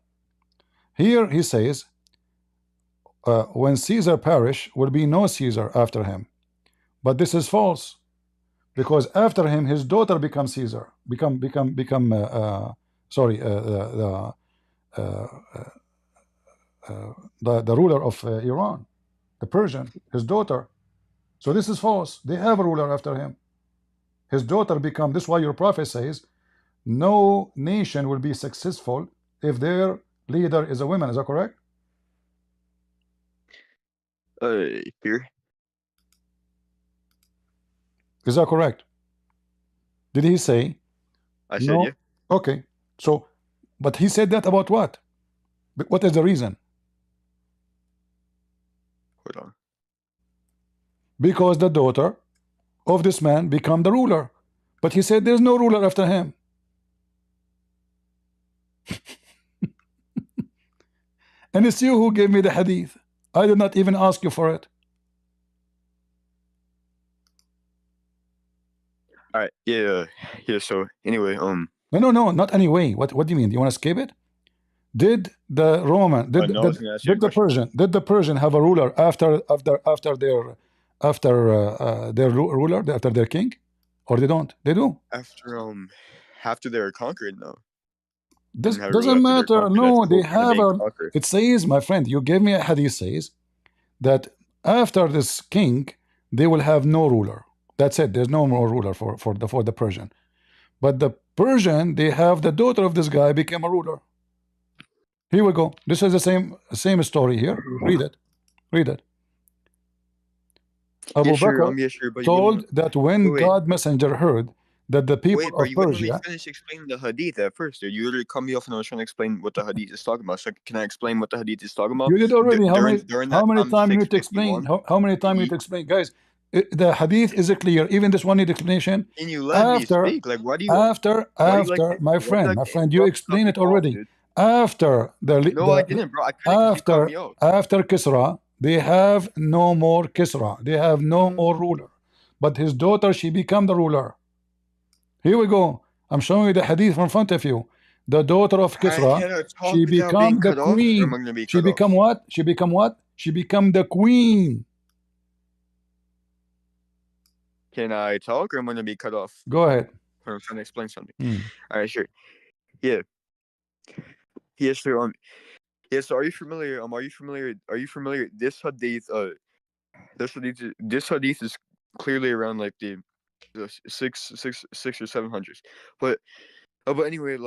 Here he says, when Caesar perish, will be no Caesar after him. But this is false, because after him his daughter becomes Caesar, the ruler of Iran, the Persian, his daughter. So this is false. They have a ruler after him. His daughter become. This is why your prophet says no nation will be successful if their leader is a woman. Is that correct? Here. Is that correct? Did he say? I said yeah. Okay. So, but he said that about what? What is the reason? Hold on. Because the daughter of this man become the ruler. But he said there's no ruler after him. And it's you who gave me the hadith. I did not even ask you for it. All right. Yeah. So anyway, No, not anyway. What do you mean? Do you want to skip it? Did the Roman, did the Persian have a ruler after their ruler, after their king, or they don't? They do. After they were conquered, no. This doesn't matter. No, they have a. It says, my friend, you gave me a hadith says that after this king, they will have no ruler. That's it. There's no more ruler for the Persian. But the Persian, they have the daughter of this guy became a ruler. Here we go. This is the same story here. Read it. Abu Bakr told that when God messenger heard that the people of Persia. You wouldn't let me finish explaining the hadith at first, dude. You literally cut me off and I was trying to explain what the hadith is talking about. So can I explain what the hadith is talking about? You did already. How many times you need to explain? How many times you need to explain, guys? The hadith is clear. Even this one need explanation. Can you let me speak? Like, why do you? After, my friend, you explained it already. After I didn't, bro. I couldn't after Kisra, they have no more Kisra. They have no more ruler. But his daughter, she become the ruler. Here we go. I'm showing you the hadith in front of you. The daughter of Kisra, she become the queen. She become what? She become what? She become the queen. Can I talk, or am I gonna be cut off? Go ahead. I'm trying to explain something. All right, sure. Yeah. Yes, sir. So are you familiar? Are you familiar? This hadith is clearly around like the six or 700s. But anyway,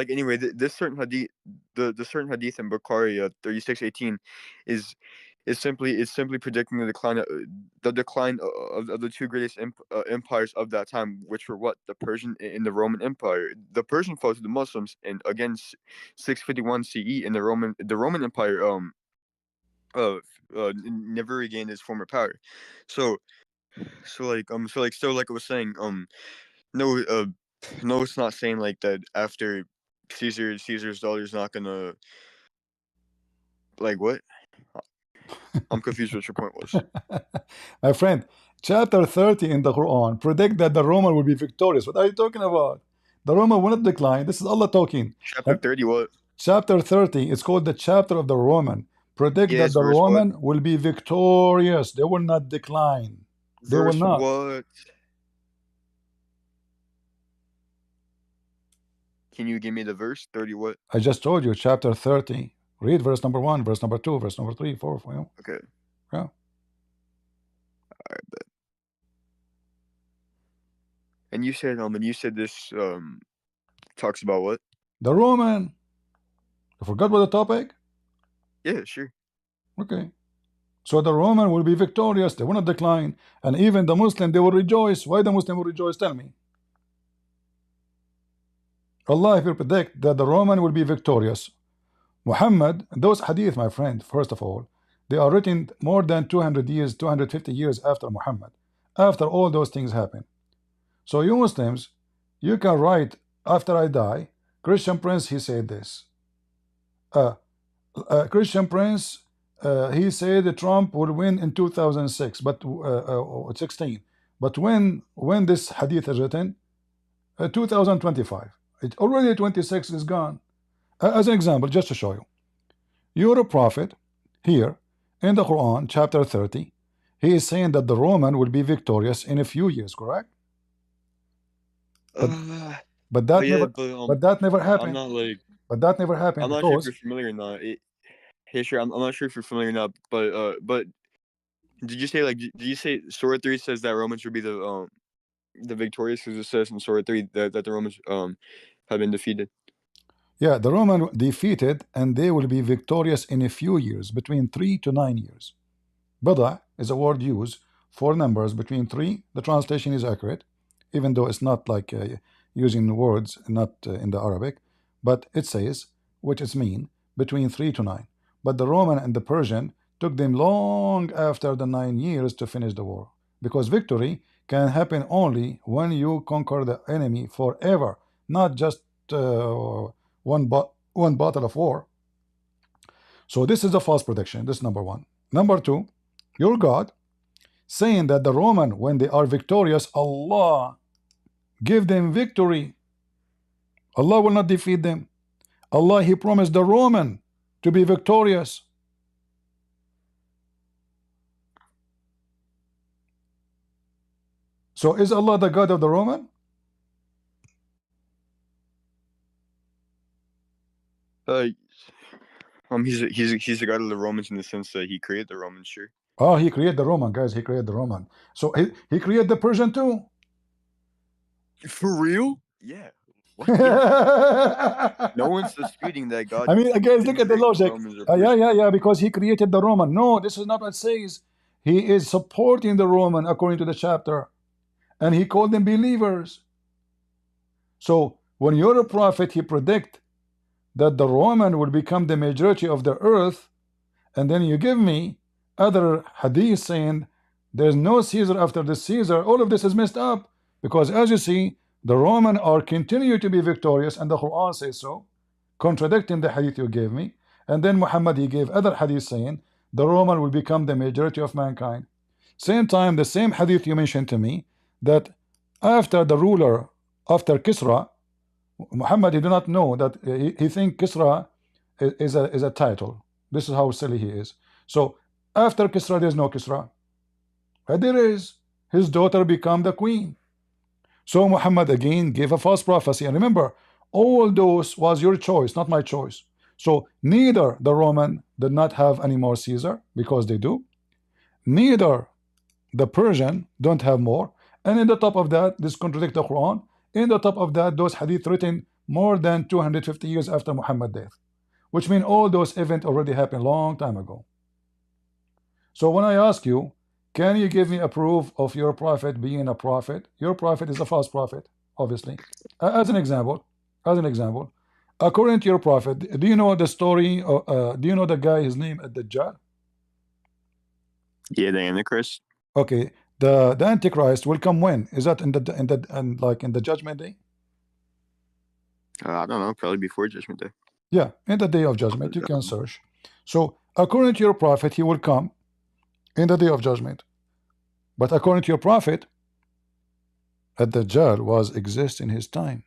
anyway, this certain hadith, the certain hadith in Bukhari 36:18 is simply predicting the decline of the two greatest empires of that time, which were what? The Persian and the Roman Empire. The Persian fell to the Muslims, and again 651 CE, and the Roman Empire never regained its former power. So like I was saying, no, it's not saying like that after Caesar's daughter is not gonna, like, what? I'm confused what your point was. My friend, chapter 30 in the Quran predict that the Roman will be victorious. What are you talking about? The Roman will not decline. This is Allah talking. Chapter 30 what? Chapter 30, it's called the chapter of the Roman. Predict that the Roman will be victorious. They will not decline. They will not. What? Can you give me the verse? 30 what? I just told you, chapter 30. Read verse number 1, verse number 2, verse number 3, 4, 5. Okay. Yeah. All right, bet. And you said this talks about what? The Roman. You forgot about the topic? Yeah, sure. Okay. So the Roman will be victorious, they will not decline, and even the Muslim, they will rejoice. Why the Muslim will rejoice? Tell me. Allah will predict that the Roman will be victorious. Muhammad, those hadith, my friend, first of all, they are written more than 200 years, 250 years after Muhammad, after all those things happen. So you Muslims, you can write, after I die, Christian Prince, he said this. Christian Prince, he said Trump will win in 2006, but 16. But when this hadith is written, 2025. It already 26 is gone. As an example, just to show you, you're a prophet here in the Quran, chapter 30. He is saying that the Roman will be victorious in a few years, correct? But that never happened. I'm not like. But that never happened. I'm not sure if you're familiar or not. Yeah, sure. I'm not sure if you're familiar or not. But did you say Surah 3 says that Romans would be the victorious, because it says in Surah 3 that the Romans have been defeated. Yeah, the Roman defeated, and they will be victorious in a few years, between 3 to 9 years. Bada is a word used for numbers between 3. The translation is accurate, even though it's not like using words not in the Arabic, but it says, which is mean, between 3 to 9. But the Roman and the Persian took them long after the 9 years to finish the war, because victory can happen only when you conquer the enemy forever, not just one battle of war. So this is a false prediction. This is number one. Number two, your God saying that the Roman, when they are victorious, Allah give them victory. Allah will not defeat them. Allah, He promised the Roman to be victorious. So is Allah the God of the Roman? He's the God of the Romans in the sense that he created the Romans, sure. Oh, he created the Roman, guys. He created the Roman. So he created the Persian too. For real? Yeah. Yeah. No one's disputing that God. I mean, guys, look at the logic. Yeah, because he created the Roman. No, this is not what it says. He is supporting the Roman according to the chapter, and he called them believers. So when you're a prophet, he predict that the Roman will become the majority of the earth, and then you give me other hadith saying there's no Caesar after the Caesar. All of this is messed up, because as you see, the Roman are continue to be victorious, and the Quran says so, contradicting the hadith you gave me. And then Muhammad, he gave other hadith saying the Roman will become the majority of mankind. Same time, the same hadith you mentioned to me, that after the ruler, after Kisra, Muhammad, he do not know that he think Kisra is a title. This is how silly he is. So after Kisra, there's no Kisra. But there is. His daughter become the queen. So Muhammad again gave a false prophecy. And remember, all those was your choice, not my choice. So neither the Roman did not have any more Caesar, because they do. Neither the Persian don't have more. And in the top of that, this contradicts the Quran. In the top of that, those hadith written more than 250 years after Muhammad's death, which means all those events already happened long time ago. So when I ask you, can you give me a proof of your prophet being a prophet? Your prophet is a false prophet, obviously. As an example, according to your prophet, do you know the story? Do you know the guy? His name at Dajjal? Yeah, the Antichrist. Okay, the Antichrist will come when? Is that in the Judgment Day? I don't know. Probably before Judgment Day. Yeah, in the Day of Judgment. You can search. So according to your prophet, he will come in the Day of Judgment. But according to your prophet, Ad-Dajjal was exist in his time.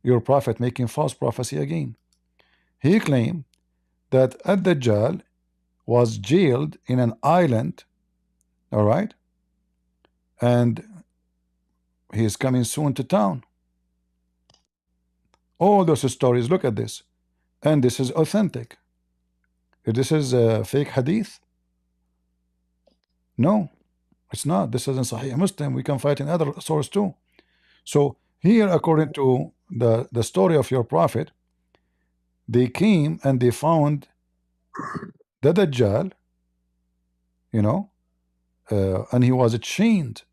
Your prophet making false prophecy again. He claimed that Ad-Dajjal was jailed in an island, all right, and he is coming soon to town. All those stories, look at this. And this is authentic. If this is a fake hadith, no, it's not. This is in Sahih Muslim. We can fight in other source too. So here, according to the story of your prophet, they came and they found the Dajjal, you know, and he was chained.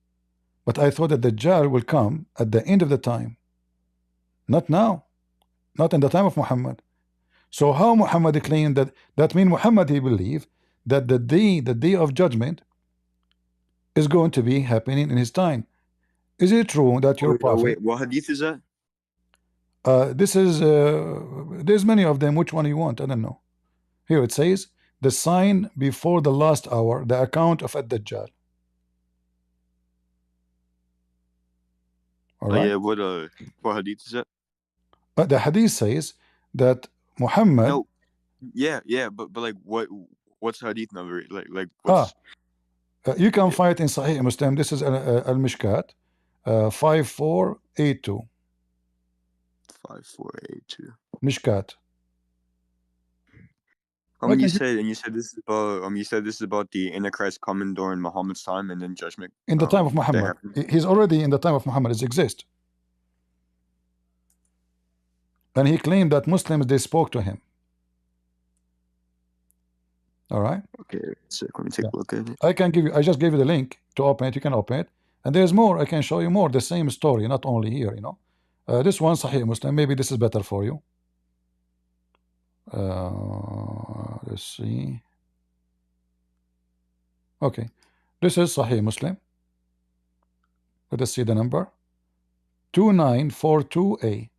But I thought that the Dajjal will come at the end of the time, not now, not in the time of Muhammad. So how Muhammad claimed that? That means Muhammad, he believed that the day of judgment is going to be happening in his time. Is it true that your prophet? Wait, what hadith is that? This is there's many of them. Which one you want? I don't know. Here it says the sign before the last hour, the account of Ad-Dajjal. All right. Yeah, what hadith is that? The hadith says that Muhammad. No, yeah, but like what's hadith number? Like what's... you can find in Sahih Muslim. This is Al-Mishkat 5482. 5482. Mishkat. You said this is about the Antichrist coming during Muhammad's time and then judgment. In the time of Muhammad. He's already in the time of Muhammad. It exists. And he claimed that Muslims, they spoke to him. All right. Okay, so let me take a look at it. I just gave you the link to open it. You can open it. And there's more. I can show you more. The same story, not only here, you know. This one, Sahih Muslim. Maybe this is better for you. Let's see. Okay. This is Sahih Muslim. Let us see the number. 2942A.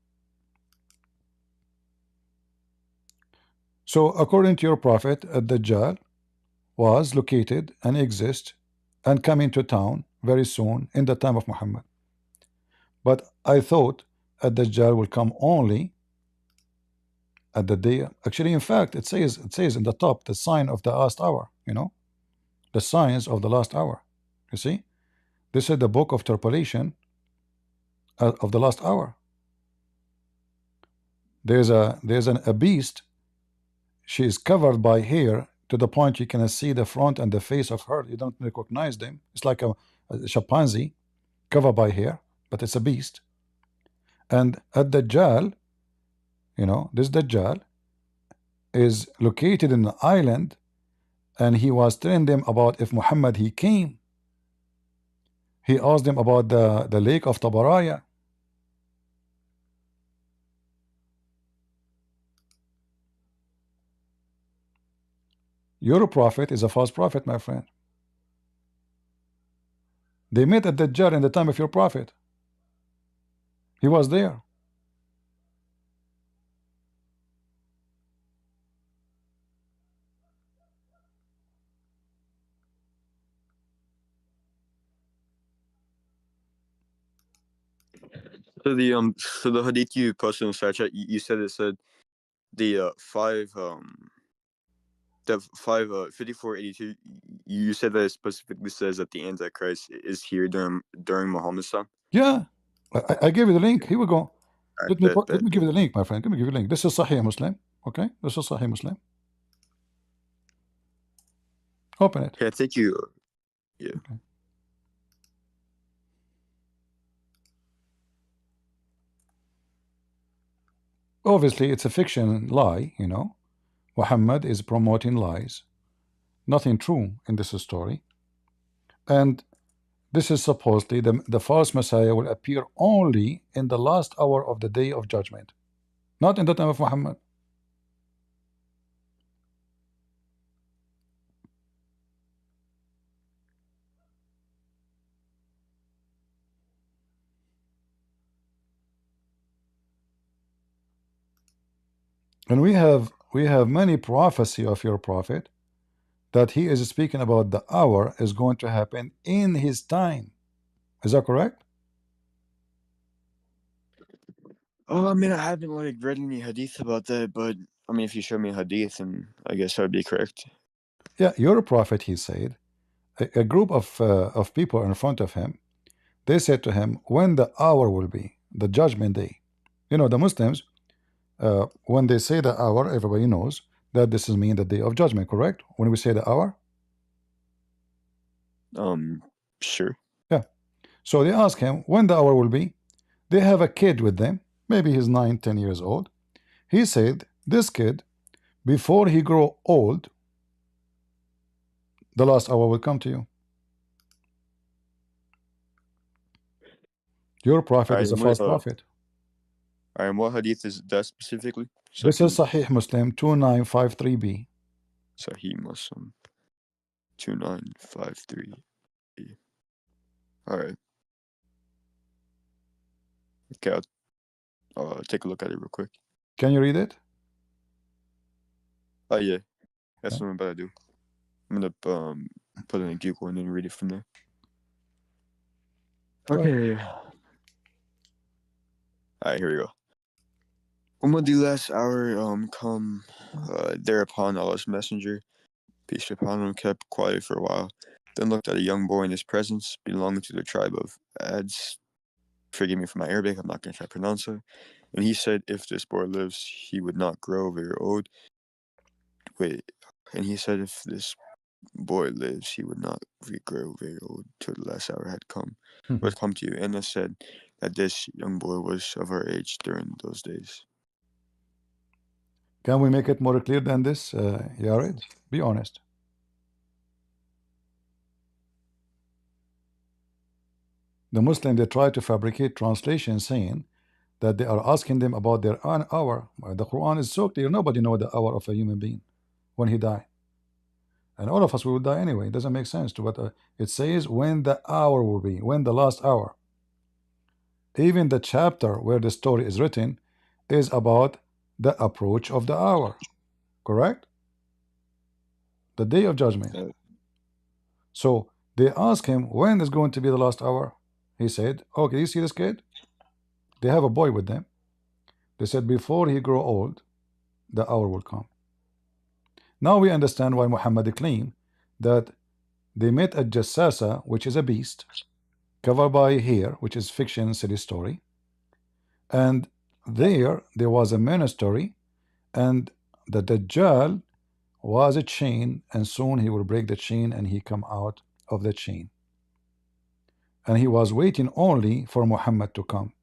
So according to your prophet, Ad-Dajjal was located and exists and coming to town very soon in the time of Muhammad. But I thought Ad-Dajjal will come only at the day. Actually, in fact, it says in the top the sign of the last hour, you know, the signs of the last hour. You see, this is the book of interpolation of the last hour. There's a beast. She is covered by hair to the point you cannot see the front and the face of her. You don't recognize them. It's like a chimpanzee covered by hair, but it's a beast. And at Dajjal, you know, this Dajjal is located in an island, and he was telling them about if Muhammad he came. He asked them about the lake of Tabaraya. Your prophet is a false prophet, my friend. They met at Dajjal in the time of your prophet. He was there. So the hadith you posted in the chat, you said the 5482. You said that it specifically says that the Antichrist is here during Muhammad's time. Yeah, I gave you the link. Here we go. Let me give you the link, my friend. Let me give you the link. This is Sahih Muslim. Okay, this is Sahih Muslim. Open it. Yeah, thank you. Yeah. Okay. Obviously, it's a fiction lie, you know. Muhammad is promoting lies. Nothing true in this story. And this is supposedly the false Messiah will appear only in the last hour of the day of judgment, not in the time of Muhammad. And we have many prophecy of your prophet that he is speaking about the hour is going to happen in his time. Is that correct? Oh, I mean, I haven't read any hadith about that, but I mean, if you show me a hadith, then I guess I'd be correct. Yeah, your prophet, he said, a group of people in front of him, they said to him, when the hour will be, the judgment day. You know, the Muslims, when they say the hour, everybody knows that this is mean the day of judgment, correct? When we say the hour? Sure. Yeah. So they ask him when the hour will be. They have a kid with them. Maybe he's 9, 10 years old. He said, this kid, before he grow old, the last hour will come to you. Your prophet is a false prophet. And what hadith is that specifically? This is Sahih Muslim 2953b. Sahih Muslim 2953. All right. Okay, I'll take a look at it real quick. Can you read it? Oh yeah, that's what I'm about to do. I'm gonna put it in Google and then read it from there. Okay. All right, here we go. When will the last hour come? Thereupon Allah's messenger, peace be upon him, kept quiet for a while, then looked at a young boy in his presence, belonging to the tribe of Ads. Forgive me for my Arabic, I'm not going to try to pronounce it. And he said, if this boy lives, he would not grow very old. And he said, if this boy lives, he would not grow very old till the last hour had come. Would come to you. And I said that this young boy was of our age during those days. Can we make it more clear than this, Yared? Be honest. The Muslim, they try to fabricate translations saying that they are asking them about their own hour. The Quran is so clear, nobody knows the hour of a human being when he dies. And all of us will die anyway. It doesn't make sense to what it says when the hour will be, when the last hour. Even the chapter where the story is written is about the approach of the hour. Correct? The day of judgment. So they ask him when is going to be the last hour. He said, okay, you see this kid? They have a boy with them. They said before he grow old, the hour will come. Now we understand why Muhammad claimed that they met a jassasa, which is a beast, covered by hair, which is fiction, silly story. And there was a monastery, and the Dajjal was a chain, and soon he will break the chain and he come out of the chain. And he was waiting only for Muhammad to come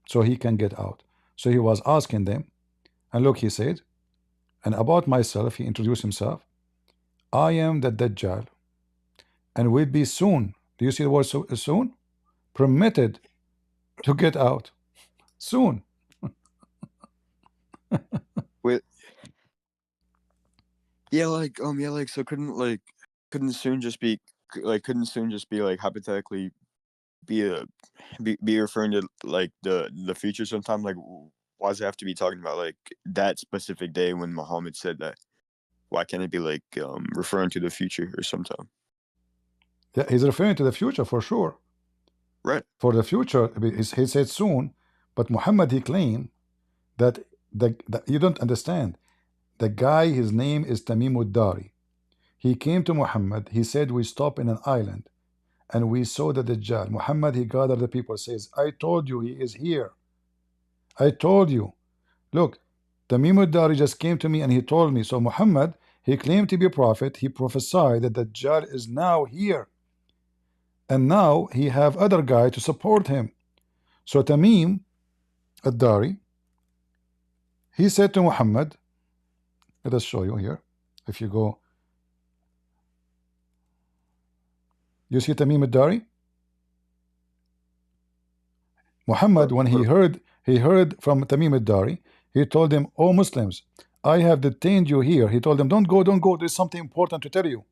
so he can get out. So he was asking them, and look, he said, and about myself, he introduced himself, I am the Dajjal, and will be soon, do you see the word soon? Permitted to get out. Soon. Wait. So couldn't soon just be hypothetically be referring to like the future sometime? Like, why does it have to be talking about like that specific day when Muhammad said that? Why can't it be like referring to the future or sometime? Yeah, he's referring to the future for sure. Right. For the future, he said soon, but Muhammad, he claimed that you don't understand. The guy, his name is Tamim ud-Dari. He came to Muhammad. He said, we stop in an island and we saw the Dajjal. Muhammad, he gathered the people, says, I told you he is here. I told you. Look, Tamim ud-Dari just came to me and he told me. So Muhammad, he claimed to be a prophet. He prophesied that the Dajjal is now here. And now he have other guy to support him. So Tamim ud-Dari, he said to Muhammad, let us show you here. If you go, you see Tamim ud-Dari? Muhammad, when he heard from Tamim ud-Dari, he told them, oh Muslims, I have detained you here. He told them, don't go, there's something important to tell you.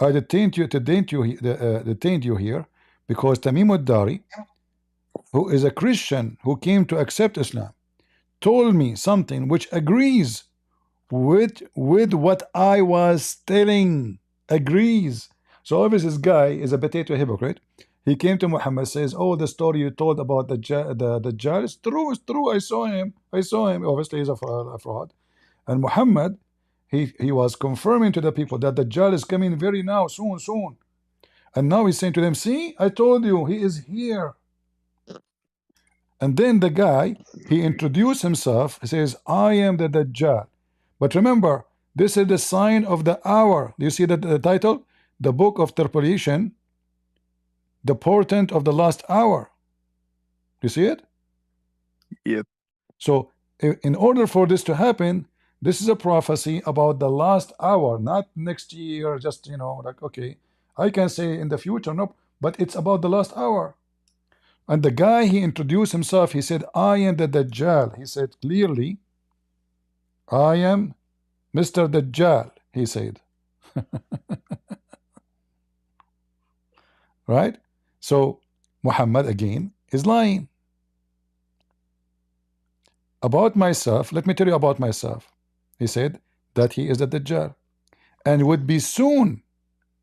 I detained you here because Tamim ud-Dari, who is a Christian who came to accept Islam, told me something which agrees with what I was telling. Agrees. So obviously this guy is a potato hypocrite. He came to Muhammad, says, oh, the story you told about the Dajjal is true, it's true. I saw him. Obviously he's a fraud. And Muhammad, he was confirming to the people that the Dajjal is coming very now, soon. And now he's saying to them, see, I told you he is here. And then the guy, he introduced himself. He says, I am the Dajjal. But remember, this is the sign of the hour. Do you see that the title? The book of interpolation, the portent of the last hour. You see it? Yep. So in order for this to happen, this is a prophecy about the last hour, not next year, just, you know, like, okay, I can say in the future, no, but it's about the last hour. And the guy, he introduced himself, he said, I am the Dajjal. He said clearly, I am Mr. Dajjal, he said. Right? So Muhammad again is lying. About myself, let me tell you about myself. He said that he is the Dajjal and would be soon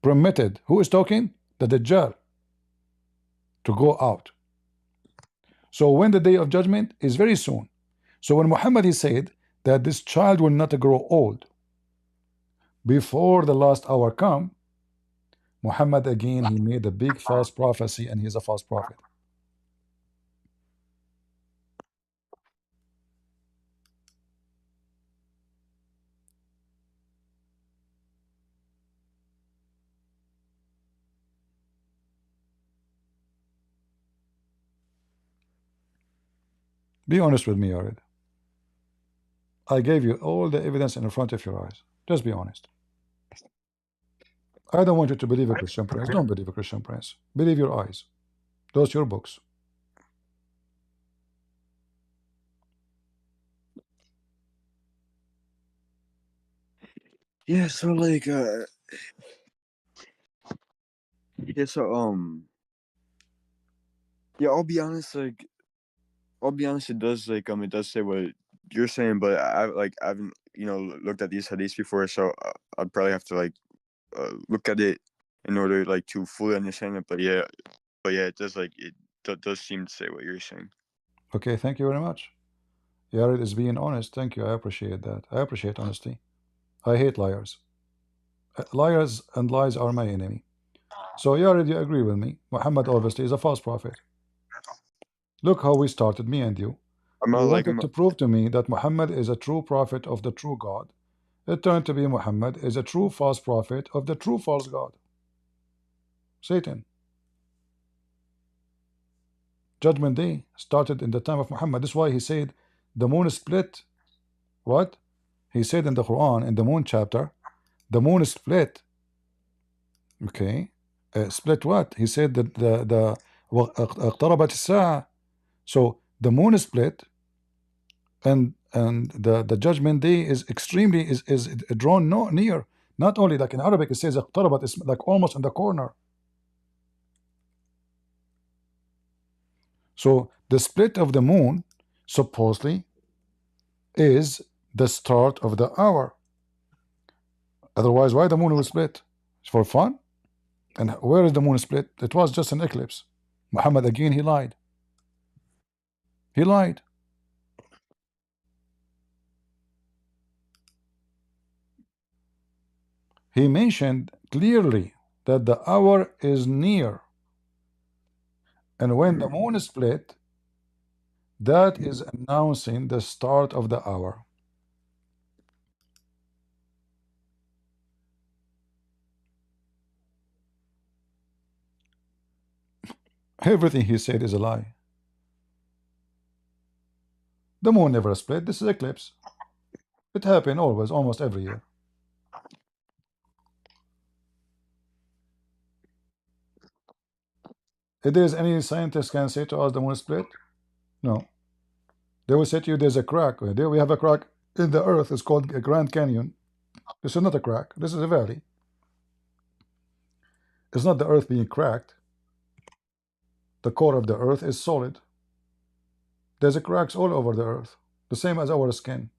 permitted. Who is talking? The Dajjal, to go out. So when the day of judgment is very soon. So when Muhammad, he said that this child will not grow old before the last hour come, Muhammad again, he made a big false prophecy, and he's a false prophet. Be honest with me, Yared. I gave you all the evidence in front of your eyes. Just be honest. I don't want you to believe a Christian prince. Don't believe a Christian prince. Believe your eyes. Those your books. Yeah, so like yeah, so yeah, I'll be honest, it does it does say what you're saying, but I haven't, you know, looked at these hadiths before, so I'd probably have to look at it in order to fully understand it. But yeah, it does does seem to say what you're saying. Okay, thank you very much. Yared is being honest. Thank you. I appreciate that. I appreciate honesty. I hate liars. Liars and lies are my enemy. So Yared, you agree with me. Muhammad obviously is a false prophet. Look how we started, me and you. You wanted to prove to me that Muhammad is a true prophet of the true God. It turned to be Muhammad is a true false prophet of the true false God, Satan. Judgment Day started in the time of Muhammad. That's why he said the moon split. What? He said in the Quran, in the moon chapter, the moon split. Okay. Split what? He said that the اقتربت الساعة. So the moon split, and the judgment day is extremely is drawn near. Not only like in Arabic it says اقتربت, it's like almost in the corner. So the split of the moon supposedly is the start of the hour. Otherwise, why the moon will split? It's for fun. And where is the moon split? It was just an eclipse. Muhammad again, he lied. He lied. He mentioned clearly that the hour is near. And when the moon is split, that is announcing the start of the hour. Everything he said is a lie. The moon never split. This is eclipse. It happened always, almost every year. If there's any scientist can say to us the moon split, no. They will say to you there's a crack. There we have a crack in the earth. It's called a Grand Canyon. This is not a crack. This is a valley. It's not the earth being cracked. The core of the earth is solid. There's a cracks all over the earth, the same as our skin.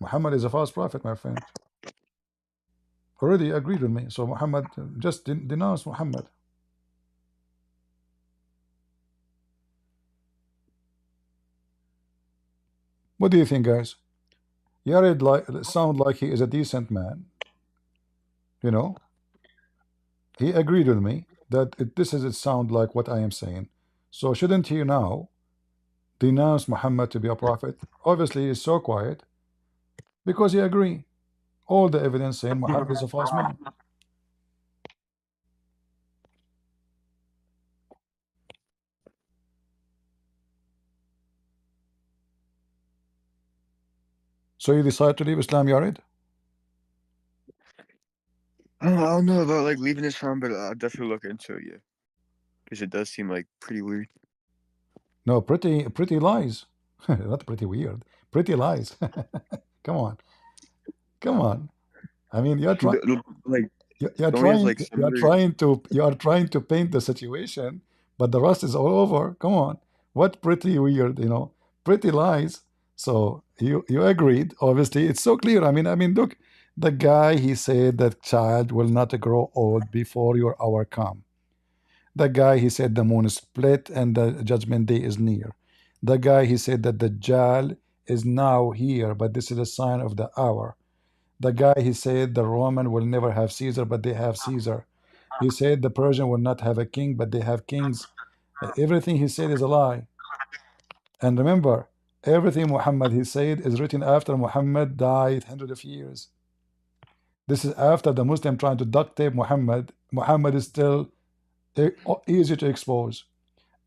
Muhammad is a false prophet, my friend. Already agreed with me. So Muhammad, just denounce Muhammad. What do you think, guys? Yared sound like he is a decent man. You know, he agreed with me that this is it sound like what I am saying. So shouldn't he now denounce Muhammad to be a prophet? Obviously, he's so quiet because he agree. All the evidence saying Muhammad is a false man. So you decide to leave Islam, Yarid? I don't know about like leaving Islam, but I'll definitely look into it, yeah. Because it does seem like pretty weird. No, pretty lies. Not pretty weird. Pretty lies. Come on. Come on. I mean, you're trying like you're trying to paint the situation, but the rust is all over. Come on. What pretty weird, you know? Pretty lies. So you agreed. Obviously, it's so clear. I mean, look, the guy, he said that child will not grow old before your hour come. The guy, he said the moon is split and the judgment day is near. The guy, he said that the Dajjal is now here, but this is a sign of the hour. The guy, he said the Roman will never have Caesar, but they have Caesar. He said the Persian will not have a king, but they have kings. Everything he said is a lie. And remember, everything Muhammad he said is written after Muhammad died hundreds of years. This is after the Muslim trying to duct tape Muhammad. Muhammad is still easy to expose.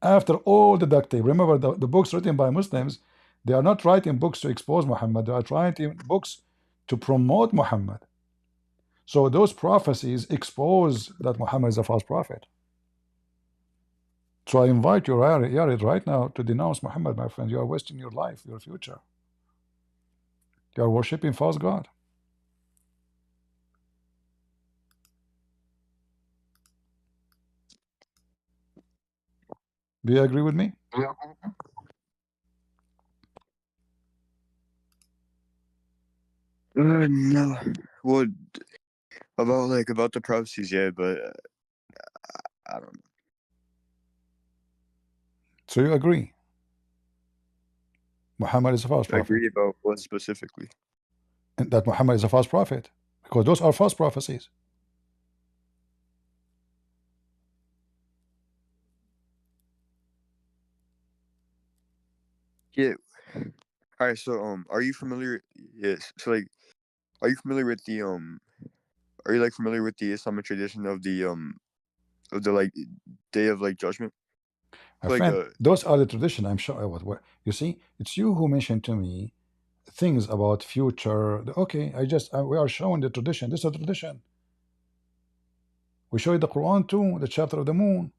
After all the duct tape, remember the books written by Muslims, they are not writing books to expose Muhammad, they are writing books to promote Muhammad. So those prophecies expose that Muhammad is a false prophet. So I invite you, Yarid, right now to denounce Muhammad, my friend. You are wasting your life, your future. You are worshipping false God. Do you agree with me? No. Well, about the prophecies, yeah, but I don't know. So you agree? Muhammad is a false prophet. I agree about what specifically? And that Muhammad is a false prophet, because those are false prophecies. Yeah. All right. So, are you familiar? Yes. So, like, are you familiar with the Are you like familiar with the Islamic tradition of the like day of like judgment? My friend, those are the tradition. I'm sure. What you see, it's you who mentioned to me things about future. Okay, we are showing the tradition. This is a tradition. We show you the Quran too, the chapter of the moon.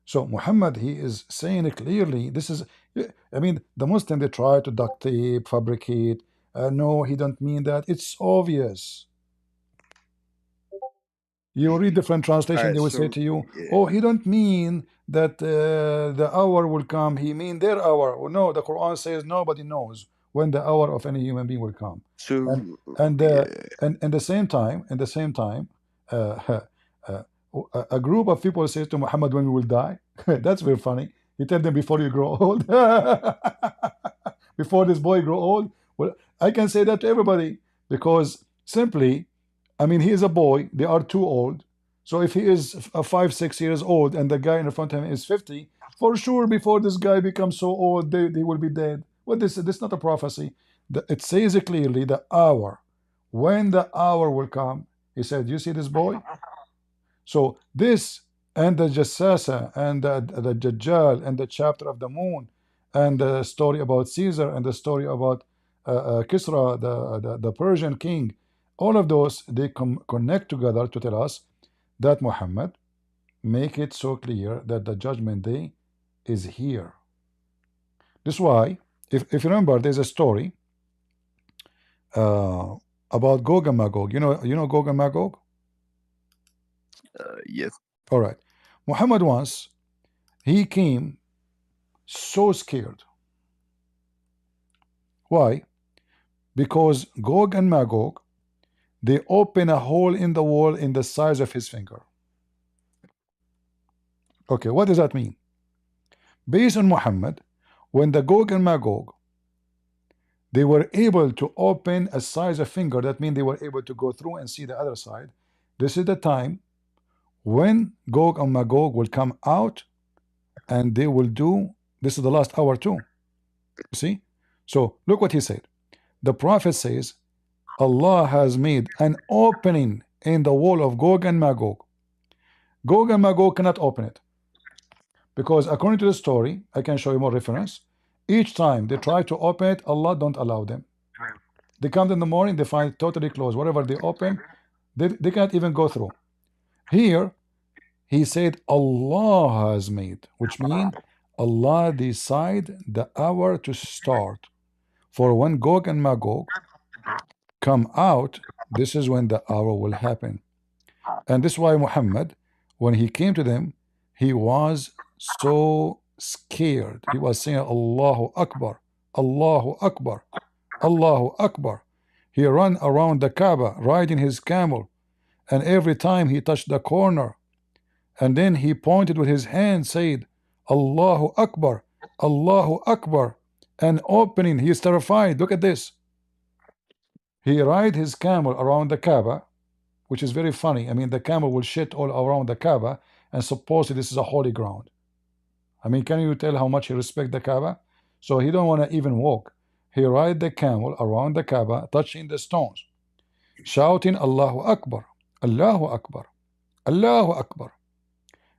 So Muhammad, he is saying it clearly. This is, I mean, the Muslim, they try to duct tape, fabricate. No, he don't mean that. It's obvious. You read different translation, they will say to you, oh, he don't mean that the hour will come. He mean their hour. Oh, no, the Quran says nobody knows when the hour of any human being will come. And at the same time, a group of people says to Muhammad, when we will die. That's very funny. He tell them before you grow old. Before this boy grow old. Well, I can say that to everybody because simply, I mean, he is a boy. They are too old. So if he is 5-6 years old and the guy in front of him is 50, for sure, before this guy becomes so old, they will be dead. Well, this is not a prophecy. It says clearly the hour. When the hour will come, he said, you see this boy? So this and the Jassasa and the Dajjal and the chapter of the moon and the story about Caesar and the story about Kisra, the Persian king, all of those, they connect together to tell us that Muhammad make it so clear that the judgment day is here. This is why, if you remember, there's a story about Gog and Magog. You know Gog and Magog? Yes. All right. Muhammad once, he came so scared. Why? Because Gog and Magog, they open a hole in the wall in the size of his finger. Okay, what does that mean? Based on Muhammad, when the Gog and Magog, they were able to open a size of finger, that means they were able to go through and see the other side. This is the time when Gog and Magog will come out and they will do. This is the last hour too. See? So look what he said. The Prophet says, Allah has made an opening in the wall of Gog and Magog. Gog and Magog cannot open it. Because according to the story, I can show you more reference. Each time they try to open it, Allah don't allow them. They come in the morning, they find it totally closed. Whatever they open, they can't even go through. Here, he said Allah has made, which means Allah decide the hour to start. For when Gog and Magog come out, this is when the hour will happen. And this is why Muhammad, when he came to them, he was so scared. He was saying Allahu Akbar, Allahu Akbar, Allahu Akbar. He ran around the Kaaba riding his camel, and every time he touched the corner, and then he pointed with his hand, said Allahu Akbar, Allahu Akbar, and opening. He is terrified. Look at this. He ride his camel around the Kaaba, which is very funny. I mean, the camel will shit all around the Kaaba, and supposedly this is a holy ground. I mean, can you tell how much he respect the Kaaba? So he don't want to even walk. He ride the camel around the Kaaba, touching the stones, shouting Allahu Akbar, Allahu Akbar, Allahu Akbar.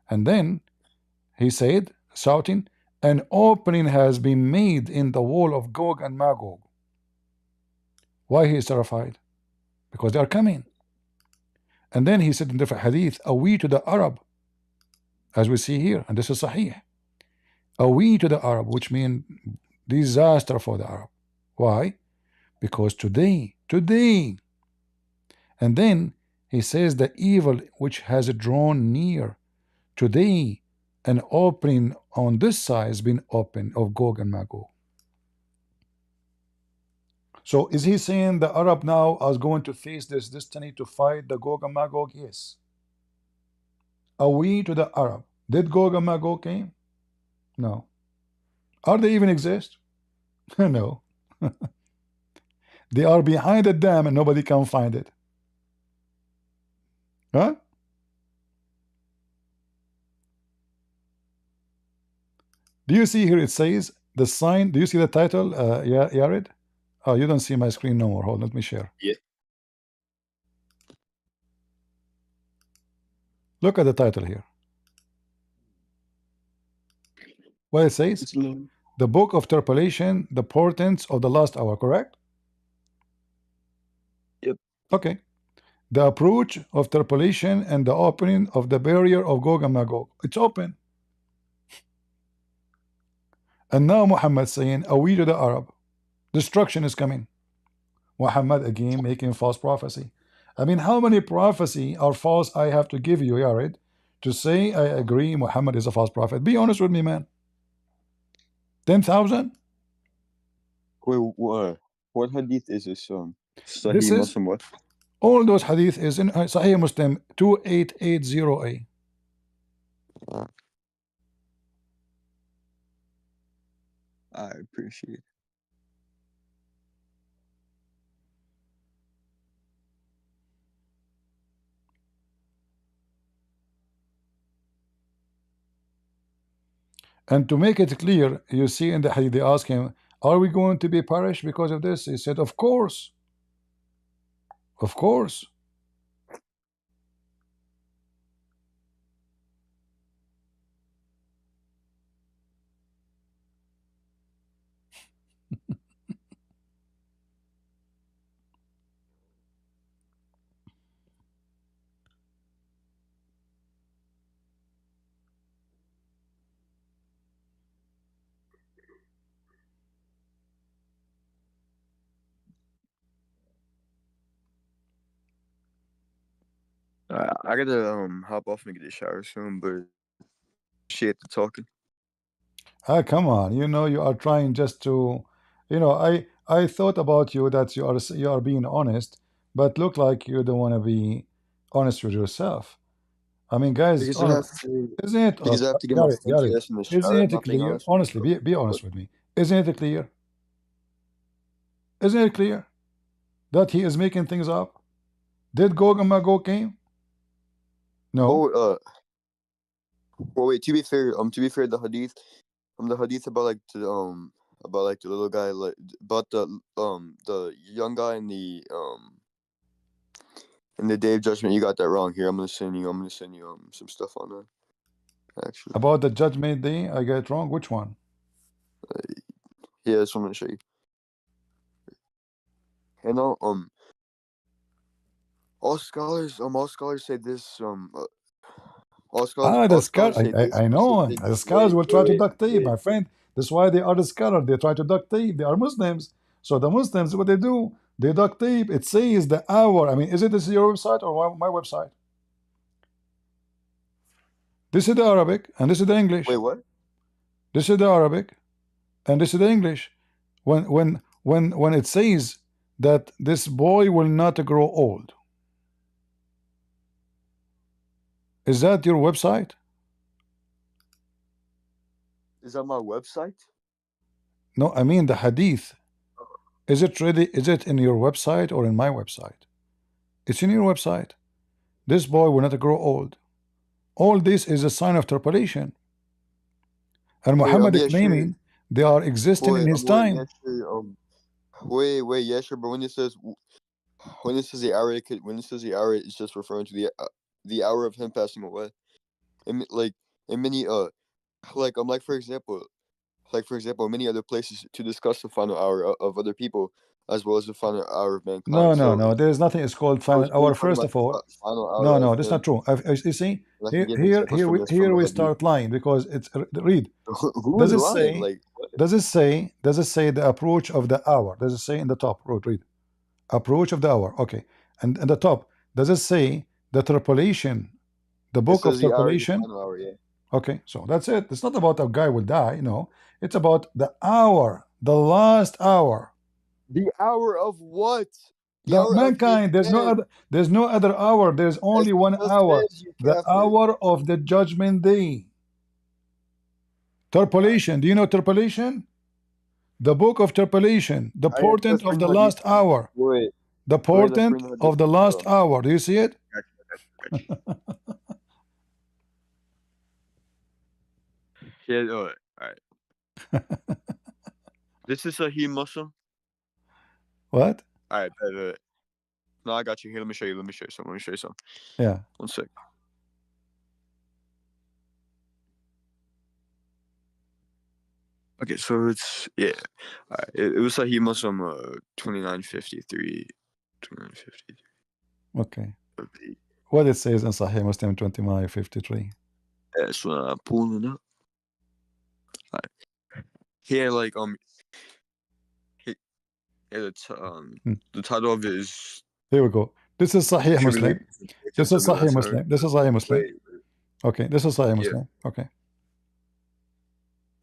And then he said, shouting, an opening has been made in the wall of Gog and Magog. Why he is terrified? Because they are coming. And then he said in different hadith, a we to the Arab, as we see here, and this is Sahih. A we to the Arab, which means disaster for the Arab. Why? Because today, and then he says the evil which has drawn near. Today, an opening on this side has been opened of Gog and Magog. So is he saying the Arab now is going to face this destiny to fight the Gog and Magog? Yes. Are we to the Arab? Did Gog and Magog came? No. Are they even exist? No. They are behind the dam and nobody can find it. Huh? Do you see here it says the sign? Do you see the title, Yared? Oh, you don't see my screen no more. Hold on, let me share. Yeah. Look at the title here. What it says? The Book of Interpolation, the portents of the last hour, correct? Yep. Okay. The approach of interpolation and the opening of the barrier of Gog and Magog. It's open. And now Muhammad saying, away to the Arab. Destruction is coming. Muhammad again making false prophecy. I mean, how many prophecy are false I have to give you, Yared, to say I agree Muhammad is a false prophet? Be honest with me, man. 10,000? Wait, what hadith is this? Sahih This is Muslim what? all those hadith is in Sahih Muslim 2880a. I appreciate it. And to make it clear, you see in the hadith, they ask him, are we going to be perished because of this? He said, of course. Of course. I gotta hop off and get a shower soon, but appreciate the talking. Ah, come on. You know, you are trying just to, you know, I thought about you that you are being honest, but look like you don't want to be honest with yourself. I mean, guys, Because I have to, isn't it? because I have to get my funky ass in the shower. Isn't I'm it not being clear? honest. Honestly, be honest with me. Isn't it clear? Isn't it clear that he is making things up? Did Gog and Magog came? No. Oh, Well, wait. To be fair, the hadith, the hadith about the little guy, like about the young guy in the Day of Judgment. You got that wrong. Here, I'm gonna send you some stuff on that. Actually, about the Judgment Day, I got it wrong. Which one? Yeah, that's what I'm gonna show you. And all scholars say this. All scholars, The scholar, say this I know. specific. The scholars will try to duct tape, wait. my friend. That's why they are the scholar. They try to duct tape. They are Muslims. So the Muslims, what they do, they duct tape. It says the hour. I mean, is it this your website or my website? This is the Arabic and this is the English. Wait, what? This is the Arabic and this is the English. When it says that this boy will not grow old, is that your website? Is that my website? No, I mean the hadith. Is it ready? Is it in your website or in my website? It's in your website. This boy will not grow old. All this is a sign of interpolation. And Muhammad is claiming they are existing in his time. Yeah, sure. Wait, yeah, sure. But when it says the hour, it's just referring to the hour of him passing away. And many for example, many other places to discuss the final hour of other people as well as the final hour of mankind. No. There is nothing. It's called final hour. First of all, no, that's not true. You see, here we start lying because it's read. Does it say? Does it say the approach of the hour? Does it say in the top? Read. Approach of the hour. Okay, and in the top, does it say the interpolation? The book of interpolation. Okay, so that's it. It's not about a guy will die. No, it's about the hour, the last hour. The hour of what? Mankind. There's no other hour. There's only one hour. The hour of the judgment day. Interpolation. Do you know interpolation? The book of interpolation. The portent of the last hour. The portent of the last hour. Do you see it? Yeah. All right. This is a Muslim. What? All right. No, I got you. Here, let me show you something. Yeah. 1 sec. Okay, so it's All right. It was Sahih Muslim 2953. 2953. Okay. What it says in Sahih Muslim 2953. That's what I'm pulling up. All right. Here, the title of it is. Here we go. This is Sahih Muslim. This is Sahih Muslim. This is Sahih Muslim. Okay, this is Sahih Muslim. Okay.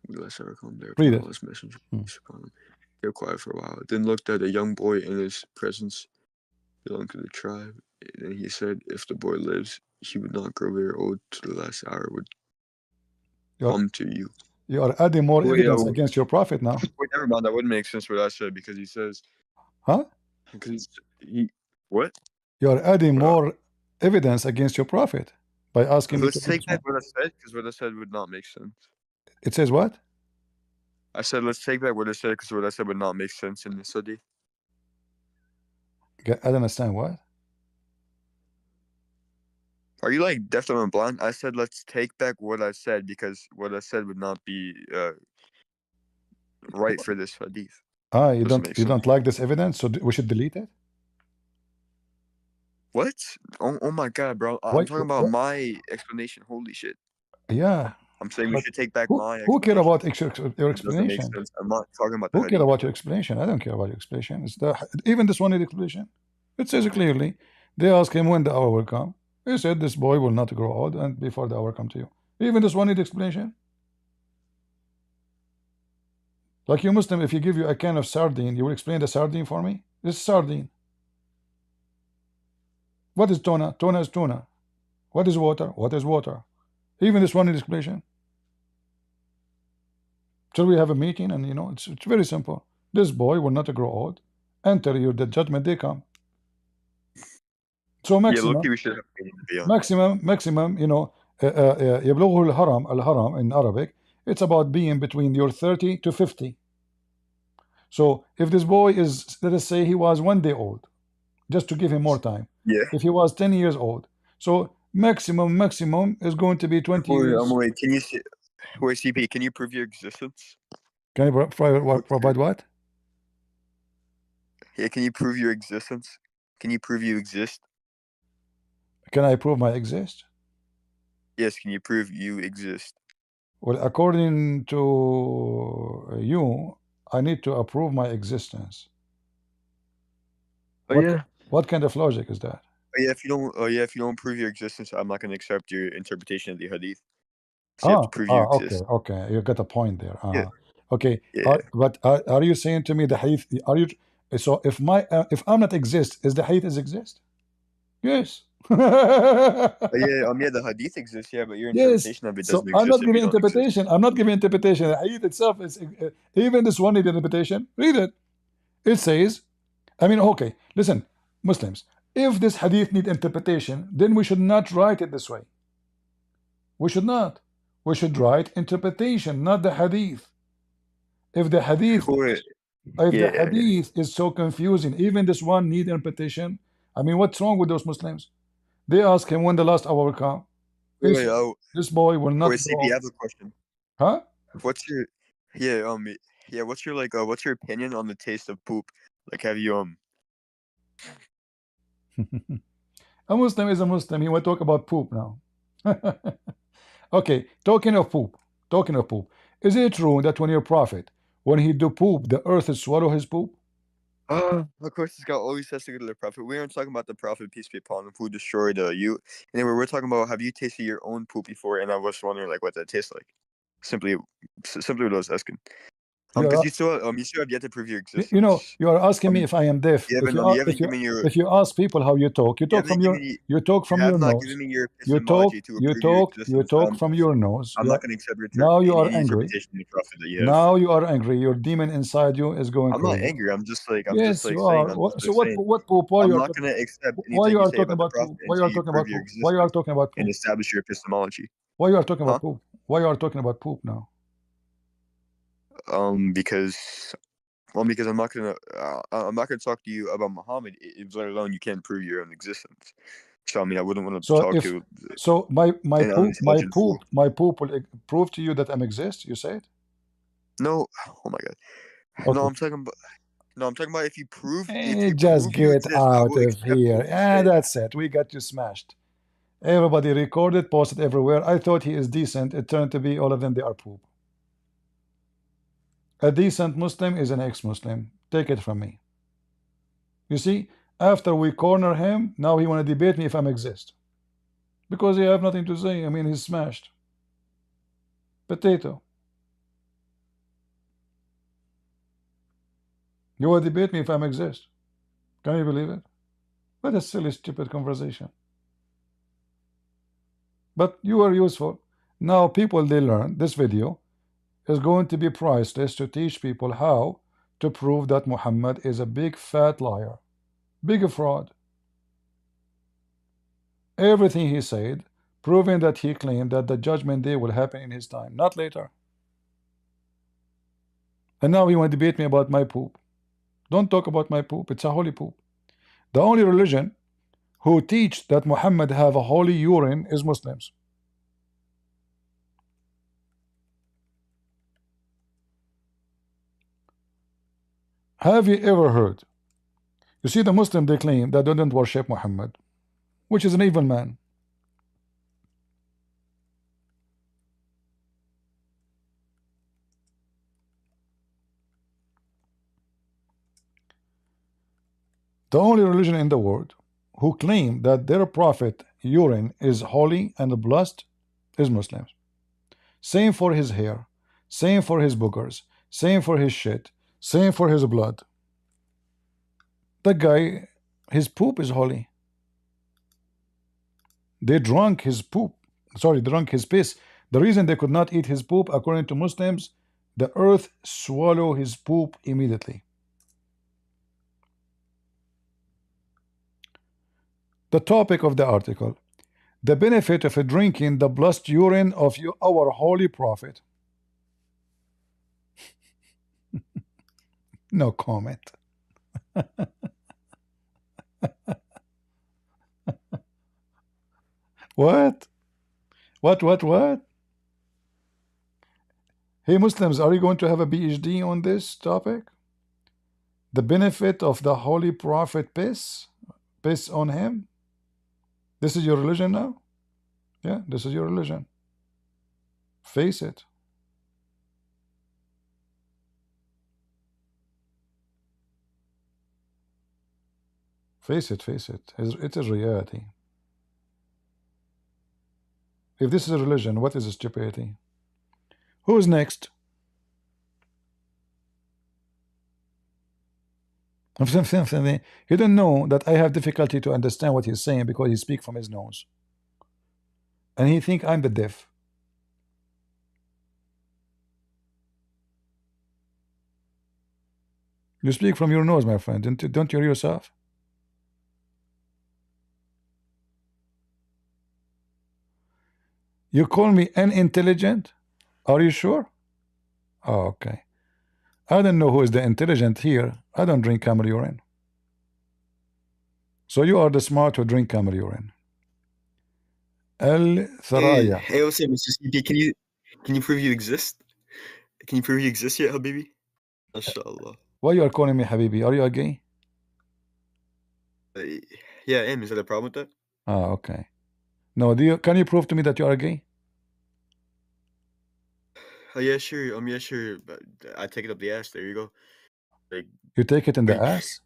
Read it. Kept quiet for a while. Then looked at a young boy in his presence, belonging to the tribe. And he said, if the boy lives, he would not grow very old to the last hour would come to you. You are adding more evidence against your prophet now. Wait, never mind. That wouldn't make sense what I said because he says. Huh? Because what? You are adding more evidence against your prophet by asking. Let's take back what I said because what I said would not make sense. It says what? I said let's take back what I said because what I said would not make sense in this study. I don't understand what. Are you like deaf and blind? I said let's take back what I said because what I said would not be right for this hadith. You don't like this evidence, so we should delete it. What? Oh my god, bro! I'm talking about my explanation. Holy shit! Yeah. I'm saying we should take back my. Who care about your explanation? I'm not talking about. Who care about your explanation? I don't care about your explanation. It's even this one is explanation. It says clearly. They ask him when the hour will come. He said this boy will not grow old and before the hour come to you. Even this one need explanation. Like you Muslim, if you give you a can of sardine, you will explain the sardine for me? This is sardine. What is tuna? Tuna is tuna. What is water? What is water? Even this one needs explanation. Shall we have a meeting? And it's very simple. This boy will not grow old. Enter your the judgment day come. So maximum, we should have maximum, يبلغه الهرم in Arabic, it's about being between your 30 to 50. So if this boy is, let us say he was 1 day old, just to give him more time. Yeah. If he was 10 years old, so maximum is going to be 20 years. Wait, can you see? Wait, CP, can you prove your existence? Can you provide what? Yeah, can you prove your existence? Can you prove you exist? Can I prove my exist? Yes, can you prove you exist? Well, according to you, I need to approve my existence. Oh yeah. What kind of logic is that? If you don't prove your existence, I'm not going to accept your interpretation of the hadith. So you have to prove you exist. Okay, you got a point there. Yeah. Okay, Yeah. but are you saying to me the hadith? Are you so if I'm not exist, is the hadith exist? Yes. Yeah, the hadith exists, yeah, but your interpretation of it doesn't exist. I'm not if giving you don't interpretation. exist. I'm not giving interpretation. The hadith itself is even this one need interpretation. Read it. It says, I mean, okay, listen, Muslims. If this hadith need interpretation, then we should not write it this way. We should not. We should write interpretation, not the hadith. If the hadith, is so confusing, even this one need interpretation. I mean, what's wrong with those Muslims? They ask him when the last hour will come. This boy will not. Wait, CP, I have a question. Huh? What's your what's your opinion on the taste of poop? Like, have you A Muslim is a Muslim. He will talk about poop now. Okay, talking of poop. Is it true that when your prophet, when he do poop, the earth is swallow his poop? Of course, this guy always has to go to the prophet. We aren't talking about the prophet, peace be upon him, who destroyed you. Anyway, we're talking about, have you tasted your own poop before? And I was wondering, like, what that tastes like. Simply what I was asking. Because you still have yet to prove your existence. You know, you are asking me if I am deaf. If you ask people how you talk from your nose. You talk from your nose. I'm not going to accept your now you are angry. interpretation of the prophet that you have. Now you are angry. Your demon inside you is going crazy. I'm not angry. I'm just like yes, saying. So what poop? Why I'm you not going to accept why you anything are you say talking about the about prophet poop? Why you are talking about poop? Why you are talking about poop? And establish your epistemology. Why you are talking about poop? Why you are talking about poop now? Because I'm not gonna talk to you about Muhammad if let alone you can't prove your own existence. So I mean, I wouldn't want to talk to. So my poop will prove to you that I exist. You say it? No. Oh my God. Okay. No, I'm talking about if you prove. Just get out of here. That's it. We got you smashed. Everybody recorded, posted everywhere. I thought he is decent. It turned to be all of them. They are poop. A decent Muslim is an ex-Muslim. Take it from me. You see, after we corner him, now he want to debate me if I exist. Because he have nothing to say. I mean, he's smashed. Potato. You want to debate me if I exist? Can you believe it? What a silly, stupid conversation. But you are useful. Now people, they learn this video is going to be priceless to teach people how to prove that Muhammad is a big fat liar, big fraud. Everything he said, proving that he claimed that the judgment day will happen in his time, not later. And now he want to debate me about my poop. Don't talk about my poop. It's a holy poop. The only religion who teach that Muhammad have a holy urine is Muslims. Have you ever heard? You see, the Muslim, they claim that they don't worship Muhammad, which is an evil man. The only religion in the world who claim that their prophet urine is holy and blessed is Muslims. Same for his hair, same for his boogers, same for his shit, same for his blood. That guy, his poop is holy. They drank his poop. Sorry, drank his piss. The reason they could not eat his poop, according to Muslims, the earth swallow his poop immediately. The topic of the article: The benefit of drinking the blessed urine of our holy prophet. No comment. What? What? Hey Muslims, are you going to have a PhD on this topic? The benefit of the holy prophet piss on him? This is your religion now? Yeah, this is your religion. Face it. Face it. It is reality. If this is a religion, what is stupidity? Who's next? You don't know that I have difficulty to understand what he's saying because he speaks from his nose. And he think I'm the deaf. You speak from your nose, my friend. Don't you hear yourself? You call me unintelligent? Are you sure? Oh, okay. I don't know who is the intelligent here. I don't drink camel urine. So you are the smart who drink camel urine. Tharaya. Hey, what's up, Mr. CP? Can you prove you exist? Can you prove you exist yet, Habibi? MashaAllah. Why you are calling me Habibi? Are you a gay? Yeah, I am. Is that a problem with that? Oh, okay. No, can you prove to me that you are gay? Oh yeah, sure. Yeah, sure. But I take it up the ass. There you go. Like, you take it in the ass?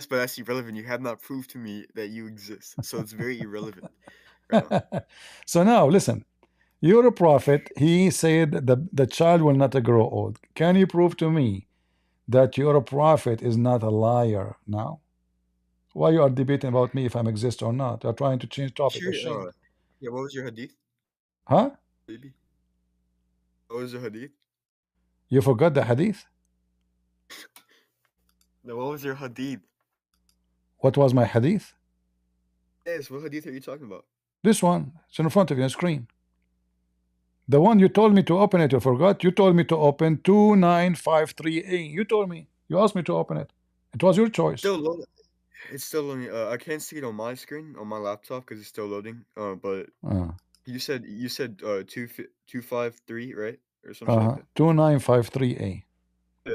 Yes, but that's irrelevant. You have not proved to me that you exist, so it's very irrelevant. Right now. So now, listen. You're a prophet. He said that the child will not grow old. Can you prove to me that you're a prophet is not a liar now? Why you are debating about me if I'm exist or not? You're trying to change topic. Sure. Yeah, what was your hadith? Huh? Baby. What was the hadith? You forgot the hadith? No, what was your hadith? What was my hadith? Yes, what hadith are you talking about? This one. It's in front of you on the screen. The one you told me to open it, you forgot. You told me to open 2953A. You told me. You asked me to open it. It was your choice. It's still loading. I can't see it on my screen on my laptop because it's still loading. But you said 253, right, or something like that. 2953A. Yeah.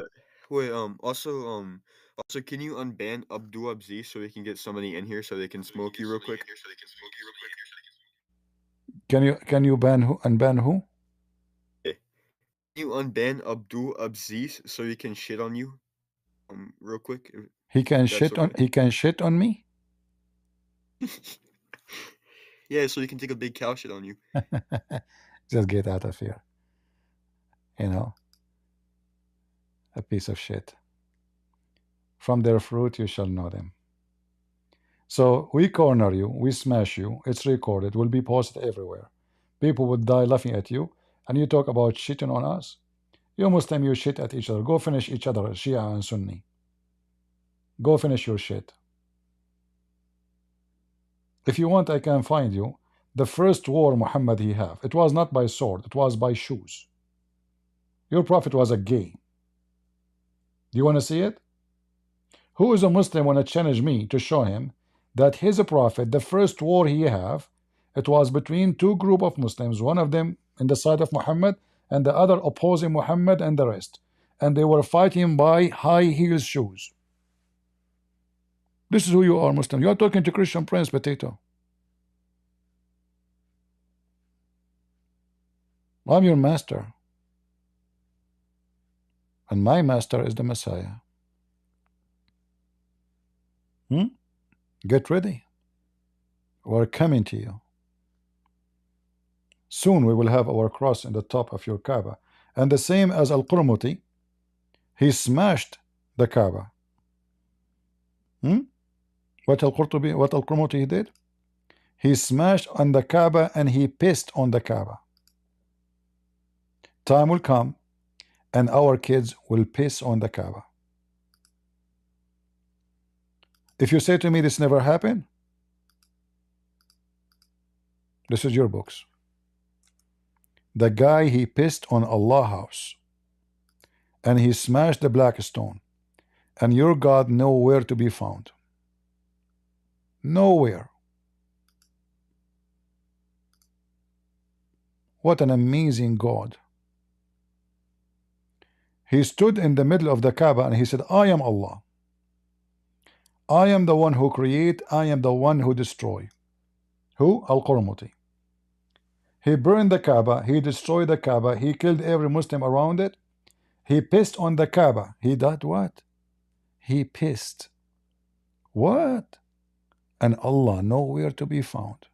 Wait. Also, can you unban Abdul Abzi so we can get somebody in here so they can smoke you real quick? Can you unban who? Can you unban Abdul Abziz so he can shit on you? Real quick. He can shit on me? Yeah, so he can take a big cow shit on you. Just get out of here. You know, a piece of shit. From their fruit you shall know them. So we corner you, we smash you, it's recorded, will be posted everywhere. People would die laughing at you, and you talk about shitting on us? You Muslim, you shit at each other. Go finish each other, Shia and Sunni. Go finish your shit. If you want, I can find you. The first war Muhammad he have, it was not by sword, it was by shoes. Your prophet was a gay. Do you want to see it? Who is a Muslim want to challenge me to show him that his prophet, the first war he have, it was between two group of Muslims, one of them in the side of Muhammad and the other opposing Muhammad and the rest, and they were fighting by high heel shoes. This is who you are, Muslim. You are talking to Christian Prince Potato. I'm your master, and my master is the Messiah. Get ready. We're coming to you. Soon we will have our cross in the top of your Kaaba. And the same as Al-Qurmuti, he smashed the Kaaba. What Al-Qurmuti did? He smashed on the Kaaba and he pissed on the Kaaba. Time will come and our kids will piss on the Kaaba. If you say to me this never happened, This is your books. The guy, he pissed on Allah's house and he smashed the black stone, and your God nowhere to be found. Nowhere. What an amazing God. He stood in the middle of the Kaaba and he said, I am Allah. I am the one who create, I am the one who destroy. Who? Al-Qurmuti. He burned the Kaaba, he destroyed the Kaaba, he killed every Muslim around it. He pissed on the Kaaba. He did what? He pissed. What? And Allah nowhere to be found.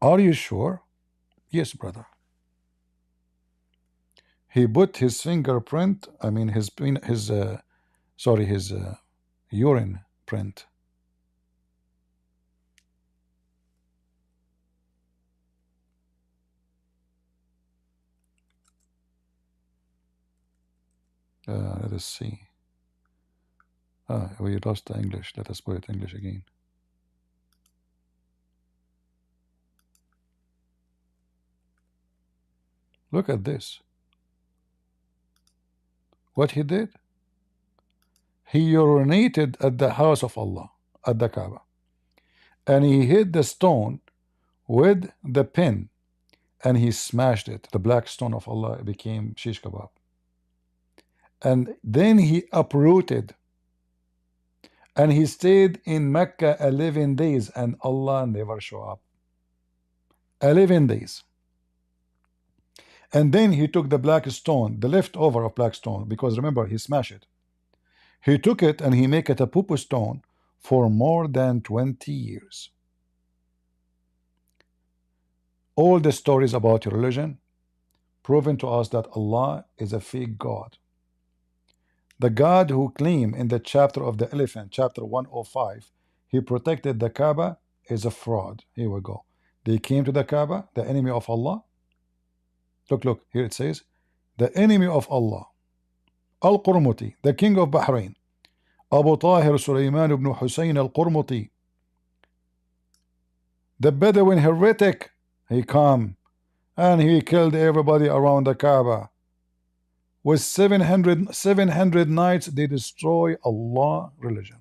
Are you sure? Yes, brother. He put his fingerprint, I mean his urine print. Let us see. We lost the English. Let us put it English again. Look at this. What he did? He urinated at the house of Allah, at the Kaaba. And he hit the stone with the pin and he smashed it. The black stone of Allah became shish kebab. And then he uprooted and he stayed in Mecca 11 days and Allah never showed up. 11 days. And then he took the black stone, the leftover of black stone, because remember he smashed it. He took it and he made it a poo stone for more than 20 years. All the stories about your religion proven to us that Allah is a fake God. The God who claimed in the chapter of the elephant, chapter 105, he protected the Kaaba is a fraud. Here we go. They came to the Kaaba, the enemy of Allah. Look, here it says, the enemy of Allah, Al-Qurmuti, the king of Bahrain, Abu Tahir Sulaiman ibn Hussein Al-Qurmuti, the Bedouin heretic, he come and he killed everybody around the Kaaba. With 700 nights, they destroy Allah religion.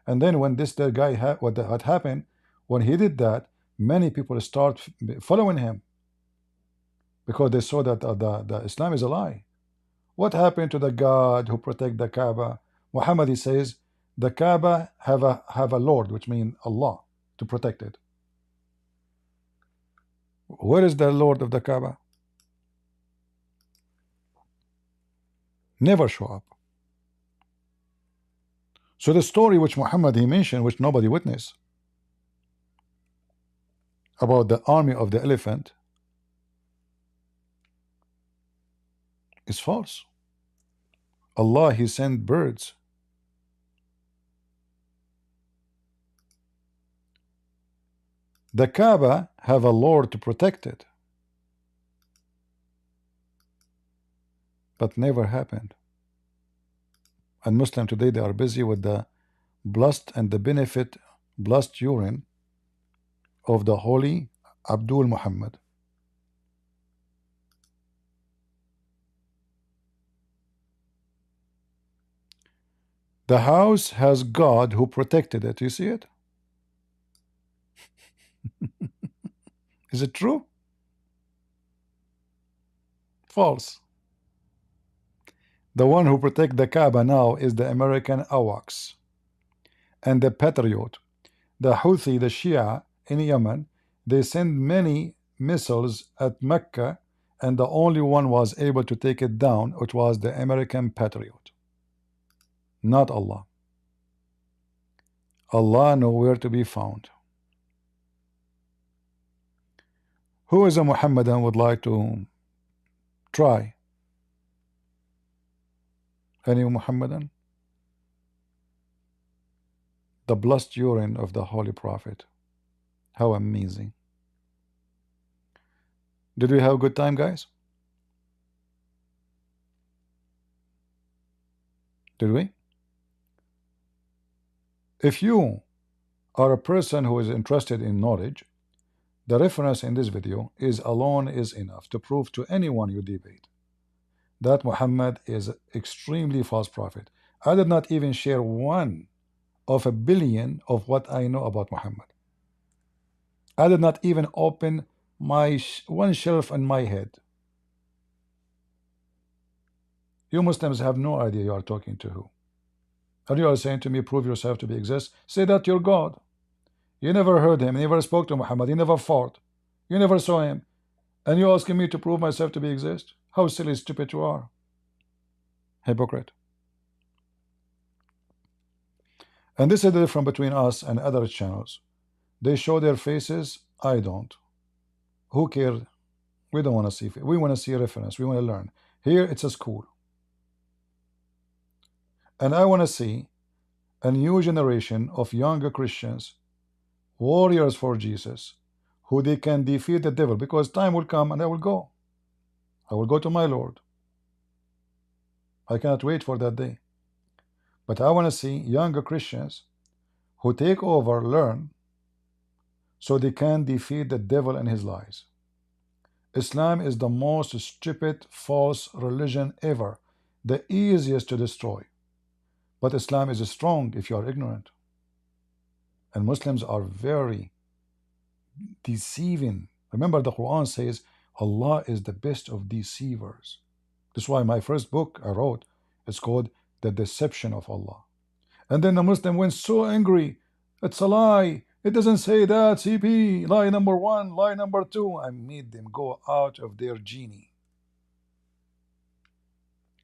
And then when this guy what had happened, when he did that, many people start following him because they saw that the Islam is a lie. What happened to the God who protect the Kaaba? Muhammad, he says the Kaaba have a Lord, which means Allah, to protect it. Where is the Lord of the Kaaba? Never show up. So the story which Muhammad he mentioned, which nobody witnessed, about the army of the elephant, is false. Allah, he sent birds. The Kaaba have a Lord to protect it, but never happened. And Muslim today, they are busy with the blessed and the benefit blessed urine of the holy Abdul Muhammad. The house has God who protected it. You see it? Is it true? False. The one who protect the Kaaba now is the American AWACS and the Patriot. The Houthi, the Shia in Yemen, they send many missiles at Mecca, and the only one was able to take it down, which was the American Patriot, not Allah. Allah nowhere to be found. Who is a Muhammadan would like to try? Any Muhammadan? The blessed urine of the Holy Prophet. How amazing. Did we have a good time, guys? Did we? If you or a person who is interested in knowledge, the reference in this video is alone is enough to prove to anyone you debate that Muhammad is extremely false prophet. I did not even share one of a billion of what I know about Muhammad. I did not even open my one shelf in my head. You Muslims have no idea you are talking to who. And you are saying to me, prove yourself to be exist. Say that you're God. You never heard him, you never spoke to Muhammad, you never fought, you never saw him, and you asking me to prove myself to be exist? How silly, stupid you are. Hypocrite. And this is the difference between us and other channels. They show their faces, I don't. Who cares? We don't want to see. We want to see a reference. We want to learn. Here it's a school. And I want to see a new generation of younger Christians, warriors for Jesus, who they can defeat the devil, because time will come and I will go. I will go to my Lord. I cannot wait for that day. But I want to see younger Christians who take over, learn, so they can defeat the devil and his lies. Islam is the most stupid, false religion ever, the easiest to destroy. But Islam is strong if you are ignorant. And Muslims are very deceiving. Remember, the Quran says Allah is the best of deceivers. That's why my first book I wrote is called The Deception of Allah. And then the Muslim went so angry. It's a lie. It doesn't say that. CP, lie number one, lie number two. I made them go out of their genie.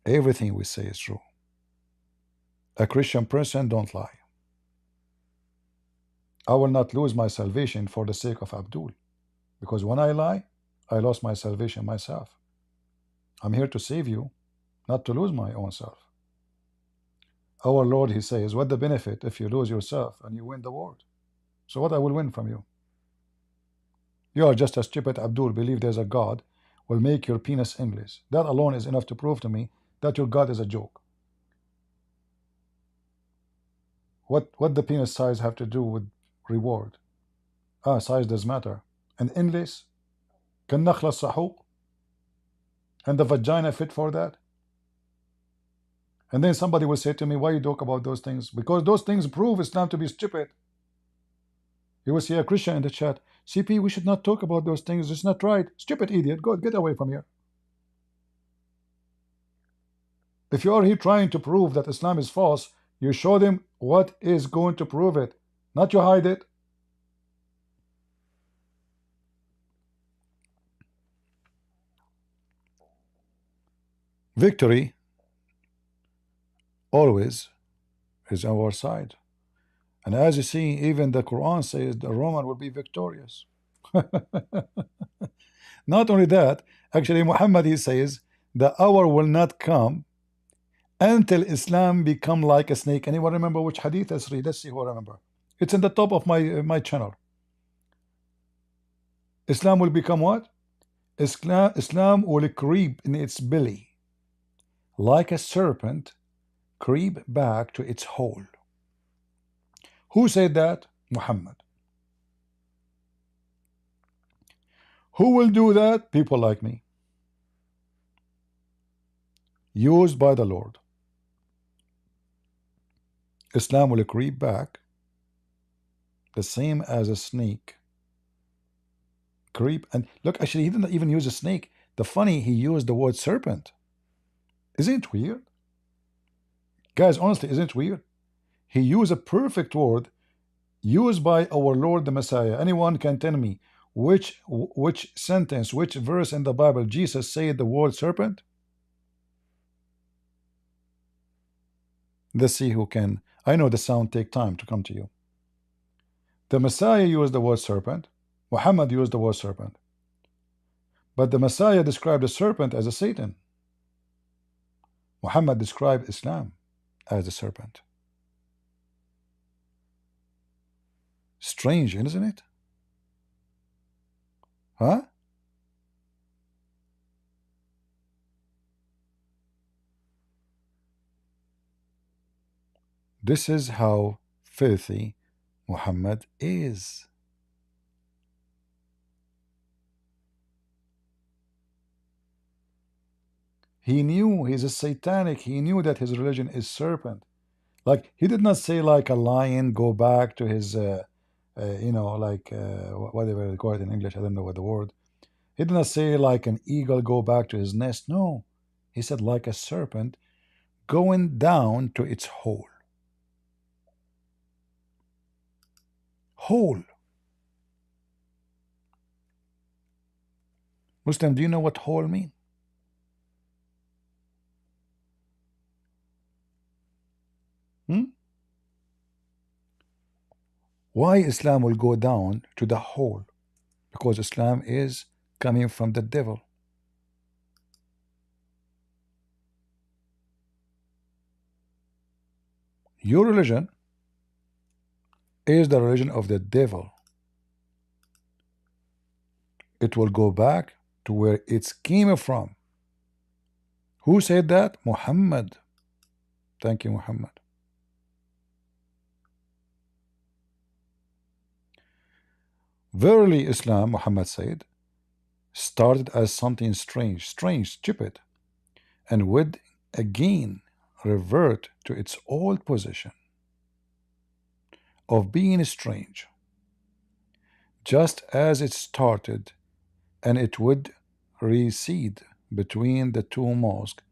Everything we say is true. A Christian person don't lie. I will not lose my salvation for the sake of Abdul, because when I lie, I lost my salvation myself. I'm here to save you, not to lose my own self. Our Lord, he says, what the benefit if you lose yourself and you win the world? So what I will win from you? You are just a stupid Abdul, believe there's a God, will make your penis endless. That alone is enough to prove to me that your God is a joke. What the penis size have to do with reward? Size does matter. And endless? Can nakhla sahuq? And the vagina fit for that? And then somebody will say to me, why you talk about those things? Because those things prove Islam to be stupid. You will see a Christian in the chat, CP, we should not talk about those things. It's not right. Stupid idiot. Go get away from here. If you are here trying to prove that Islam is false, you show them what is going to prove it, not you hide it. Victory always is on our side. And as you see, even the Quran says the Roman will be victorious. Not only that, actually Muhammad, he says the hour will not come until Islam become like a snake. Anyone remember which hadith? Let's read. Let's see who remember. It's in the top of my channel. Islam will become what? Islam will creep in its belly like a serpent, creep back to its hole. Who said that? Muhammad. Who will do that? People like me, used by the Lord. Islam will creep back the same as a snake. Creep. And look, actually he didn't even use a snake. The funny, he used the word serpent. Isn't it weird? Guys, honestly, isn't it weird? He used a perfect word used by our Lord the Messiah. Anyone can tell me which sentence, which verse in the Bible Jesus said the word serpent? Let's see who can. I know the sound take time to come to you. The Messiah used the word serpent. Muhammad used the word serpent. But the Messiah described the serpent as a Satan. Muhammad described Islam as a serpent. Strange, isn't it? Huh? This is how filthy Muhammad is. He knew he's a satanic. He knew that his religion is serpent. Like, he did not say like a lion go back to his, like whatever they call it in English. I don't know what the word. He did not say like an eagle go back to his nest. No, he said like a serpent going down to its hole. Hole. Muslim, do you know what hole mean? Why Islam will go down to the hole? Because Islam is coming from the devil. Your religion is the religion of the devil. It will go back to where it came from. Who said that? Muhammad. Thank you, Muhammad. Verily, Islam, Muhammad said, started as something strange, stupid, and would again revert to its old position of being strange, just as it started, and it would recede between the two mosques,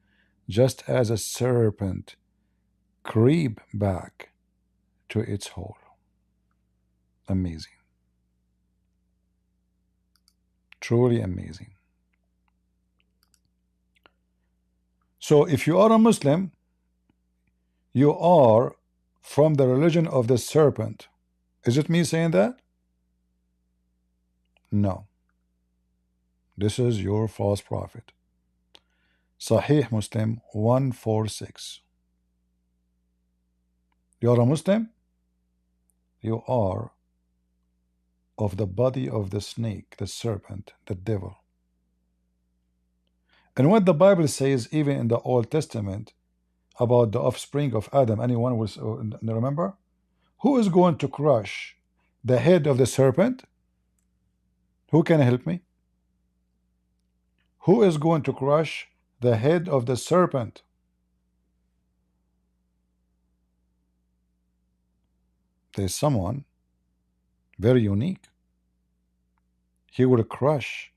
just as a serpent creep back to its hole. Amazing. Truly amazing. So if you are a Muslim, you are from the religion of the serpent. Is it me saying that? No. This is your false prophet. Sahih Muslim 146. You are a Muslim? You are of the body of the snake, the serpent, the devil. And what the Bible says, even in the Old Testament, about the offspring of Adam, anyone will remember? Who is going to crush the head of the serpent? Who can help me? Who is going to crush the head of the serpent? There's someone very unique. He will crush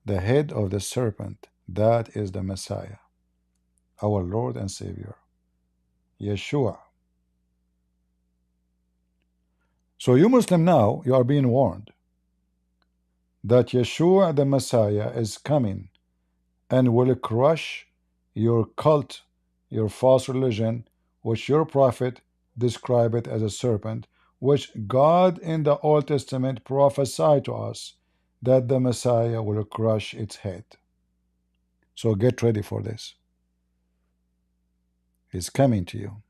the head of the serpent. That is the Messiah, our Lord and Savior, Yeshua. So you Muslim now, you are being warned that Yeshua the Messiah is coming and will crush your cult, your false religion, which your prophet described it as a serpent, which God in the Old Testament prophesied to us that the Messiah will crush its head. So get ready for this. He's coming to you.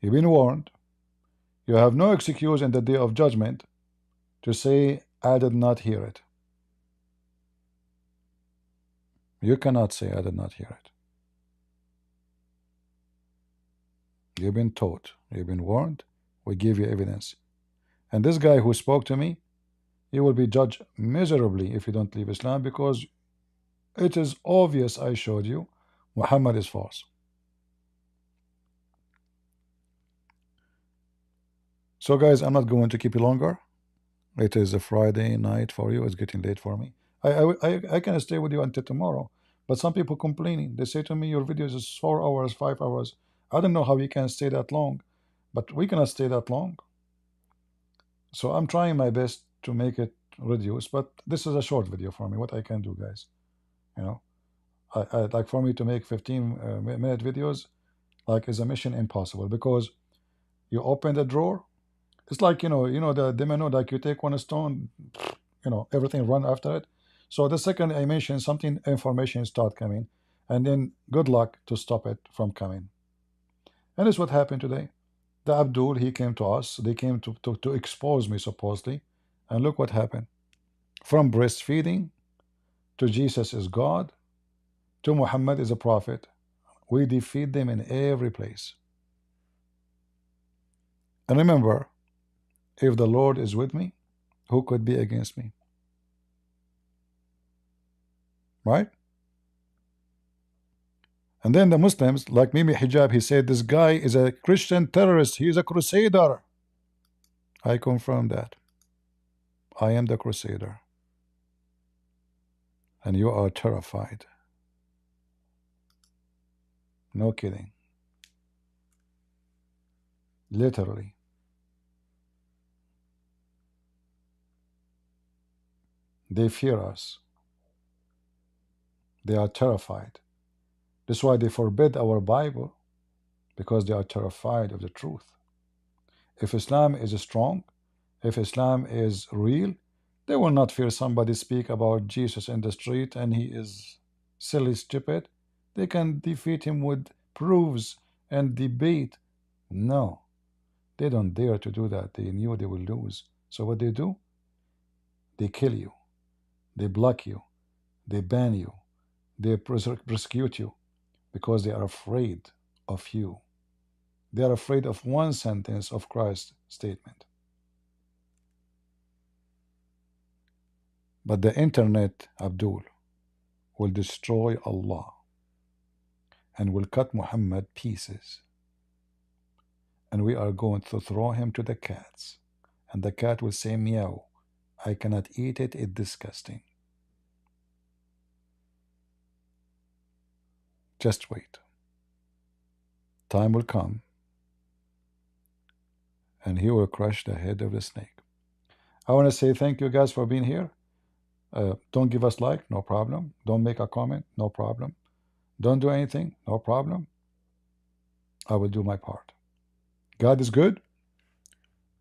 You've been warned. You have no excuse in the day of judgment to say, I did not hear it. You cannot say, I did not hear it. You've been taught. You've been warned. We give you evidence. And this guy who spoke to me, he will be judged miserably if you don't leave Islam, because it is obvious, I showed you, Muhammad is false. So guys, I'm not going to keep you longer. It is a Friday night for you. It's getting late for me. I can stay with you until tomorrow, but some people complaining. They say to me, your videos is 4 hours, 5 hours. I don't know how you can stay that long, but we cannot stay that long. So I'm trying my best to make it reduce, but this is a short video for me. What I can do, guys, you know, I like for me to make 15-minute videos, like, is a mission impossible, because you open the drawer. It's like, you know the domino, like you take one stone, everything run after it. So the second I mention something, information start coming, and then good luck to stop it from coming. And that's what happened today. The Abdul, he came to us. They came to expose me, supposedly. And look what happened. From breastfeeding to Jesus is God to Muhammad is a prophet. We defeat them in every place. And remember, If the Lord is with me, who could be against me? Right? And then the Muslims, like Mimi Hijab, he said this guy is a Christian terrorist. He is a crusader. I confirm that. I am the crusader. And you are terrified. No kidding. Literally. They fear us. They are terrified. That's why they forbid our Bible, because they are terrified of the truth. If Islam is strong, if Islam is real, they will not fear somebody speak about Jesus in the street and he is silly, stupid. They can defeat him with proofs and debate. No, they don't dare to do that. They knew they will lose. So what they do? They kill you. They block you. They ban you. They persecute you because they are afraid of you. They are afraid of one sentence of Christ's statement. But the internet, Abdul, will destroy Allah and will cut Muhammad pieces. And we are going to throw him to the cats. And the cat will say, meow. I cannot eat it. It's disgusting. Just wait. Time will come and he will crush the head of the snake. I want to say thank you guys for being here. Don't give us like, no problem. Don't make a comment, no problem. Don't do anything, no problem. I will do my part. God is good,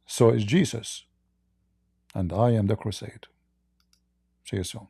so is Jesus, and I am the crusade. See you soon.